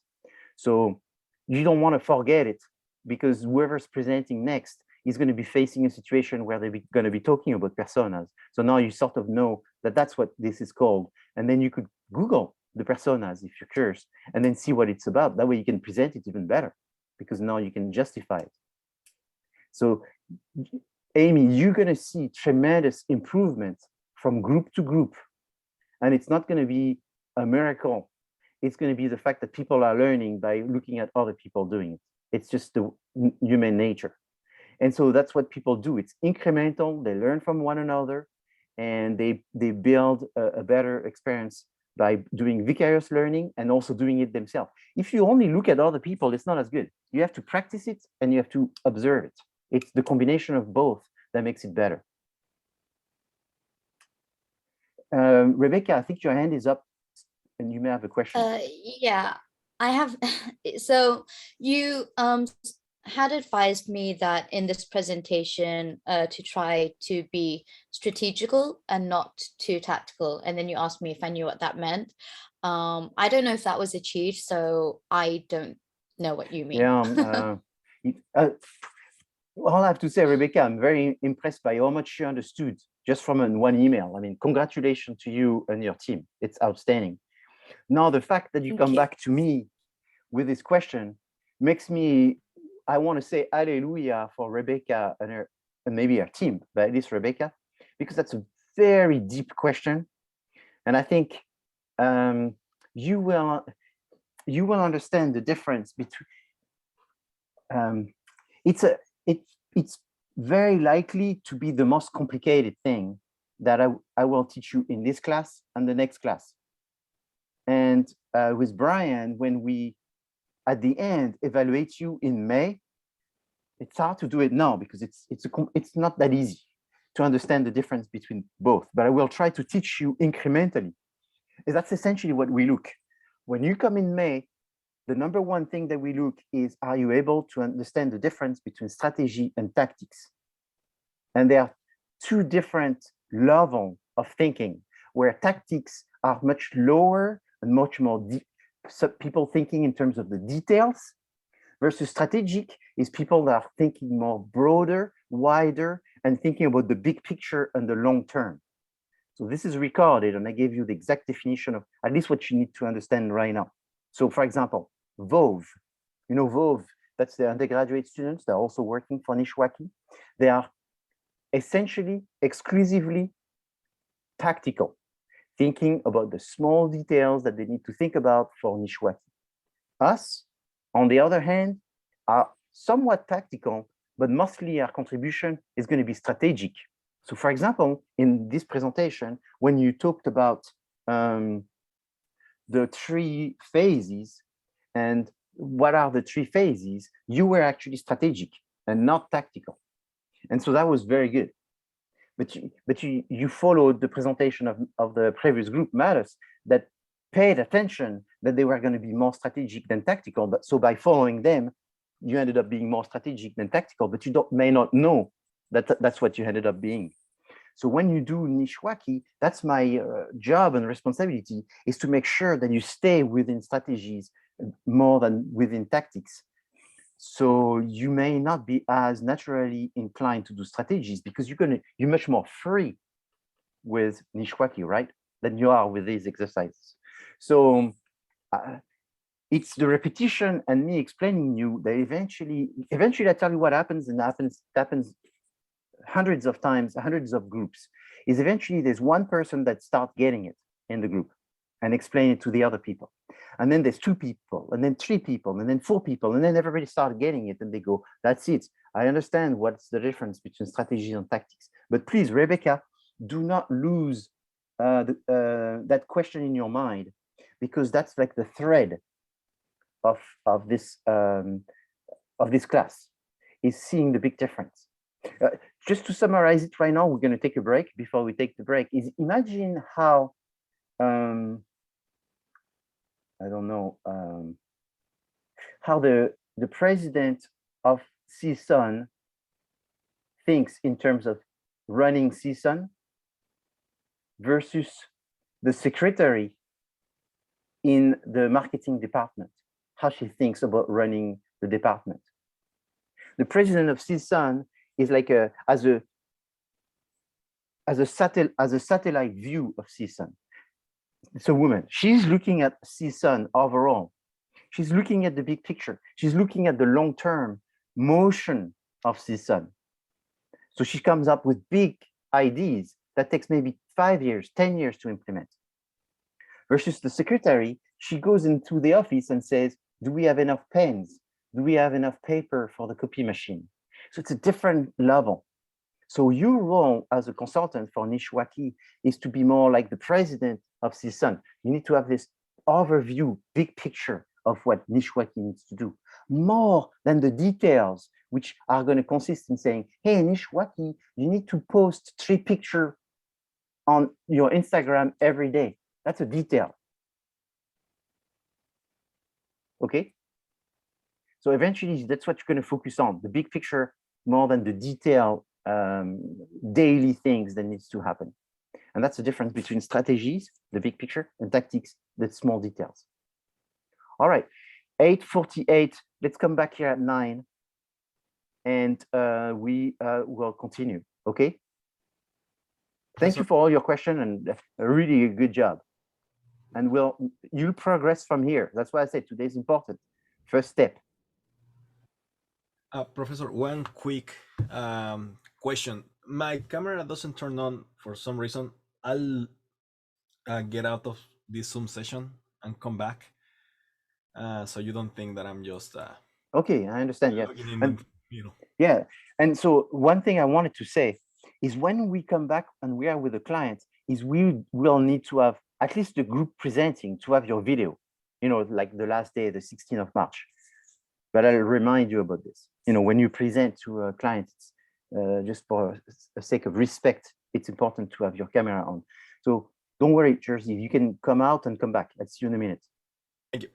So you don't want to forget it because whoever's presenting next is going to be facing a situation where they're going to be talking about personas. So now you sort of know that that's what this is called. And then you could Google the personas if you're curious, and then see what it's about. That way you can present it even better because now you can justify it. So Amy, you're going to see tremendous improvement from group to group. And it's not going to be a miracle. It's going to be the fact that people are learning by looking at other people doing it. It's just the human nature. And so that's what people do. It's incremental. They learn from one another and they build a better experience by doing vicarious learning and also doing it themselves. If you only look at other people, it's not as good. You have to practice it and you have to observe it. It's the combination of both that makes it better. Rebecca, I think your hand is up and you may have a question. Yeah, I have. So you had advised me that in this presentation to try to be strategical and not too tactical. And then you asked me if I knew what that meant. I don't know if that was achieved, so I don't know what you mean. Yeah, all I have to say, Rebecca, I'm very impressed by how much you understood just from one email. I mean, congratulations to you and your team. It's outstanding. Now, the fact that you come back to me with this question makes me, I want to say hallelujah for Rebecca and maybe her team, but at least Rebecca, because that's a very deep question. And I think you will understand the difference between, it's very likely to be the most complicated thing that I will teach you in this class and the next class. And with Brian, when we, at the end, evaluate you in May, it's hard to do it now because it's not that easy to understand the difference between both. But I will try to teach you incrementally. That's essentially what we look. When you come in May, the number one thing that we look is, are you able to understand the difference between strategy and tactics? And there are two different levels of thinking, where tactics are much lower and much more deep. So people thinking in terms of the details, versus strategic is people that are thinking more broader, wider, and thinking about the big picture and the long term. So this is recorded, and I gave you the exact definition of at least what you need to understand right now. So for example, VOV, you know, VOV, that's the undergraduate students that are also working for Nishwaaki. They are essentially exclusively tactical, thinking about the small details that they need to think about for Nishwaaki. Us, on the other hand, are somewhat tactical, but mostly our contribution is going to be strategic. So for example, in this presentation, when you talked about the 3 phases and what are the 3 phases, you were actually strategic and not tactical. And so that was very good. But you followed the presentation of the previous group matters that paid attention that they were going to be more strategic than tactical. But so by following them, you ended up being more strategic than tactical, but you may not know that that's what you ended up being. So when you do Nishwaaki, that's my job and responsibility, is to make sure that you stay within strategies more than within tactics. So you may not be as naturally inclined to do strategies because you're much more free with Nishwaaki, right, than you are with these exercises. So it's the repetition and me explaining you that eventually I tell you what happens, and happens hundreds of times, hundreds of groups, is eventually there's one person that starts getting it in the group and explain it to the other people. And then there's 2 people, and then 3 people, and then 4 people, and then everybody starts getting it and they go, that's it. I understand what's the difference between strategy and tactics. But please, Rebecca, do not lose that question in your mind, because that's like the thread of this class, is seeing the big difference. Just to summarize it right now, we're going to take a break. Before we take the break, is imagine how I don't know, how the president of CSUN thinks in terms of running CSUN versus the secretary in the marketing department, how she thinks about running the department. The president of CSUN is like as a satellite view of CSUN. It's a woman. She's looking at CSUN overall. She's looking at the big picture. She's looking at the long-term motion of CSUN. So she comes up with big ideas that takes maybe 5 years, 10 years to implement. Versus the secretary, she goes into the office and says, do we have enough pens? Do we have enough paper for the copy machine? So it's a different level. So your role as a consultant for Nishwaki is to be more like the president of CSUN. You need to have this overview, big picture of what Nishwaki needs to do, more than the details, which are going to consist in saying, hey, Nishwaki, you need to post 3 pictures on your Instagram every day. That's a detail. Okay? So eventually, that's what you're going to focus on, the big picture more than the detail daily things that needs to happen. And that's the difference between strategies, the big picture, and tactics, the small details. All right, 8:48. Let's come back here at 9, and we will continue. Okay. Thank you for all your questions, and a really good job. And you'll progress from here. That's why I said today is important. First step. Professor, one quick question. My camera doesn't turn on for some reason. I'll get out of this Zoom session and come back. So you don't think that I'm just okay, I understand. Yeah. And, yeah. And so one thing I wanted to say is when we come back and we are with the client, is we will need to have at least the group presenting to have your video, like the last day, the 16th of March. But I'll remind you about this. When you present to a client, just for the sake of respect, it's important to have your camera on. So don't worry, Jersey, you can come out and come back. I'll see you in a minute. Thank you.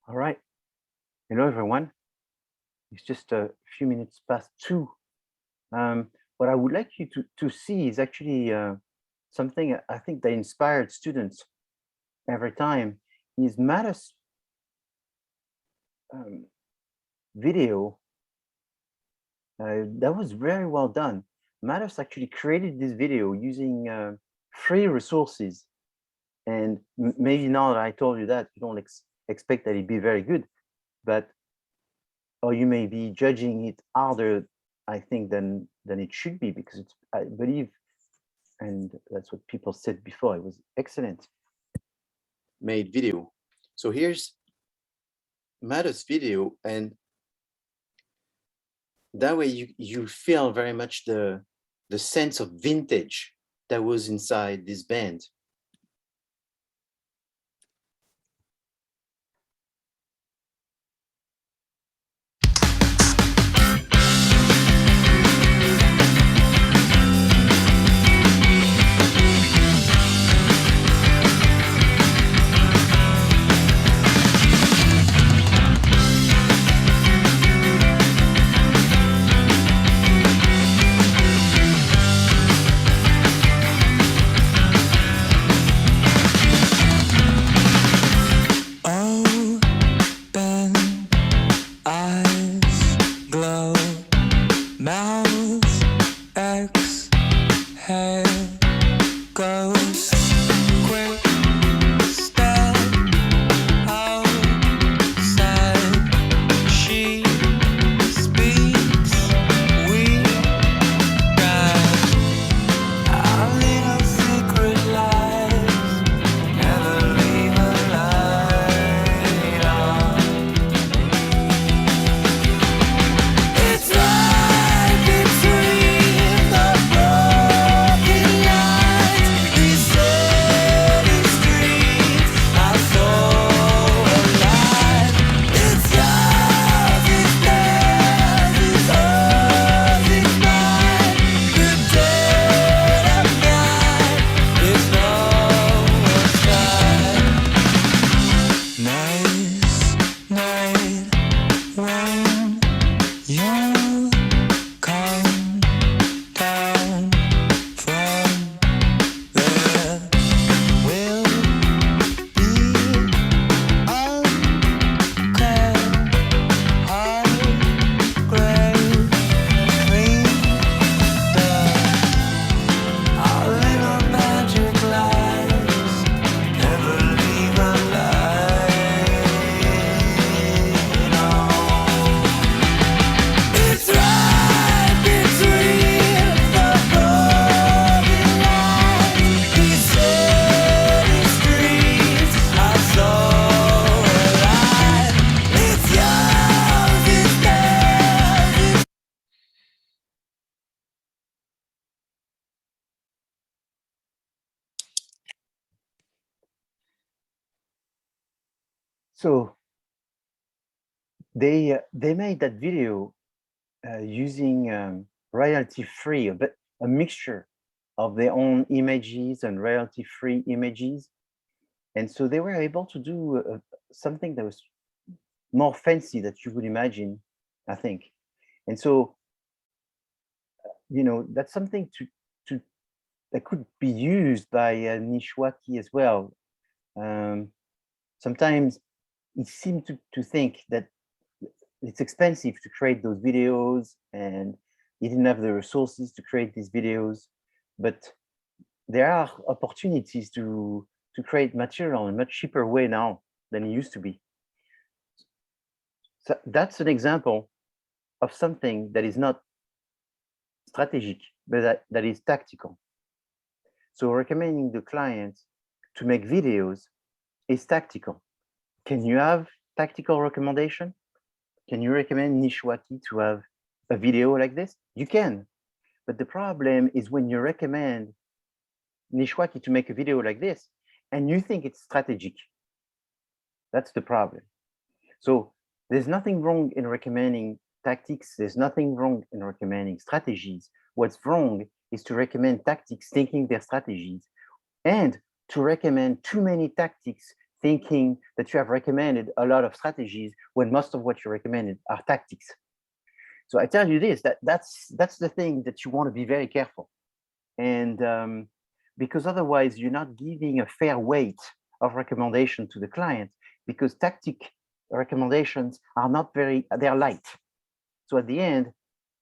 All right. Hello, everyone. It's just a few minutes past 2. What I would like you to see is actually something I think that inspired students every time is Mattis video. That was very well done. Mattis actually created this video using free resources. And maybe now that I told you that, you don't expect that it'd be very good, but or you may be judging it harder, I think, than it should be, because it's, I believe, and that's what people said before, it was excellent made video. So here's Mattis video, and that way you feel very much the sense of vintage that was inside this band. So they made that video using royalty-free, but a mixture of their own images and royalty-free images. And so they were able to do something that was more fancy that you would imagine, I think. And so, you know, that's something that could be used by Nishwaki as well. Sometimes it seemed to think that it's expensive to create those videos, and he didn't have the resources to create these videos, but there are opportunities to create material in a much cheaper way now than it used to be. So that's an example of something that is not strategic, but that is tactical. So recommending the client to make videos is tactical. Can you have tactical recommendation? Can you recommend Nishwaki to have a video like this? You can, but the problem is when you recommend Nishwaki to make a video like this and you think it's strategic. That's the problem. So there's nothing wrong in recommending tactics. There's nothing wrong in recommending strategies. What's wrong is to recommend tactics thinking they're strategies, and to recommend too many tactics thinking that you have recommended a lot of strategies when most of what you recommended are tactics. So I tell you this, that's the thing that you want to be very careful. And because otherwise you're not giving a fair weight of recommendation to the client, because tactic recommendations are not they're light. So at the end,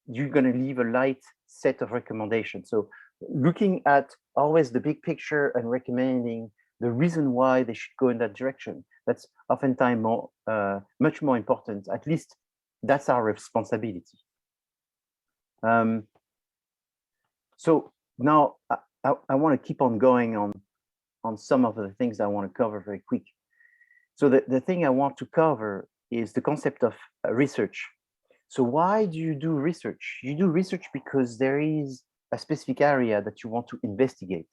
you're going to leave a light set of recommendations. So looking at always the big picture and recommending the reason why they should go in that direction, that's oftentimes much more important. At least that's our responsibility. So now I want to keep on going on some of the things I want to cover very quick. So the thing I want to cover is the concept of research. So why do you do research? You do research because there is a specific area that you want to investigate.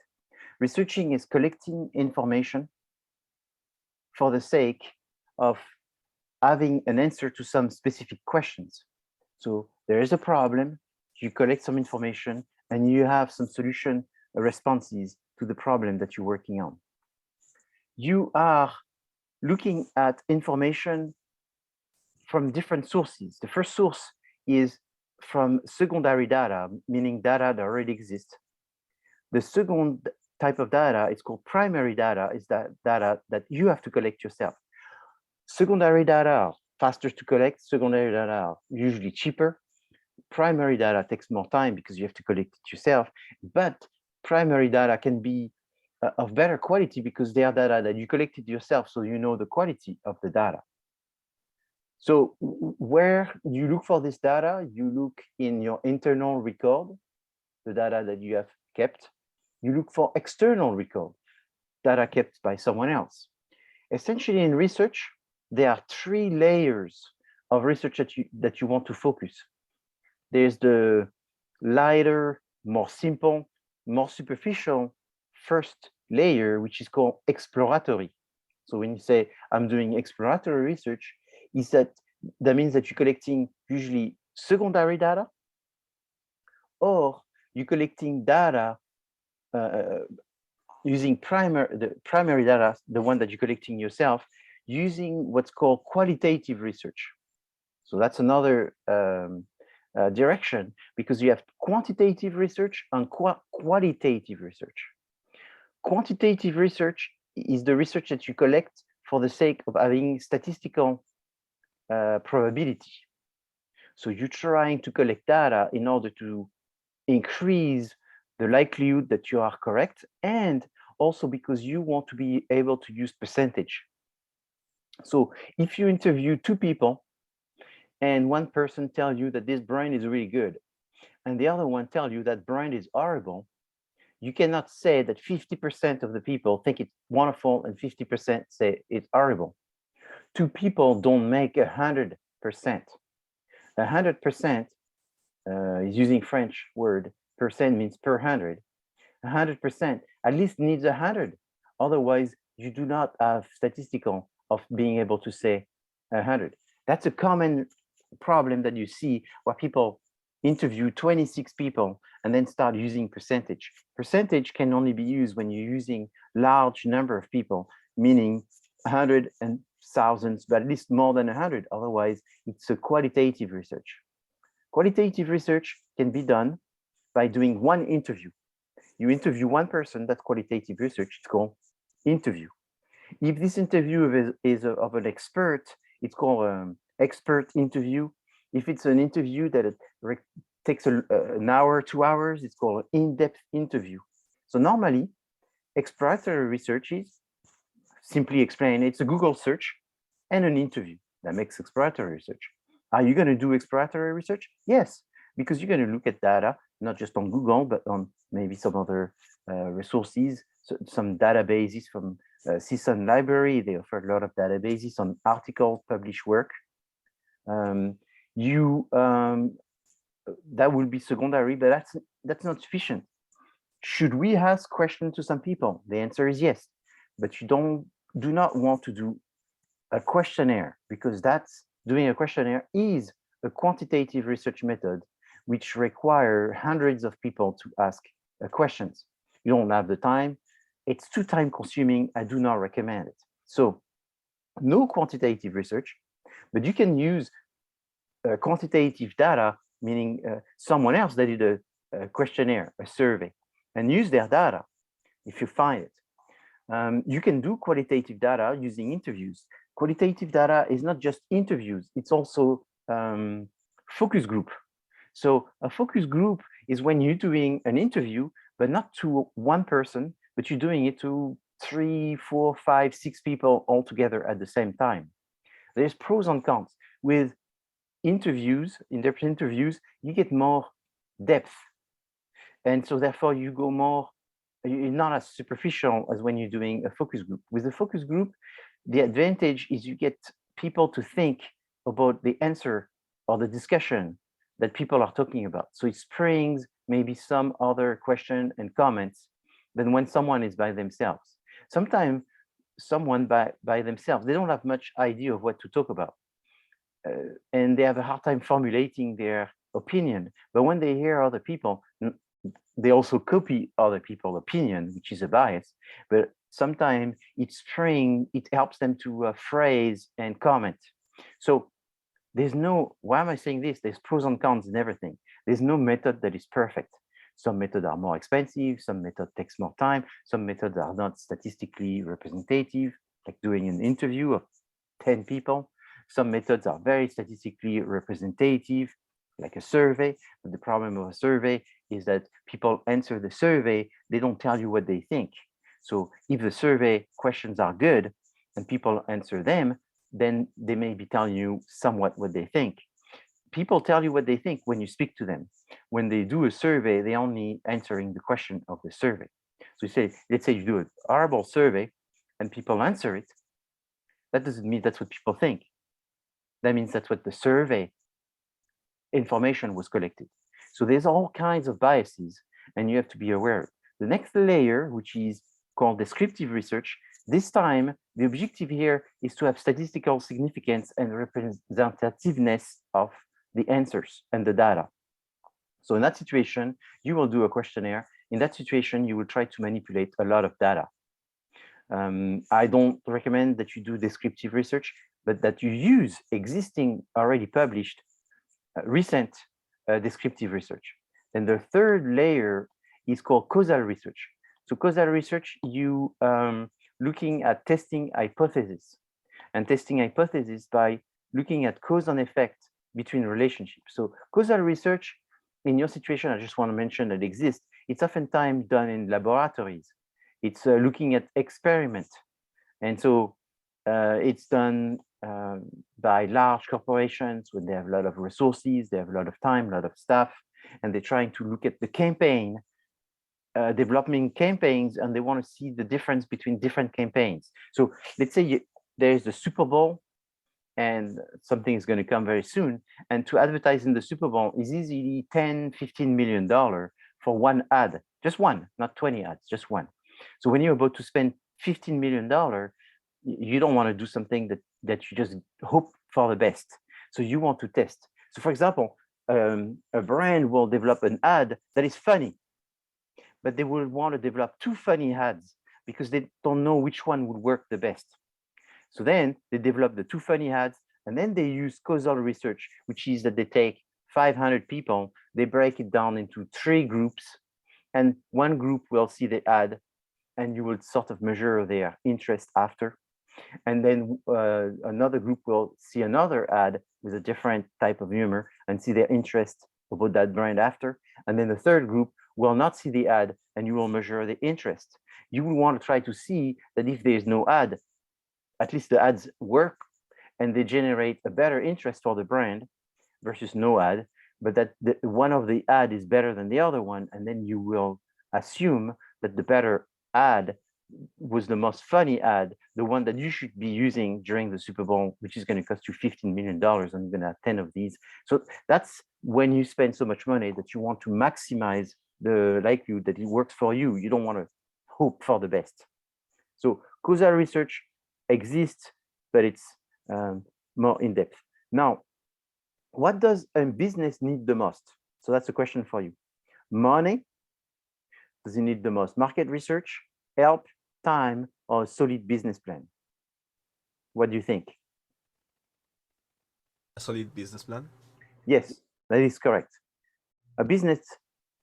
Researching is collecting information for the sake of having an answer to some specific questions. So there is a problem, you collect some information, and you have some solution responses to the problem that you're working on. You are looking at information from different sources. The first source is from secondary data, meaning data that already exists. The second type of data is called primary data, is that data that you have to collect yourself. Secondary data are faster to collect, secondary data are usually cheaper. Primary data takes more time because you have to collect it yourself, but primary data can be of better quality because they are data that you collected yourself, so you know the quality of the data. So where you look for this data, you look in your internal record, the data that you have kept. You look for external record, data kept by someone else. Essentially in research, there are 3 layers of research that you want to focus. There's the lighter, more simple, more superficial first layer, which is called exploratory. So when you say, I'm doing exploratory research, that means that you're collecting usually secondary data, or you're collecting data using the primary data, the one that you're collecting yourself, using what's called qualitative research. So that's another direction, because you have quantitative research and qualitative research. Quantitative research is the research that you collect for the sake of having statistical probability. So you're trying to collect data in order to increase the likelihood that you are correct, and also because you want to be able to use percentage. So if you interview 2 people and one person tells you that this brand is really good, and the other one tells you that brand is horrible, you cannot say that 50% of the people think it's wonderful and 50% say it's horrible. 2 people don't make 100%. 100% is using French word, percent means per 100. 100% at least needs 100. Otherwise, you do not have statistical of being able to say 100. That's a common problem that you see where people interview 26 people and then start using percentage. Percentage can only be used when you're using large number of people, meaning 100 and thousands, but at least more than 100. Otherwise, it's a qualitative research. Qualitative research can be done by doing one interview. You interview one person, that's qualitative research, it's called interview. If this interview is of an expert, it's called expert interview. If it's an interview that takes an hour, 2 hours, it's called in-depth interview. So normally, exploratory research is, simply explain, it's a Google search and an interview. That makes exploratory research. Are you going to do exploratory research? Yes, because you're going to look at data, not just on Google, but on maybe some other resources, so some databases from CSUN library. They offer a lot of databases on article published work. That will be secondary, but that's not sufficient. Should we ask questions to some people? The answer is yes, but you do not want to do a questionnaire, because doing a questionnaire is a quantitative research method which require hundreds of people to ask questions. You don't have the time. It's too time consuming. I do not recommend it. So no quantitative research, but you can use quantitative data, meaning someone else that did a questionnaire, a survey, and use their data if you find it. You can do qualitative data using interviews. Qualitative data is not just interviews, it's also focus group. So a focus group is when you're doing an interview, but not to one person, but you're doing it to 3, 4, 5, 6 people all together at the same time. There's pros and cons. With interviews, in-depth interviews, you get more depth. And so therefore you go more, you're not as superficial as when you're doing a focus group. With a focus group, the advantage is you get people to think about the answer or the discussion that people are talking about. So it springs maybe some other question and comments than when someone is by themselves. Sometimes someone by themselves, they don't have much idea of what to talk about. And they have a hard time formulating their opinion. But when they hear other people, they also copy other people's opinion, which is a bias. But sometimes it helps them to phrase and comment. So there's no, why am I saying this? There's pros and cons in everything. There's no method that is perfect. Some methods are more expensive, some method takes more time, some methods are not statistically representative, like doing an interview of 10 people. Some methods are very statistically representative, like a survey. But the problem of a survey is that people answer the survey, they don't tell you what they think. So if the survey questions are good and people answer them, then they may be telling you somewhat what they think. People tell you what they think when you speak to them. When they do a survey, they're only answering the question of the survey. So you say, let's say you do a horrible survey and people answer it. That doesn't mean that's what people think. That means that's what the survey information was collected. So there's all kinds of biases and you have to be aware. The next layer, which is called descriptive research, this time the objective here is to have statistical significance and representativeness of the answers and the data. So in that situation, you will do a questionnaire. In that situation, you will try to manipulate a lot of data. I don't recommend that you do descriptive research, but that you use existing, already published, recent descriptive research. And the third layer is called causal research. So causal research, you looking at testing hypothesis, and testing hypothesis by looking at cause and effect between relationships. So causal research, in your situation, I just want to mention that exists. It's oftentimes done in laboratories. It's looking at experiments. And so it's done by large corporations when they have a lot of resources, they have a lot of time, a lot of staff, and they're trying to look at the campaign, developing campaigns, and they want to see the difference between different campaigns. So let's say there's the Super Bowl and something is going to come very soon. And to advertise in the Super Bowl is easily $10, $15 million for one ad, just one, not 20 ads, just one. So when you're about to spend $15 million, you don't want to do something that you just hope for the best. So you want to test. So for example, a brand will develop an ad that is funny, but they will want to develop 2 funny ads because they don't know which one would work the best. So then they develop the 2 funny ads, and then they use causal research, which is that they take 500 people, they break it down into 3 groups, and one group will see the ad, and you will sort of measure their interest after. And then another group will see another ad with a different type of humor and see their interest about that brand after. And then the third group will not see the ad, and you will measure the interest. You will want to try to see that if there's no ad, at least the ads work and they generate a better interest for the brand versus no ad, but that one of the ad is better than the other one. And then you will assume that the better ad was the most funny ad, the one that you should be using during the Super Bowl, which is going to cost you $15 million, and you're going to have 10 of these. So that's when you spend so much money that you want to maximize the likelihood that it works for you. You don't want to hope for the best. So causal research exists, but it's more in depth. Now, what does a business need the most? So that's a question for you. Money? Does it need the most? Market research, help, time, or a solid business plan? What do you think? A solid business plan? Yes, that is correct. A business,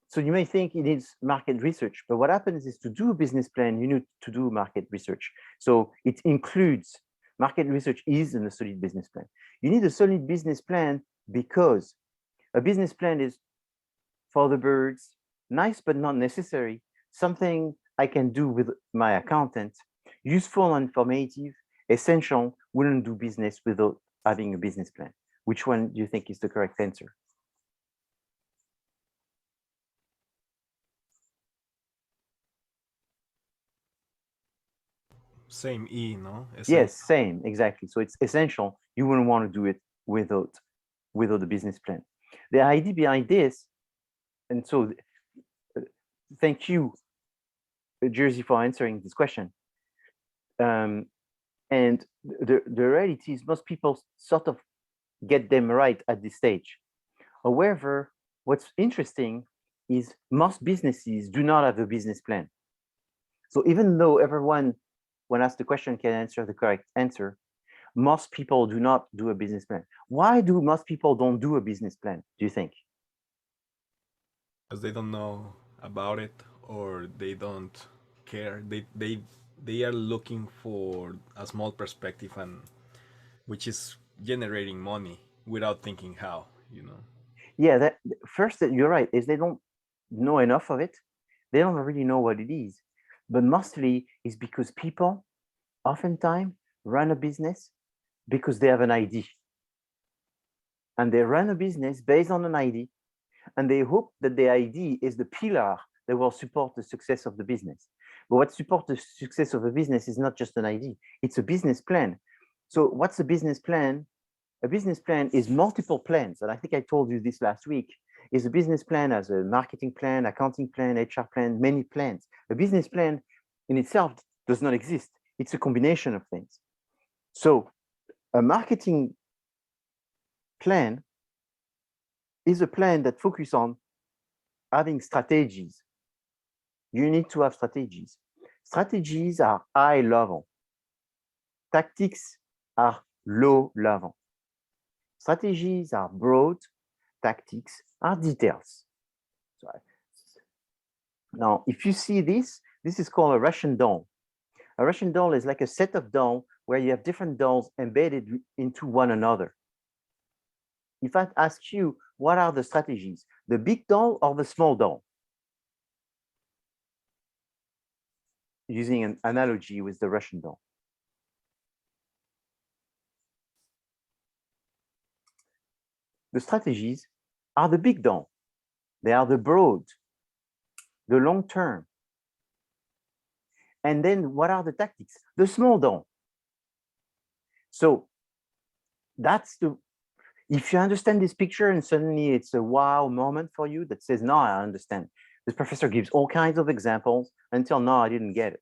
so you may think it needs market research, but what happens is to do a business plan, you need to do market research. So it includes, market research is in a solid business plan. You need a solid business plan because a business plan is for the birds, nice but not necessary, something I can do with my accountant, useful and informative, essential, wouldn't do business without having a business plan. Which one do you think is the correct answer? Same E, no? Yes, same, exactly. So it's essential. You wouldn't want to do it without the business plan. The idea behind this, and so thank you, Jersey, for answering this question. And the reality is most people sort of get them right at this stage. However, what's interesting is most businesses do not have a business plan. So even though everyone, when asked the question, can answer the correct answer, most people do not do a business plan. Why do most people don't do a business plan, do you think? Because they don't know about it, or they don't care. They are looking for a small perspective, and which is generating money without thinking how, you know. Yeah, that first, you're right, is they don't know enough of it. They don't really know what it is. But mostly is because people oftentimes run a business because they have an idea. And they run a business based on an idea, and they hope that the idea is the pillar that will support the success of the business. But what supports the success of a business is not just an idea, it's a business plan. So what's a business plan? A business plan is multiple plans. And I think I told you this last week, is a business plan as a marketing plan, accounting plan, HR plan, many plans. A business plan in itself does not exist. It's a combination of things. So a marketing plan is a plan that focuses on having strategies. You need to have strategies. Strategies are high level. Tactics are low level. Strategies are broad, tactics are details. Now, if you see this, this is called a Russian doll. A Russian doll is like a set of dolls where you have different dolls embedded into one another. If I ask you, what are the strategies? The big doll or the small doll? Using an analogy with the Russian doll. The strategies are the big doll. They are the broad, the long term. And then what are the tactics? The small doll. So that's if you understand this picture and suddenly it's a wow moment for you that says, no, I understand. This professor gives all kinds of examples until now I didn't get it.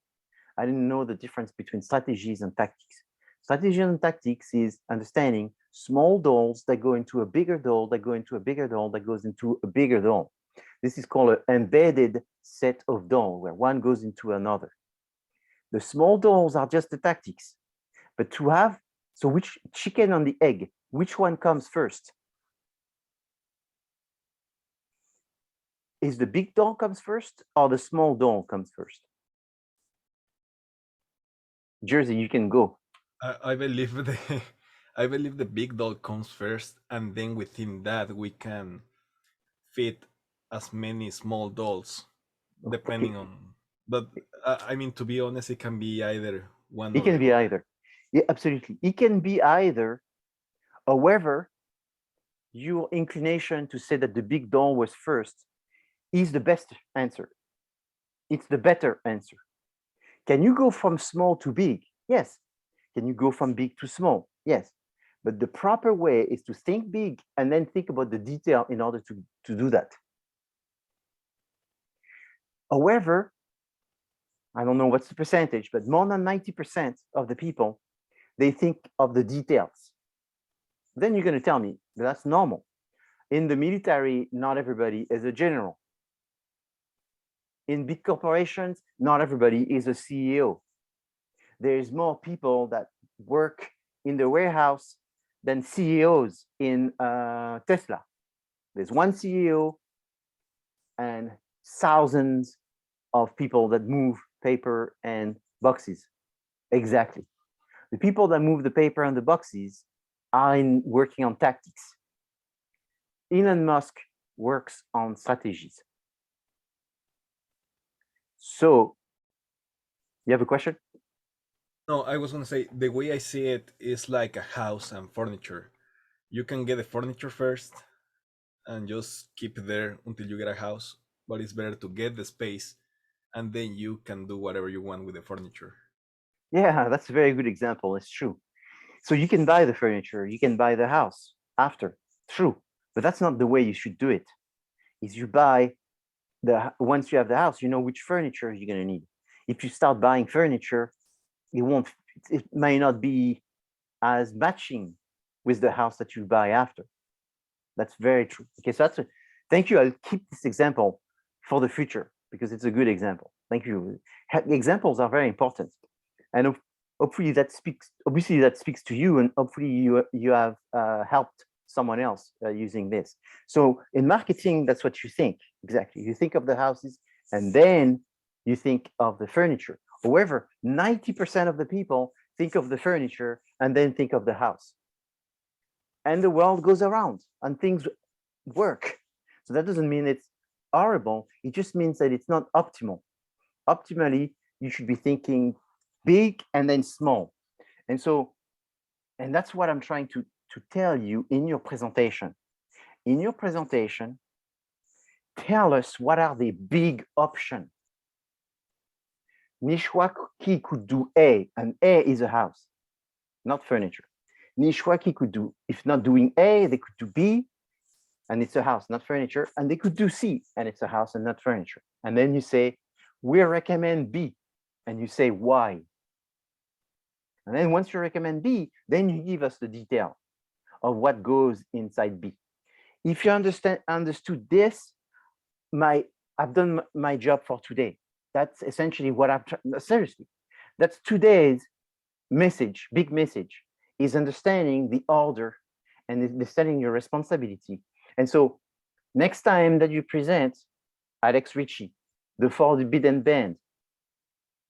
I didn't know the difference between strategies and tactics. Strategy and tactics is understanding small dolls that go into a bigger doll, that go into a bigger doll, that goes into a bigger doll. This is called an embedded set of dolls where one goes into another. The small dolls are just the tactics. But to have, so which chicken and the egg, which one comes first? Is the big doll comes first or the small doll comes first? Jersey, you can go. I believe I believe the big doll comes first, and then within that we can fit as many small dolls, depending on. But I mean, to be honest, it can be either one. It can be either. Yeah, absolutely. It can be either. However, your inclination to say that the big doll was first is the best answer. It's the better answer. Can you go from small to big? Yes. Can you go from big to small? Yes. But the proper way is to think big and then think about the detail in order to do that. However, I don't know what's the percentage, but more than 90% of the people, they think of the details. Then you're going to tell me that's normal. In the military, not everybody is a general. In big corporations, not everybody is a CEO. There's more people that work in the warehouse than CEOs in Tesla. There's one CEO and thousands of people that move paper and boxes. Exactly. The people that move the paper and the boxes are working on tactics. Elon Musk works on strategies. So, you have a question? No, I was gonna say the way I see it is like a house and furniture. You can get the furniture first and just keep it there until you get a house, but it's better to get the space and then you can do whatever you want with the furniture. Yeah, that's a very good example. It's true. So you can buy the furniture, you can buy the house after. True. But that's not the way you should do it. Is you buy once you have the house, you know which furniture you're going to need. If you start buying furniture, it may not be as matching with the house that you buy after. That's very true. Okay, so thank you. I'll keep this example for the future because it's a good example. Thank you. Examples are very important. And hopefully that speaks to you, and hopefully you have helped someone else using this. So in marketing, that's what you think. Exactly. You think of the houses and then you think of the furniture. However, 90% of the people think of the furniture and then think of the house. And the world goes around and things work. So that doesn't mean it's horrible. It just means that it's not optimal. Optimally, you should be thinking big and then small. And that's what I'm trying to tell you in your presentation. In your presentation, tell us what are the big options. Nishwaki could do A, and A is a house, not furniture. Nishwaki could do, if not doing A, they could do B, and it's a house, not furniture. And they could do C, and it's a house and not furniture. And then you say, we recommend B, and you say why. And then once you recommend B, then you give us the detail of what goes inside B. If you understood this, I've done my job for today. That's essentially what seriously, that's today's message, big message, is understanding the order and understanding your responsibility. And so next time that you present Alex Ritchie, the 4-bit and band,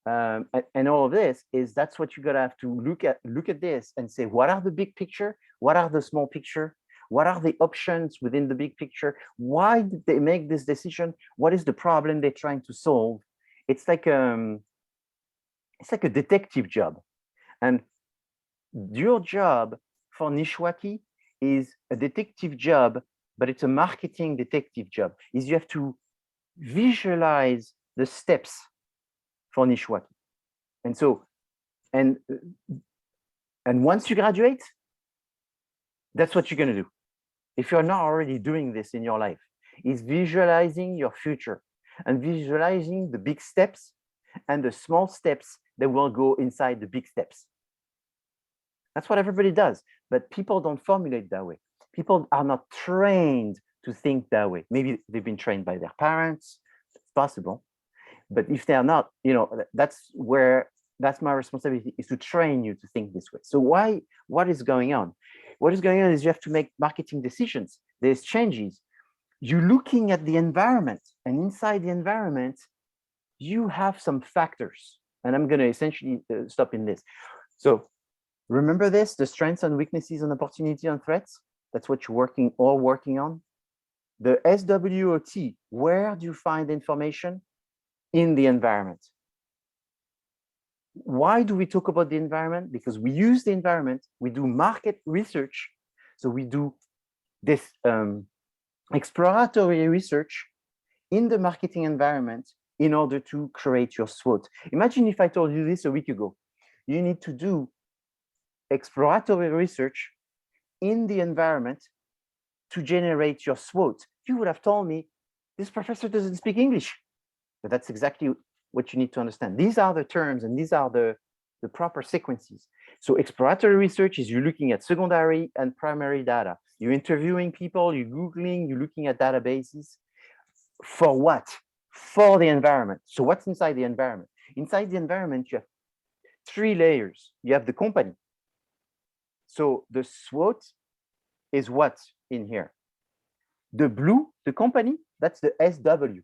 and all of this, that's what you're gonna have to look at this and say, what are the big picture? What are the small picture? What are the options within the big picture? Why did they make this decision? What is the problem they're trying to solve? It's like a detective job. And your job for Nishwaki is a detective job, but it's a marketing detective job. Is you have to visualize the steps for Nishwaki. And so, and once you graduate, that's what you're going to do. If you're not already doing this in your life, is visualizing your future and visualizing the big steps and the small steps that will go inside the big steps. That's what everybody does, but people don't formulate that way. People are not trained to think that way. Maybe they've been trained by their parents, it's possible. But if they're not, that's my responsibility, is to train you to think this way. So what is going on? What is going on is you have to make marketing decisions. There's changes. You're looking at the environment, and inside the environment, you have some factors. And I'm going to essentially stop in this. So remember this, the strengths and weaknesses and opportunity and threats. That's what you're working on. The SWOT, where do you find information? In the environment. Why do we talk about the environment? Because we use the environment, we do market research. So we do this exploratory research in the marketing environment in order to create your SWOT. Imagine if I told you this a week ago. You need to do exploratory research in the environment to generate your SWOT. You would have told me, this professor doesn't speak English. But that's exactly what you need to understand. These are the terms and these are the proper sequences. So exploratory research is you're looking at secondary and primary data. You're interviewing people, you're Googling, you're looking at databases. For what? For the environment. So what's inside the environment? Inside the environment, you have 3 layers. You have the company. So the SWOT is what in here? The blue, the company, that's the SW.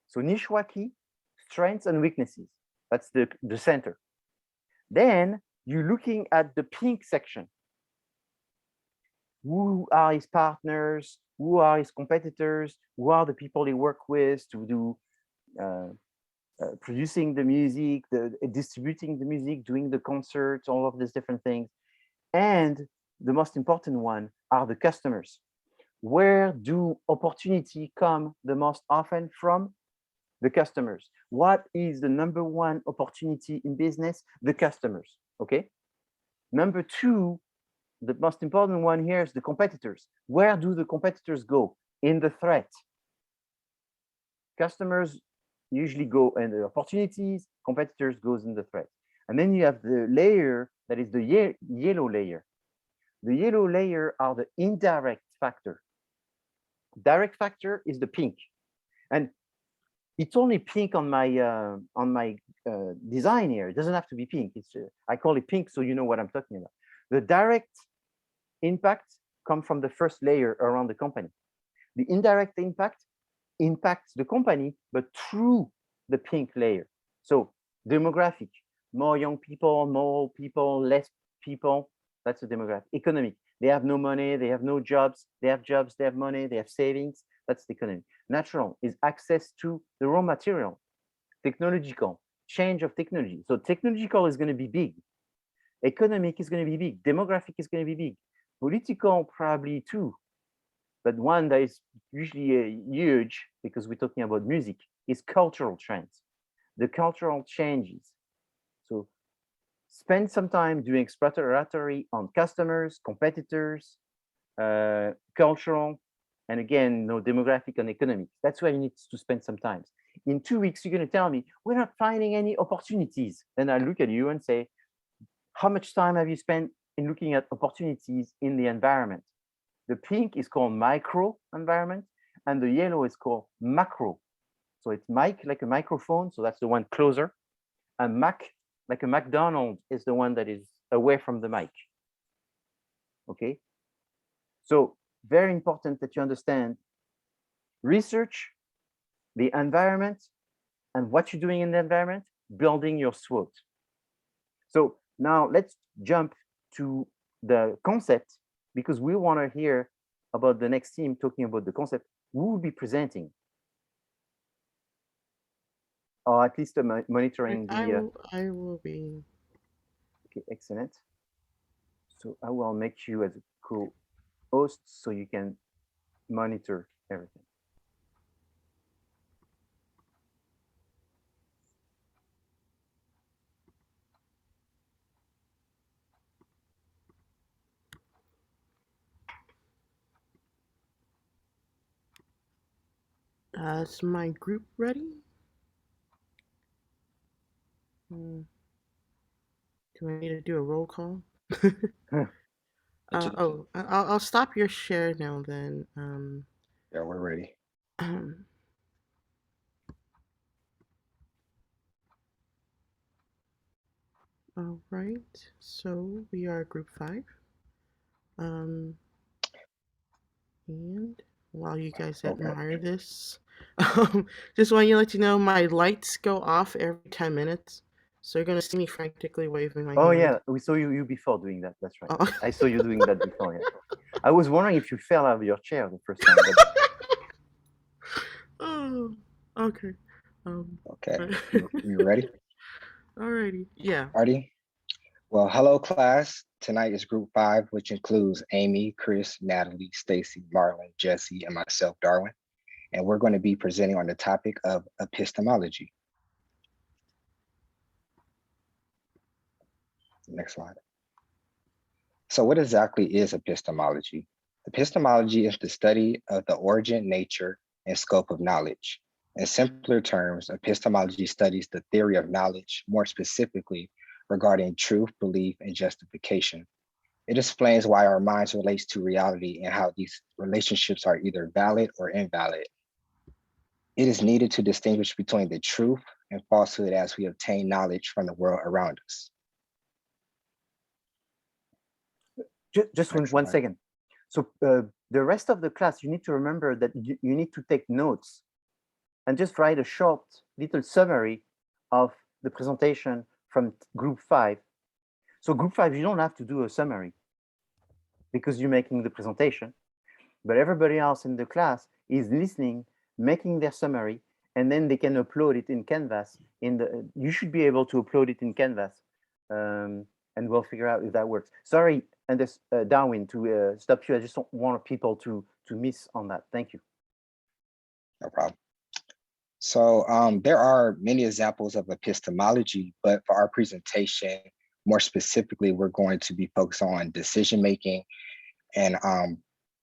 So Nishwaki, strengths and weaknesses. That's the center. Then you're looking at the pink section. Who are his partners? Who are his competitors? Who are the people he work with to do producing the music, distributing the music, doing the concerts, all of these different things. And the most important one are the customers. Where do opportunity come the most often from? The customers. What is the number one opportunity in business? The customers, okay? Number two, the most important one here is the competitors. Where do the competitors go? In the threat. Customers usually go in the opportunities, competitors goes in the threat. And then you have the layer that is the yellow layer. The yellow layer are the indirect factor. Direct factor is the pink. And it's only pink on my design here. It doesn't have to be pink. It's I call it pink so you know what I'm talking about. The direct impact comes from the first layer around the company. The indirect impact impacts the company, but through the pink layer. So demographic, more young people, more old people, less people, that's the demographic. Economic, they have no money, they have no jobs, they have jobs, they have money, they have savings, that's the economy. Natural is access to the raw material. Technological, change of technology. So technological is going to be big. Economic is going to be big. Demographic is going to be big. Political probably too. But one that is usually huge, because we're talking about music, is cultural trends. The cultural changes. So spend some time doing exploratory on customers, competitors, cultural, and again, no demographic and economic. That's where you need to spend some time. In 2 weeks, you're going to tell me, we're not finding any opportunities. Then I look at you and say, how much time have you spent in looking at opportunities in the environment? The pink is called micro environment, and the yellow is called macro. So it's mic like a microphone, so that's the one closer. And Mac, like a McDonald's, is the one that is away from the mic. Okay? So very important that you understand research, the environment, and what you're doing in the environment, building your SWOT. So now let's jump to the concept, because we want to hear about the next team talking about the concept. Who will be presenting? Or at least monitoring the... I will be. Okay, excellent. So I will make you as a co-host so you can monitor everything. Is my group ready? Do I need to do a roll call? I'll stop your share now then. Yeah, we're ready. All right, so we are group 5. And while you guys admire this, just want to let you know my lights go off every 10 minutes. So you're going to see me frantically waving my hand. Oh yeah, we saw you before doing that. That's right. Oh. I saw you doing that before. Yeah. I was wondering if you fell out of your chair the first time. But... Oh, okay. Okay, you ready? Alrighty, yeah. Ready? Well, hello class. Tonight is group 5, which includes Amy, Chris, Natalie, Stacy, Marlon, Jesse, and myself, Darwin. And we're going to be presenting on the topic of epistemology. Next slide. So what exactly is epistemology? Epistemology is the study of the origin, nature, and scope of knowledge. In simpler terms, epistemology studies the theory of knowledge, more specifically regarding truth, belief, and justification. It explains why our minds relate to reality and how these relationships are either valid or invalid. It is needed to distinguish between the truth and falsehood as we obtain knowledge from the world around us. Just Next one slide. second. So the rest of the class, you need to remember that you need to take notes and just write a short little summary of the presentation from group 5. So group 5, you don't have to do a summary because you're making the presentation, but everybody else in the class is listening, making their summary, and then they can upload it in Canvas. You should be able to upload it in Canvas, and we'll figure out if that works. Sorry, and this Darwin, to stop you. I just don't want people to miss on that. Thank you. No problem. So there are many examples of epistemology, but for our presentation, more specifically, we're going to be focused on decision-making and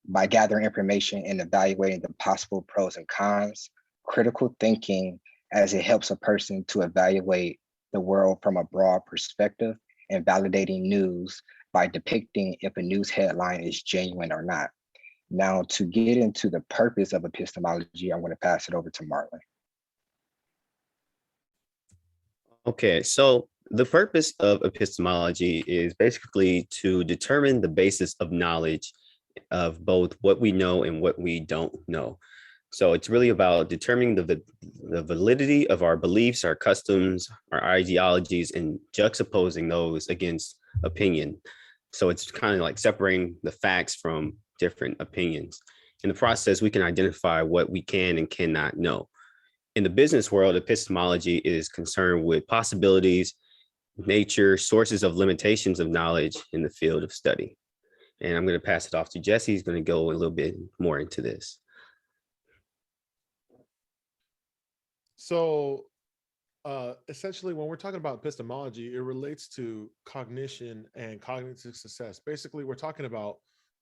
by gathering information and evaluating the possible pros and cons, critical thinking as it helps a person to evaluate the world from a broad perspective, and validating news by depicting if a news headline is genuine or not. Now, to get into the purpose of epistemology, I'm going to pass it over to Marlon. Okay, so the purpose of epistemology is basically to determine the basis of knowledge of both what we know and what we don't know. So it's really about determining the validity of our beliefs, our customs, our ideologies, and juxtaposing those against opinion. So it's kind of like separating the facts from different opinions. In the process, we can identify what we can and cannot know. In the business world, epistemology is concerned with possibilities, nature, sources of limitations of knowledge in the field of study. And I'm going to pass it off to Jesse. He's going to go a little bit more into this. So essentially, when we're talking about epistemology, it relates to cognition and cognitive success. Basically, we're talking about,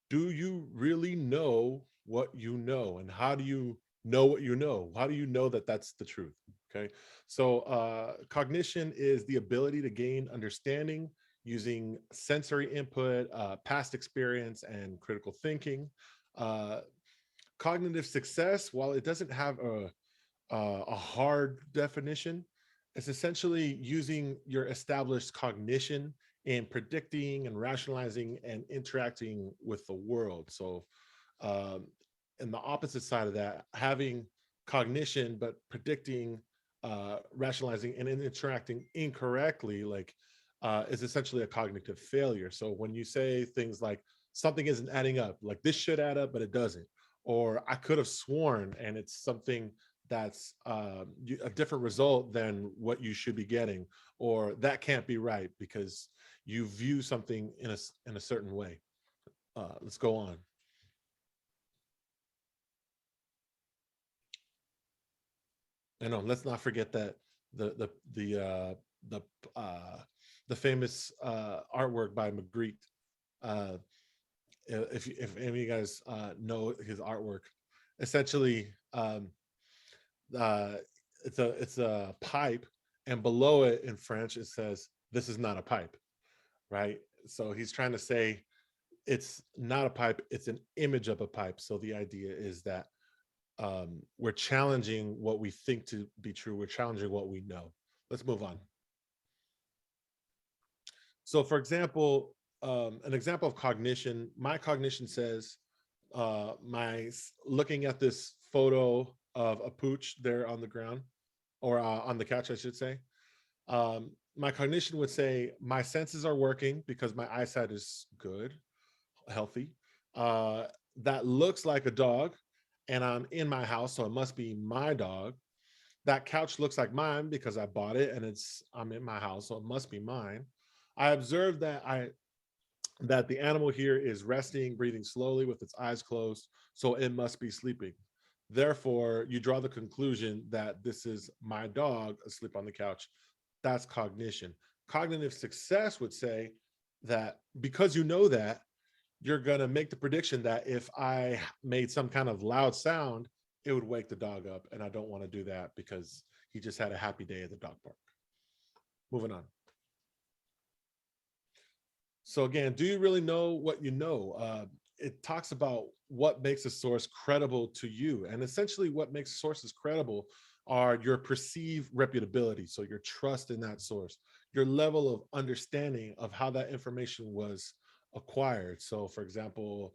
do you really know what you know? And how do you know what you know? How do you know that that's the truth? Okay, so cognition is the ability to gain understanding using sensory input, past experience, and critical thinking. Cognitive success, while it doesn't have a hard definition, it's essentially using your established cognition in predicting and rationalizing and interacting with the world. So and the opposite side of that, having cognition but predicting, rationalizing, and interacting incorrectly, like is essentially a cognitive failure. So when you say things like something isn't adding up, like this should add up but it doesn't, or I could have sworn, and it's something that's a different result than what you should be getting, or that can't be right because you view something in a certain way. Let's go on. And no, let's not forget that the famous artwork by Magritte. If any of you guys know his artwork, essentially it's a pipe, and below it in French it says, "This is not a pipe," right? So he's trying to say it's not a pipe, it's an image of a pipe. So the idea is that we're challenging what we think to be true. We're challenging what we know. Let's move on. So for example, an example of cognition, my cognition says, looking at this photo of a pooch there on the ground, or on the couch, I should say, my cognition would say my senses are working because my eyesight is good, healthy. That looks like a dog, and I'm in my house, so it must be my dog. That couch looks like mine because I bought it, and I'm in my house, so it must be mine. I observed that the animal here is resting, breathing slowly with its eyes closed, so it must be sleeping. Therefore, you draw the conclusion that this is my dog asleep on the couch. That's cognition. Cognitive success would say that because you know that, you're going to make the prediction that if I made some kind of loud sound, it would wake the dog up. And I don't want to do that because he just had a happy day at the dog park. Moving on. So again, do you really know what you know? It talks about what makes a source credible to you. And essentially what makes sources credible are your perceived reputability. So your trust in that source, your level of understanding of how that information was acquired. So for example,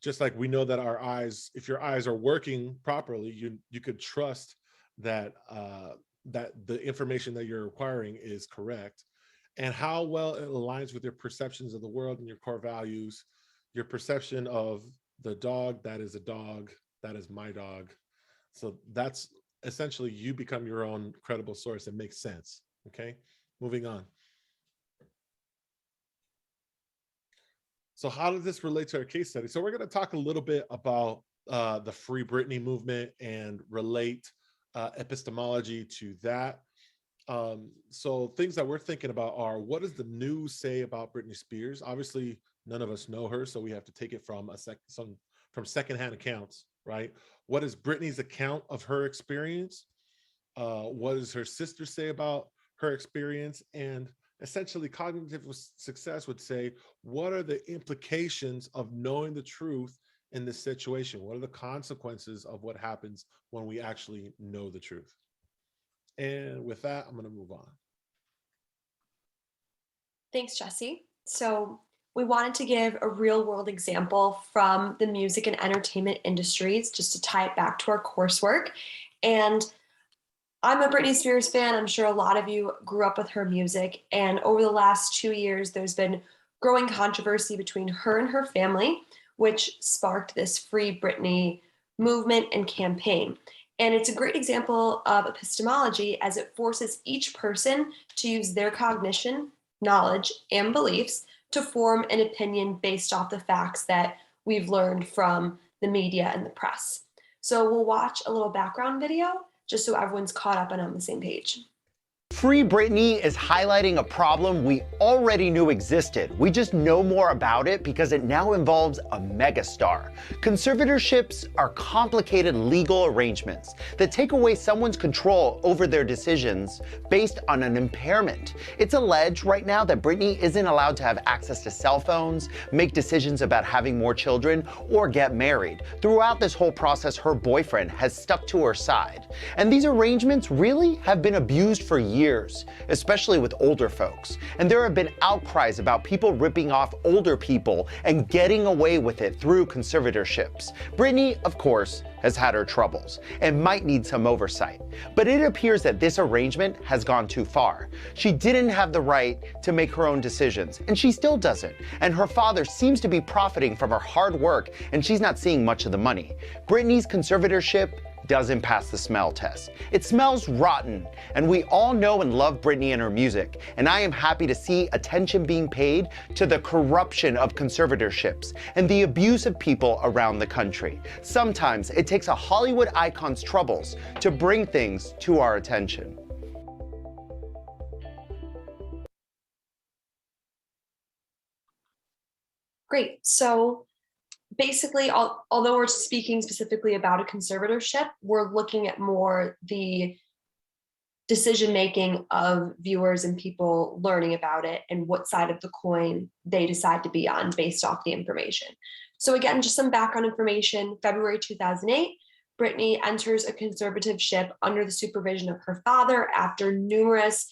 just like we know that our eyes, if your eyes are working properly, you could trust that that the information that you're acquiring is correct, and how well it aligns with your perceptions of the world and your core values, your perception of the dog, that is a dog, that is my dog. So that's essentially you become your own credible source. It makes sense. Okay, moving on. So how does this relate to our case study? So we're going to talk a little bit about the Free Britney movement and relate epistemology to that. So things that we're thinking about are, what does the news say about Britney Spears? Obviously, none of us know her, so we have to take it from from secondhand accounts, right? What is Britney's account of her experience? What does her sister say about her experience? And essentially, cognitive success would say, what are the implications of knowing the truth in this situation? What are the consequences of what happens when we actually know the truth? And with that, I'm going to move on. Thanks, Jesse. So we wanted to give a real world example from the music and entertainment industries, just to tie it back to our coursework. And I'm a Britney Spears fan. I'm sure a lot of you grew up with her music. And over the last 2 years, there's been growing controversy between her and her family, which sparked this Free Britney movement and campaign. And it's a great example of epistemology, as it forces each person to use their cognition, knowledge, and beliefs to form an opinion based off the facts that we've learned from the media and the press. So we'll watch a little background video just so everyone's caught up and on the same page. Free Britney is highlighting a problem we already knew existed. We just know more about it because it now involves a megastar. Conservatorships are complicated legal arrangements that take away someone's control over their decisions based on an impairment. It's alleged right now that Britney isn't allowed to have access to cell phones, make decisions about having more children, or get married. Throughout this whole process, her boyfriend has stuck to her side. And these arrangements really have been abused for years, especially with older folks. And there have been outcries about people ripping off older people and getting away with it through conservatorships. Britney, of course, has had her troubles and might need some oversight. But it appears that this arrangement has gone too far. She didn't have the right to make her own decisions, and she still doesn't. And her father seems to be profiting from her hard work, and she's not seeing much of the money. Britney's conservatorship doesn't pass the smell test. It smells rotten, and we all know and love Britney and her music, and I am happy to see attention being paid to the corruption of conservatorships and the abuse of people around the country. Sometimes it takes a Hollywood icon's troubles to bring things to our attention. Great. So basically, although we're speaking specifically about a conservatorship, we're looking at more the decision-making of viewers and people learning about it and what side of the coin they decide to be on based off the information. So again, just some background information. February 2008, Britney enters a conservatorship under the supervision of her father after numerous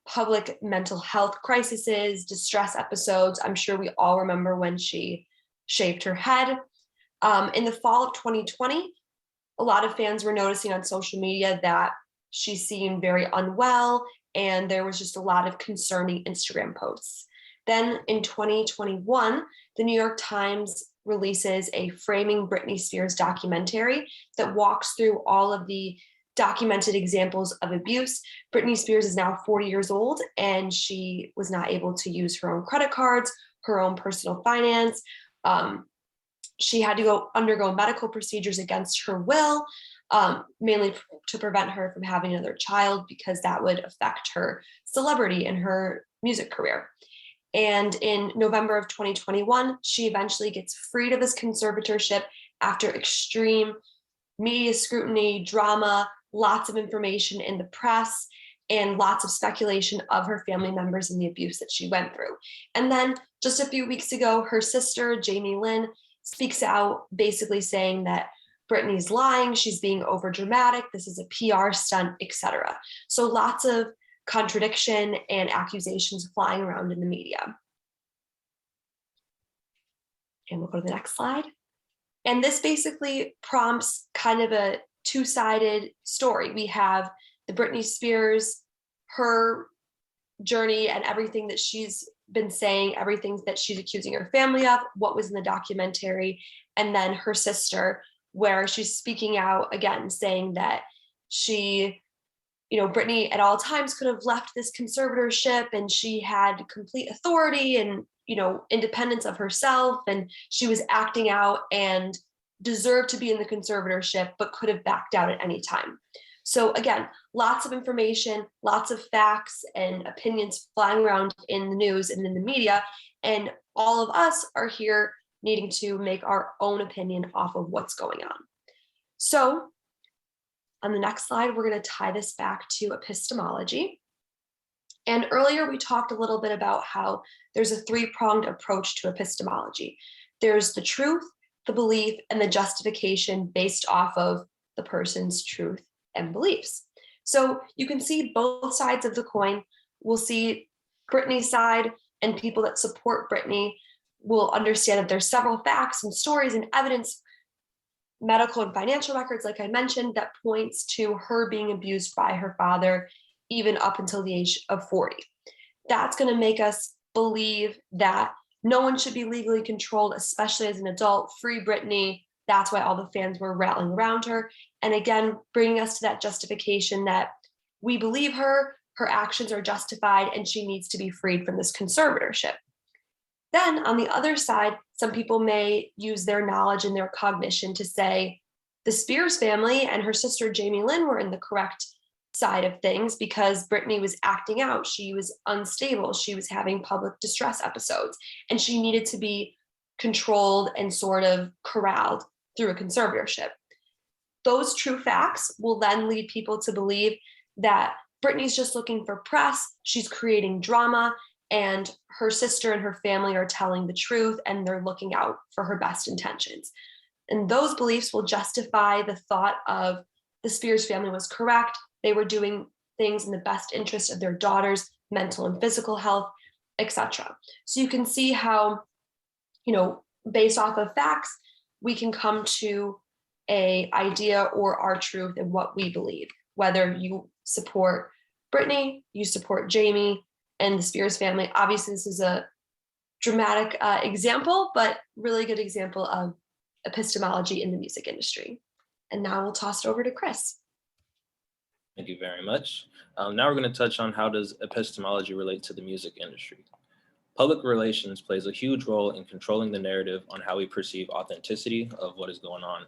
public mental health crises, distress episodes. I'm sure we all remember when she shaved her head. In the fall of 2020, a lot of fans were noticing on social media that she seemed very unwell, and there was just a lot of concerning Instagram posts. Then in 2021, the New York Times releases a Framing Britney Spears documentary that walks through all of the documented examples of abuse. Britney Spears is now 40 years old, and she was not able to use her own credit cards, her own personal finance. She had to undergo medical procedures against her will, mainly to prevent her from having another child, because that would affect her celebrity and her music career. And in November of 2021, she eventually gets freed of this conservatorship after extreme media scrutiny, drama, lots of information in the press, and lots of speculation of her family members and the abuse that she went through. And then just a few weeks ago, her sister, Jamie Lynn, speaks out basically saying that Britney's lying, she's being overdramatic, this is a PR stunt, etc. So lots of contradiction and accusations flying around in the media. And we'll go to the next slide. And this basically prompts kind of a two-sided story. We have the Britney Spears, her journey and everything that she's been saying, everything that she's accusing her family of, what was in the documentary, and then her sister, where she's speaking out again, saying that she, Britney at all times could have left this conservatorship and she had complete authority and, independence of herself, and she was acting out and deserved to be in the conservatorship, but could have backed out at any time. So again, lots of information, lots of facts and opinions flying around in the news and in the media. And all of us are here needing to make our own opinion off of what's going on. So on the next slide, we're going to tie this back to epistemology. And earlier we talked a little bit about how there's a three-pronged approach to epistemology. There's the truth, the belief, and the justification based off of the person's truth and beliefs. So you can see both sides of the coin. We'll see Britney's side, and people that support Britney will understand that there's several facts and stories and evidence, medical and financial records, like I mentioned, that points to her being abused by her father, even up until the age of 40. That's going to make us believe that no one should be legally controlled, especially as an adult. Free Britney. That's why all the fans were rallying around her. And again, bringing us to that justification that we believe her actions are justified, and she needs to be freed from this conservatorship. Then on the other side, some people may use their knowledge and their cognition to say the Spears family and her sister Jamie Lynn were in the correct side of things because Britney was acting out. She was unstable. She was having public distress episodes, and she needed to be controlled and sort of corralled through a conservatorship. Those true facts will then lead people to believe that Britney's just looking for press. She's creating drama, and her sister and her family are telling the truth, and they're looking out for her best intentions. And those beliefs will justify the thought of the Spears family was correct. They were doing things in the best interest of their daughter's mental and physical health, etc. So you can see how, based off of facts, we can come to an idea or our truth and what we believe. Whether you support Britney, you support Jamie and the Spears family. Obviously, this is a dramatic example, but really good example of epistemology in the music industry. And now we'll toss it over to Chris. Thank you very much. Now we're going to touch on how does epistemology relate to the music industry. Public relations plays a huge role in controlling the narrative on how we perceive authenticity of what is going on.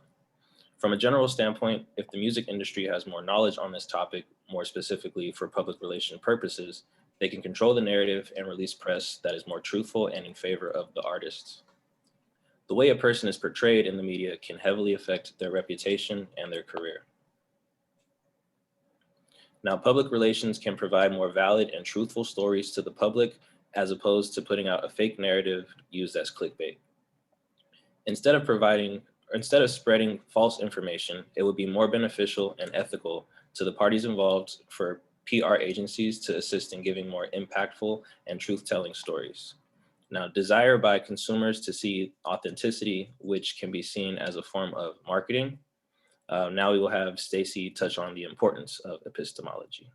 From a general standpoint, if the music industry has more knowledge on this topic, more specifically for public relation purposes, they can control the narrative and release press that is more truthful and in favor of the artists. The way a person is portrayed in the media can heavily affect their reputation and their career. Now, public relations can provide more valid and truthful stories to the public as opposed to putting out a fake narrative used as clickbait. Instead of spreading false information, it would be more beneficial and ethical to the parties involved for PR agencies to assist in giving more impactful and truth-telling stories. Now, desire by consumers to see authenticity, which can be seen as a form of marketing. Now we will have Stacy touch on the importance of epistemology.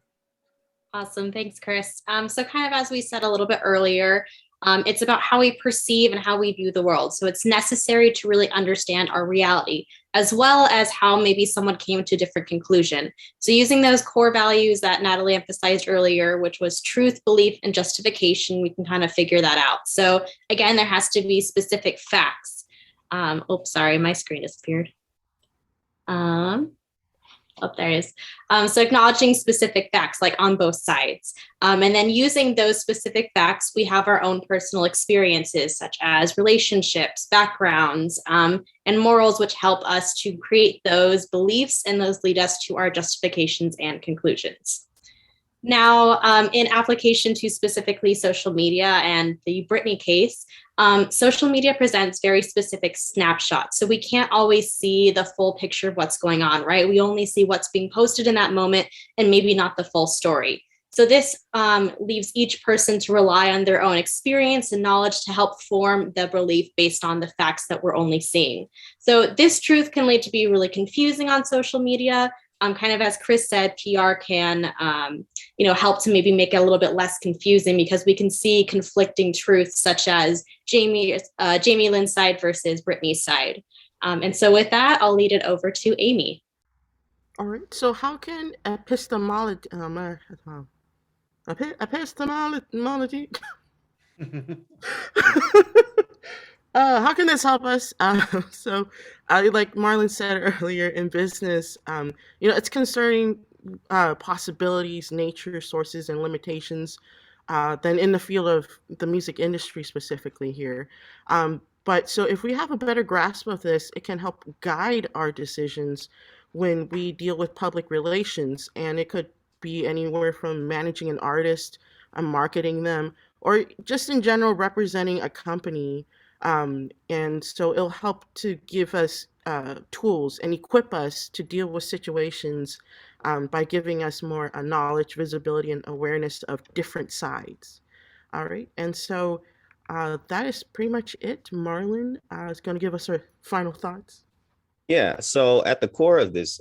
Awesome, thanks, Chris. So kind of as we said a little bit earlier, it's about how we perceive and how we view the world. So it's necessary to really understand our reality, as well as how maybe someone came to a different conclusion. So using those core values that Natalie emphasized earlier, which was truth, belief, and justification, we can kind of figure that out. So again, there has to be specific facts. Oops, sorry, my screen disappeared. Oh, there it is. So acknowledging specific facts, like on both sides. And then using those specific facts, we have our own personal experiences, such as relationships, backgrounds, and morals, which help us to create those beliefs, and those lead us to our justifications and conclusions. Now, in application to specifically social media and the Britney case, social media presents very specific snapshots. So we can't always see the full picture of what's going on, right? We only see what's being posted in that moment and maybe not the full story. So this leaves each person to rely on their own experience and knowledge to help form the belief based on the facts that we're only seeing. So this truth can lead to be really confusing on social media. Kind of as Chris said, PR can help to maybe make it a little bit less confusing because we can see conflicting truths such as Jamie Lynn's side versus Brittany's side. And so with that, I'll lead it over to Amy. All right. So how can epistemology how can this help us? Like Marlon said earlier, in business, it's concerning possibilities, nature, sources, and limitations than in the field of the music industry specifically here. But so if we have a better grasp of this, it can help guide our decisions when we deal with public relations. And it could be anywhere from managing an artist, marketing them, or just in general representing a company. And so it'll help to give us tools and equip us to deal with situations by giving us more knowledge, visibility, and awareness of different sides. All right. And so that is pretty much it. Marlon is going to give us her final thoughts. Yeah, so at the core of this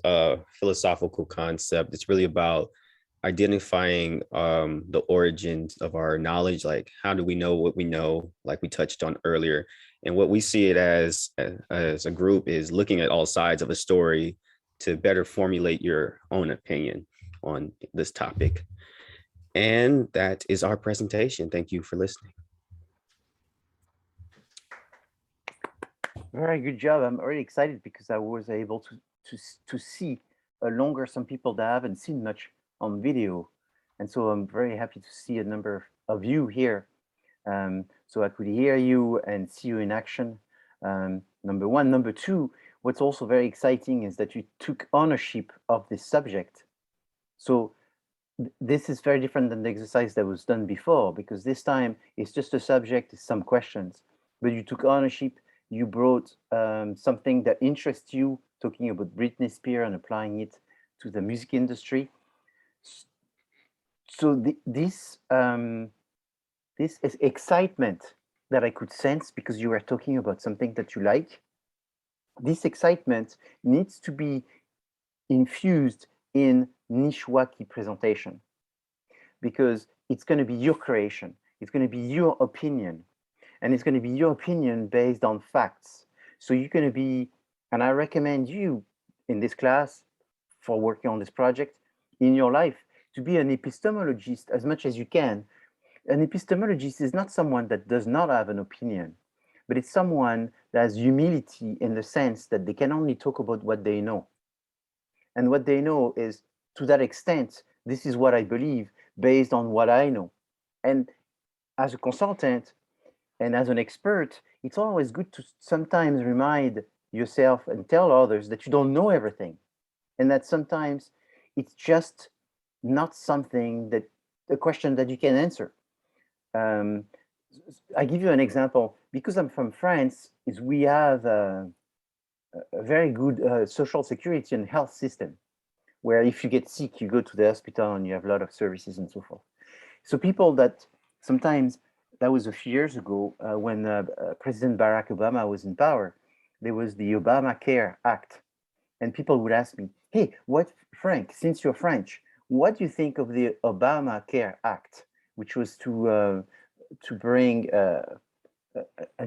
philosophical concept, it's really about identifying the origins of our knowledge, like how do we know what we know, like we touched on earlier. And what we see it as a group is looking at all sides of a story to better formulate your own opinion on this topic. And that is our presentation. Thank you for listening. Very good job. I'm really excited because I was able to see longer some people that haven't seen much on video. And so I'm very happy to see a number of you here. So I could hear you and see you in action. Number one. Number two, what's also very exciting is that you took ownership of this subject. So this is very different than the exercise that was done before, because this time it's just a subject, it's some questions, but you took ownership. You brought something that interests you, talking about Britney Spears and applying it to the music industry. So this is excitement that I could sense because you were talking about something that you like. This excitement needs to be infused in Nishwaki presentation because it's going to be your creation. It's going to be your opinion. And it's going to be your opinion based on facts. So you're going to be, and I recommend you in this class for working on this project in your life to be an epistemologist as much as you can. An epistemologist is not someone that does not have an opinion, but it's someone that has humility in the sense that they can only talk about what they know. And what they know is, to that extent, this is what I believe based on what I know. And as a consultant, and as an expert, it's always good to sometimes remind yourself and tell others that you don't know everything. And that sometimes it's just not something that, a question that you can answer. I give you an example. Because I'm from France, is we have a very good social security and health system, where if you get sick, you go to the hospital and you have a lot of services and so forth. So people that sometimes, that was a few years ago when President Barack Obama was in power, there was the Obamacare Act. And people would ask me, hey, Frank, since you're French, what do you think of the Obamacare Act, which was to bring a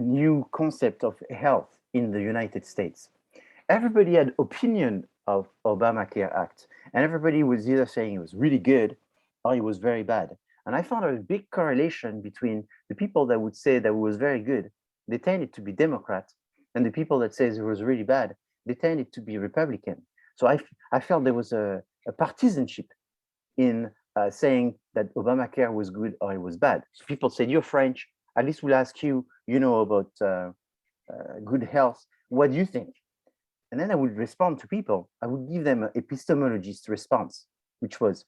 new concept of health in the United States? Everybody had opinion of Obamacare Act, and everybody was either saying it was really good or it was very bad. And I found a big correlation between the people that would say that it was very good, they tended to be Democrats, and the people that says it was really bad, they tended to be Republican. So I felt there was a partisanship in saying that Obamacare was good or it was bad. So people said, you're French, at least we'll ask you, you know about good health, what do you think? And then I would respond to people. I would give them an epistemologist response, which was,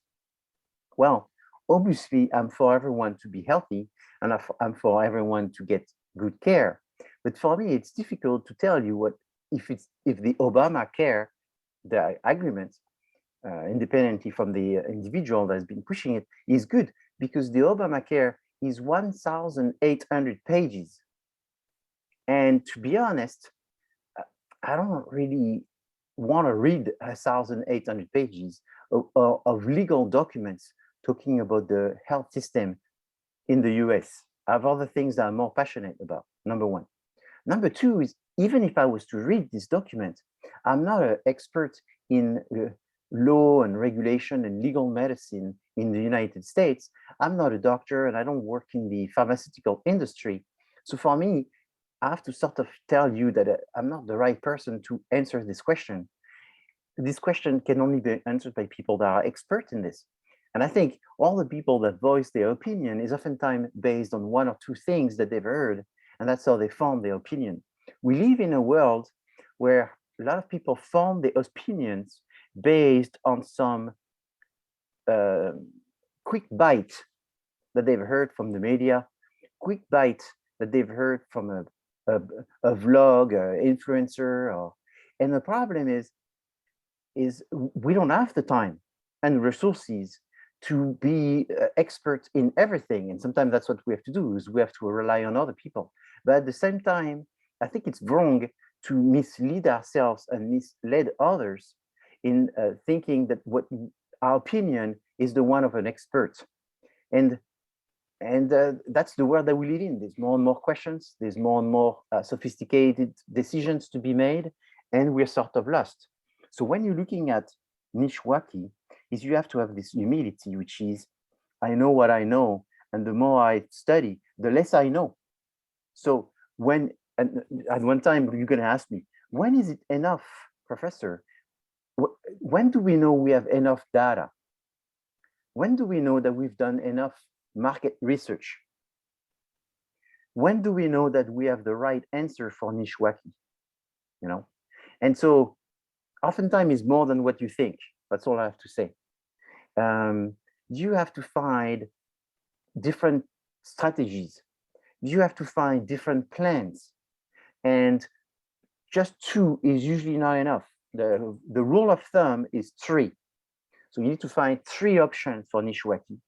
well, obviously, I'm for everyone to be healthy, and I'm for everyone to get good care. But for me, it's difficult to tell you what if the Obamacare, the agreement, independently from the individual that's been pushing it, is good, because the Obamacare is 1,800 pages. And to be honest, I don't really want to read 1,800 pages of legal documents talking about the health system in the US. I have other things that I'm more passionate about, number one. Number two is, even if I was to read this document, I'm not an expert in law and regulation and legal medicine in the United States. I'm not a doctor and I don't work in the pharmaceutical industry. So for me, I have to sort of tell you that I'm not the right person to answer this question. This question can only be answered by people that are expert in this. And I think all the people that voice their opinion is oftentimes based on one or two things that they've heard, and that's how they form their opinion. We live in a world where a lot of people form their opinions based on some quick bite that they've heard from the media, quick bite that they've heard from a vlog, influencer, and the problem is we don't have the time and resources to be experts in everything. And sometimes that's what we have to do, is we have to rely on other people. But at the same time, I think it's wrong to mislead ourselves and mislead others in thinking that what our opinion is the one of an expert. And that's the world that we live in. There's more and more questions. There's more and more sophisticated decisions to be made, and we're sort of lost. So when you're looking at Nishwaki, is you have to have this humility, which is, I know what I know, and the more I study, the less I know. So when, and at one time, you're going to ask me, when is it enough, professor? When do we know we have enough data? When do we know that we've done enough market research? When do we know that we have the right answer for Nishwaki? You know, and so oftentimes it's more than what you think. That's all I have to say. You have to find different strategies. You have to find different plans, and just two is usually not enough. The rule of thumb is 3. So you need to find 3 options for Nishwaki,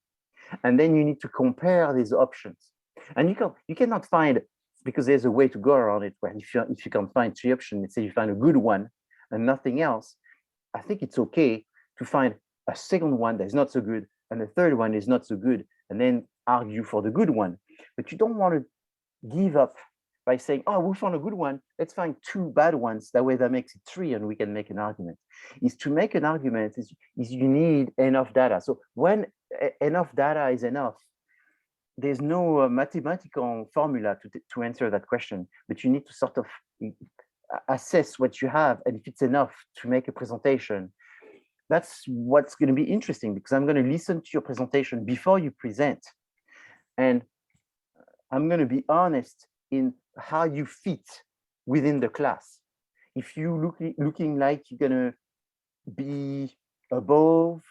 and then you need to compare these options. And you cannot find, because there's a way to go around it, where if you can find 3 options, let's say you find a good one and nothing else, I think it's okay to find a second one that's not so good and the third one is not so good, and then argue for the good one. But you don't want to give up by saying, oh, we found a good one, let's find 2 bad ones. That way that makes it 3 and we can make an argument. Is to make an argument is you need enough data. So when enough data is enough, there's no mathematical formula to answer that question, but you need to sort of assess what you have, and if it's enough to make a presentation. That's what's going to be interesting, because I'm going to listen to your presentation before you present, and I'm going to be honest in how you fit within the class. If you looking like you're going to be above,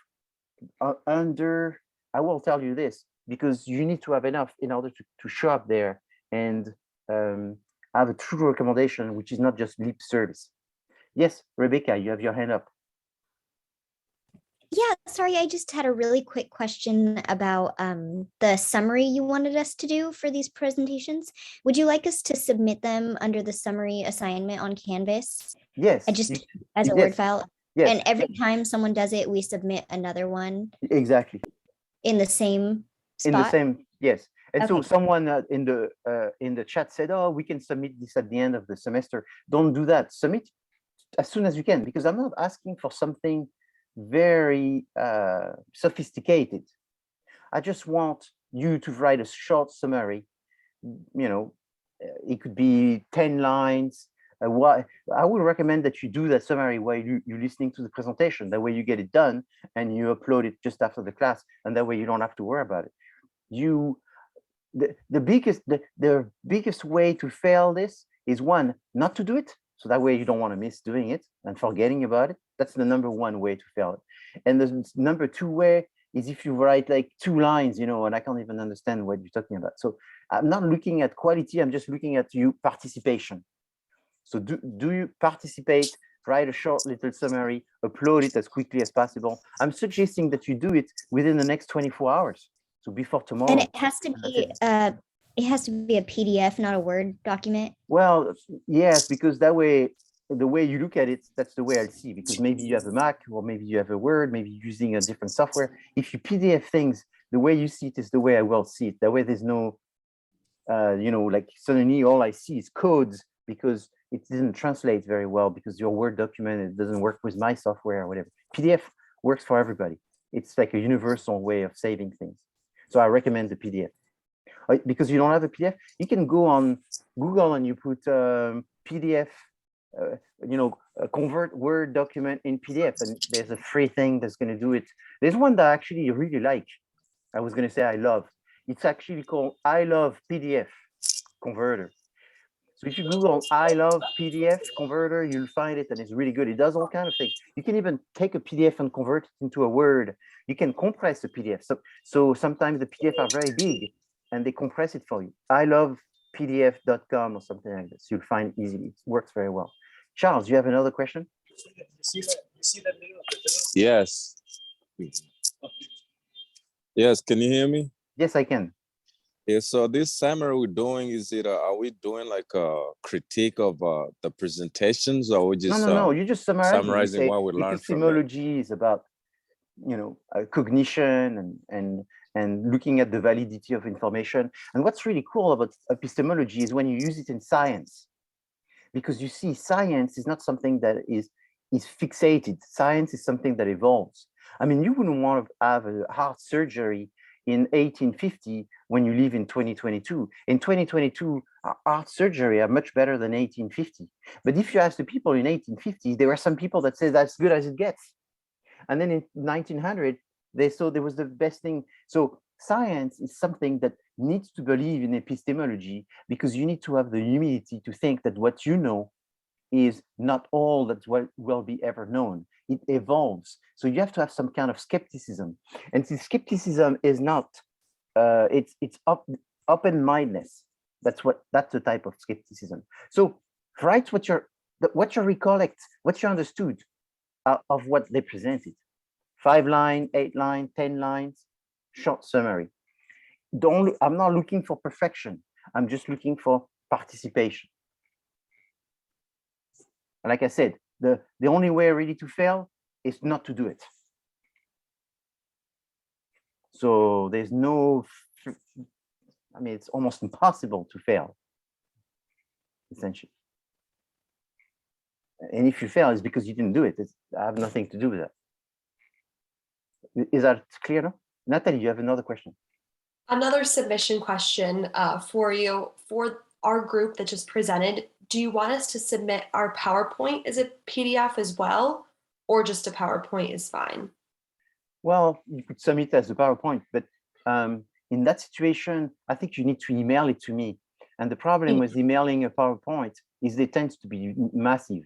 under, I will tell you this, because you need to have enough in order to show up there and have a true recommendation, which is not just lip service. Yes, Rebecca, you have your hand up. Yeah, sorry, I just had a really quick question about the summary you wanted us to do for these presentations. Would you like us to submit them under the summary assignment on Canvas? Yes. Just as a Word file? Yes. And every time someone does it, we submit another one? Exactly. In the same spot? In the same, yes. And so Okay. someone in the chat said, oh, we can submit this at the end of the semester. Don't do that. Submit as soon as you can, because I'm not asking for something very sophisticated. I just want you to write a short summary. You know, it could be 10 lines. I would recommend that you do that summary while you're listening to the presentation. That way you get it done and you upload it just after the class, and that way you don't have to worry about it. The biggest way to fail this is, one, not to do it. So that way you don't want to miss doing it and forgetting about it. That's the number 1 way to fail it. And the number 2 way is if you write like 2 lines, you know, and I can't even understand what you're talking about. So I'm not looking at quality, I'm just looking at participation. So do you participate? write a short little summary, upload it as quickly as possible. I'm suggesting that you do it within the next 24 hours. So before tomorrow. And it has to be a PDF, not a Word document. Well, yes, because that way, the way you look at it, that's the way I'll see, because maybe you have a Mac or maybe you have a Word, maybe you're using a different software. If you PDF things, the way you see it is the way I will see it. That way there's no, you know, like suddenly all I see is codes because it didn't translate very well because your Word document, it doesn't work with my software or whatever. PDF works for everybody. It's like a universal way of saving things. So I recommend the PDF. Because you don't have a PDF, you can go on Google and you put PDF, you know, convert Word document in PDF, and there's a free thing that's going to do it. There's one that I actually really like. I was going to say I love. It's actually called I Love PDF Converter. So if you Google I Love PDF Converter, you'll find it, and it's really good. It does all kinds of things. You can even take a PDF and convert it into a Word. You can compress the PDF. So sometimes the PDF are very big, and they compress it for you. I love pdf.com or something like this. You'll find it easily. It works very well. Charles, you have another question? Yes. Yes, can you hear me? Yes, I can. Yeah, so this summary we're doing, is it, are we doing like a critique of the presentations, or we just No, you just summarizing what we learned from them? Epistemology is about, you know, cognition and looking at the validity of information. And what's really cool about epistemology is when you use it in science, because you see science is not something that is fixated. Science is something that evolves. I mean, you wouldn't want to have a heart surgery in 1850 when you live in 2022. In 2022, heart surgery are much better than 1850. But if you ask the people in 1850, there were some people that said that's good as it gets. And then in 1900, they saw there was the best thing. So science is something that needs to believe in epistemology, because you need to have the humility to think that what you know is not all that will be ever known. It evolves. So you have to have some kind of skepticism. And this skepticism is not, it's open-mindedness. That's the type of skepticism. So write what you recollect, what you understood of what they presented. 5 line, 8 line, 10 lines, short summary. I'm not looking for perfection. I'm just looking for participation. And like I said, the only way really to fail is not to do it. So there's no, I mean, it's almost impossible to fail, essentially. And if you fail, it's because you didn't do it. I have nothing to do with that. Is that clear now? Natalie, you have another question. Another submission question for you. For our group that just presented, do you want us to submit our PowerPoint as a PDF as well, or just a PowerPoint is fine? Well, you could submit as a PowerPoint, but in that situation, I think you need to email it to me. And the problem with emailing a PowerPoint is they tend to be massive.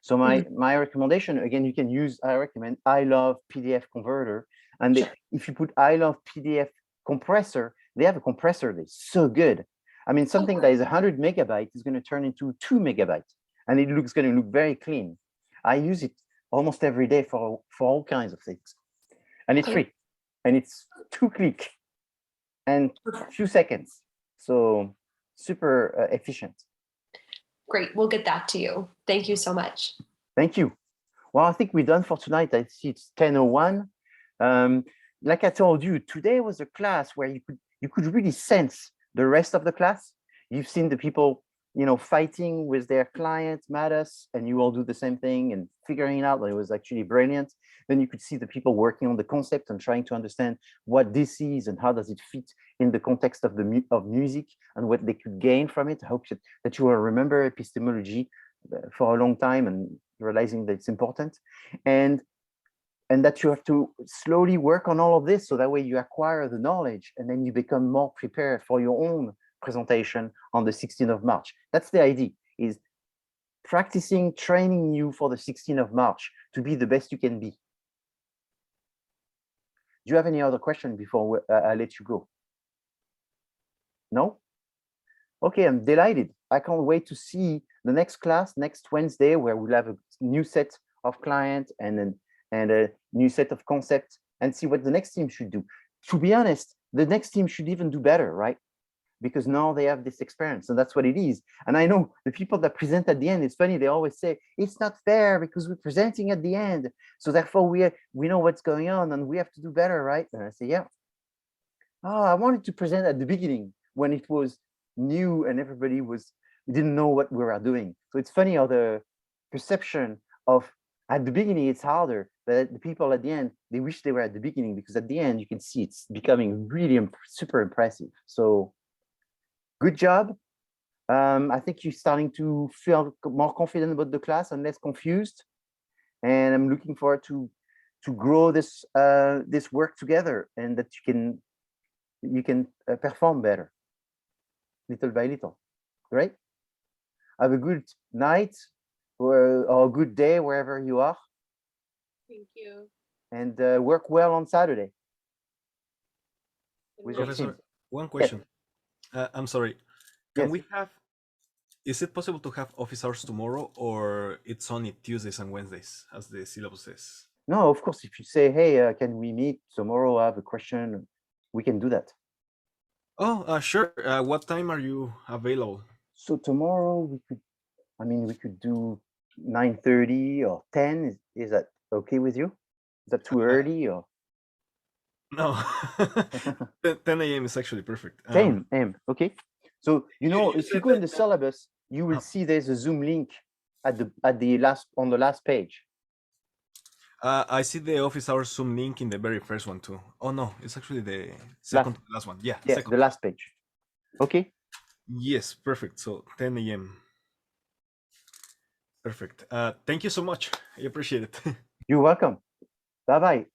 So my recommendation, again, you can use, I recommend I Love PDF Converter. And if you put I Love PDF Compressor, they have a compressor that's so good. I mean, something that is 100 megabytes is going to turn into 2 megabytes, and it looks going to look very clean. I use it almost every day for all kinds of things. And it's free, and it's 2 clicks and a few seconds. So super efficient. Great, we'll get that to you. Thank you so much. Thank you. Well, I think we're done for tonight. I see it's 10:01. Like I told you, today was a class where you could really sense the rest of the class. You've seen the people, you know, fighting with their clients, Mattis, and you all do the same thing and figuring it out that it was actually brilliant. Then you could see the people working on the concept and trying to understand what this is and how does it fit in the context of music and what they could gain from it. I hope that you will remember epistemology for a long time and realizing that it's important, and that you have to slowly work on all of this so that way you acquire the knowledge and then you become more prepared for your own presentation on the 16th of March. That's the idea, is practicing, training you for the 16th of March to be the best you can be. Do you have any other question before I let you go? No? Okay, I'm delighted. I can't wait to see the next class, next Wednesday, where we'll have a new set of clients and a new set of concepts, and see what the next team should do. To be honest, the next team should even do better, right? Because now they have this experience, and that's what it is. And I know the people that present at the end, it's funny, they always say, it's not fair because we're presenting at the end. So therefore we know what's going on and we have to do better, right? And I say, yeah. Oh, I wanted to present at the beginning when it was new and everybody didn't know what we were doing. So it's funny how the perception of at the beginning it's harder, but the people at the end, they wish they were at the beginning, because at the end you can see it's becoming really super impressive. So good job. I think you're starting to feel more confident about the class and less confused. And I'm looking forward to grow this this work together, and that you can perform better, little by little. Great. Have a good night or a good day wherever you are. Thank you. And work well on Saturday with your Professor, team. one Yes. question. I'm sorry. Can Yes. we have? Is it possible to have office hours tomorrow, or it's only Tuesdays and Wednesdays as the syllabus says? No, of course, if you say, hey, can we meet tomorrow? I have a question. We can do that. Oh, sure. What time are you available? So tomorrow we could do 9:30 or 10. Is that okay with you? Is that too early or? No, 10 a.m. is actually perfect. 10 a.m. Okay. So you know, if you said go in the syllabus, you will see there's a Zoom link on the last page. I see the office hours Zoom link in the very first one too. Oh no, it's actually the second to the last one. Yeah, Yeah, second. the last page. Okay. Yes, perfect. So 10 a.m. Perfect. Thank you so much. I appreciate it. You're welcome. Bye bye.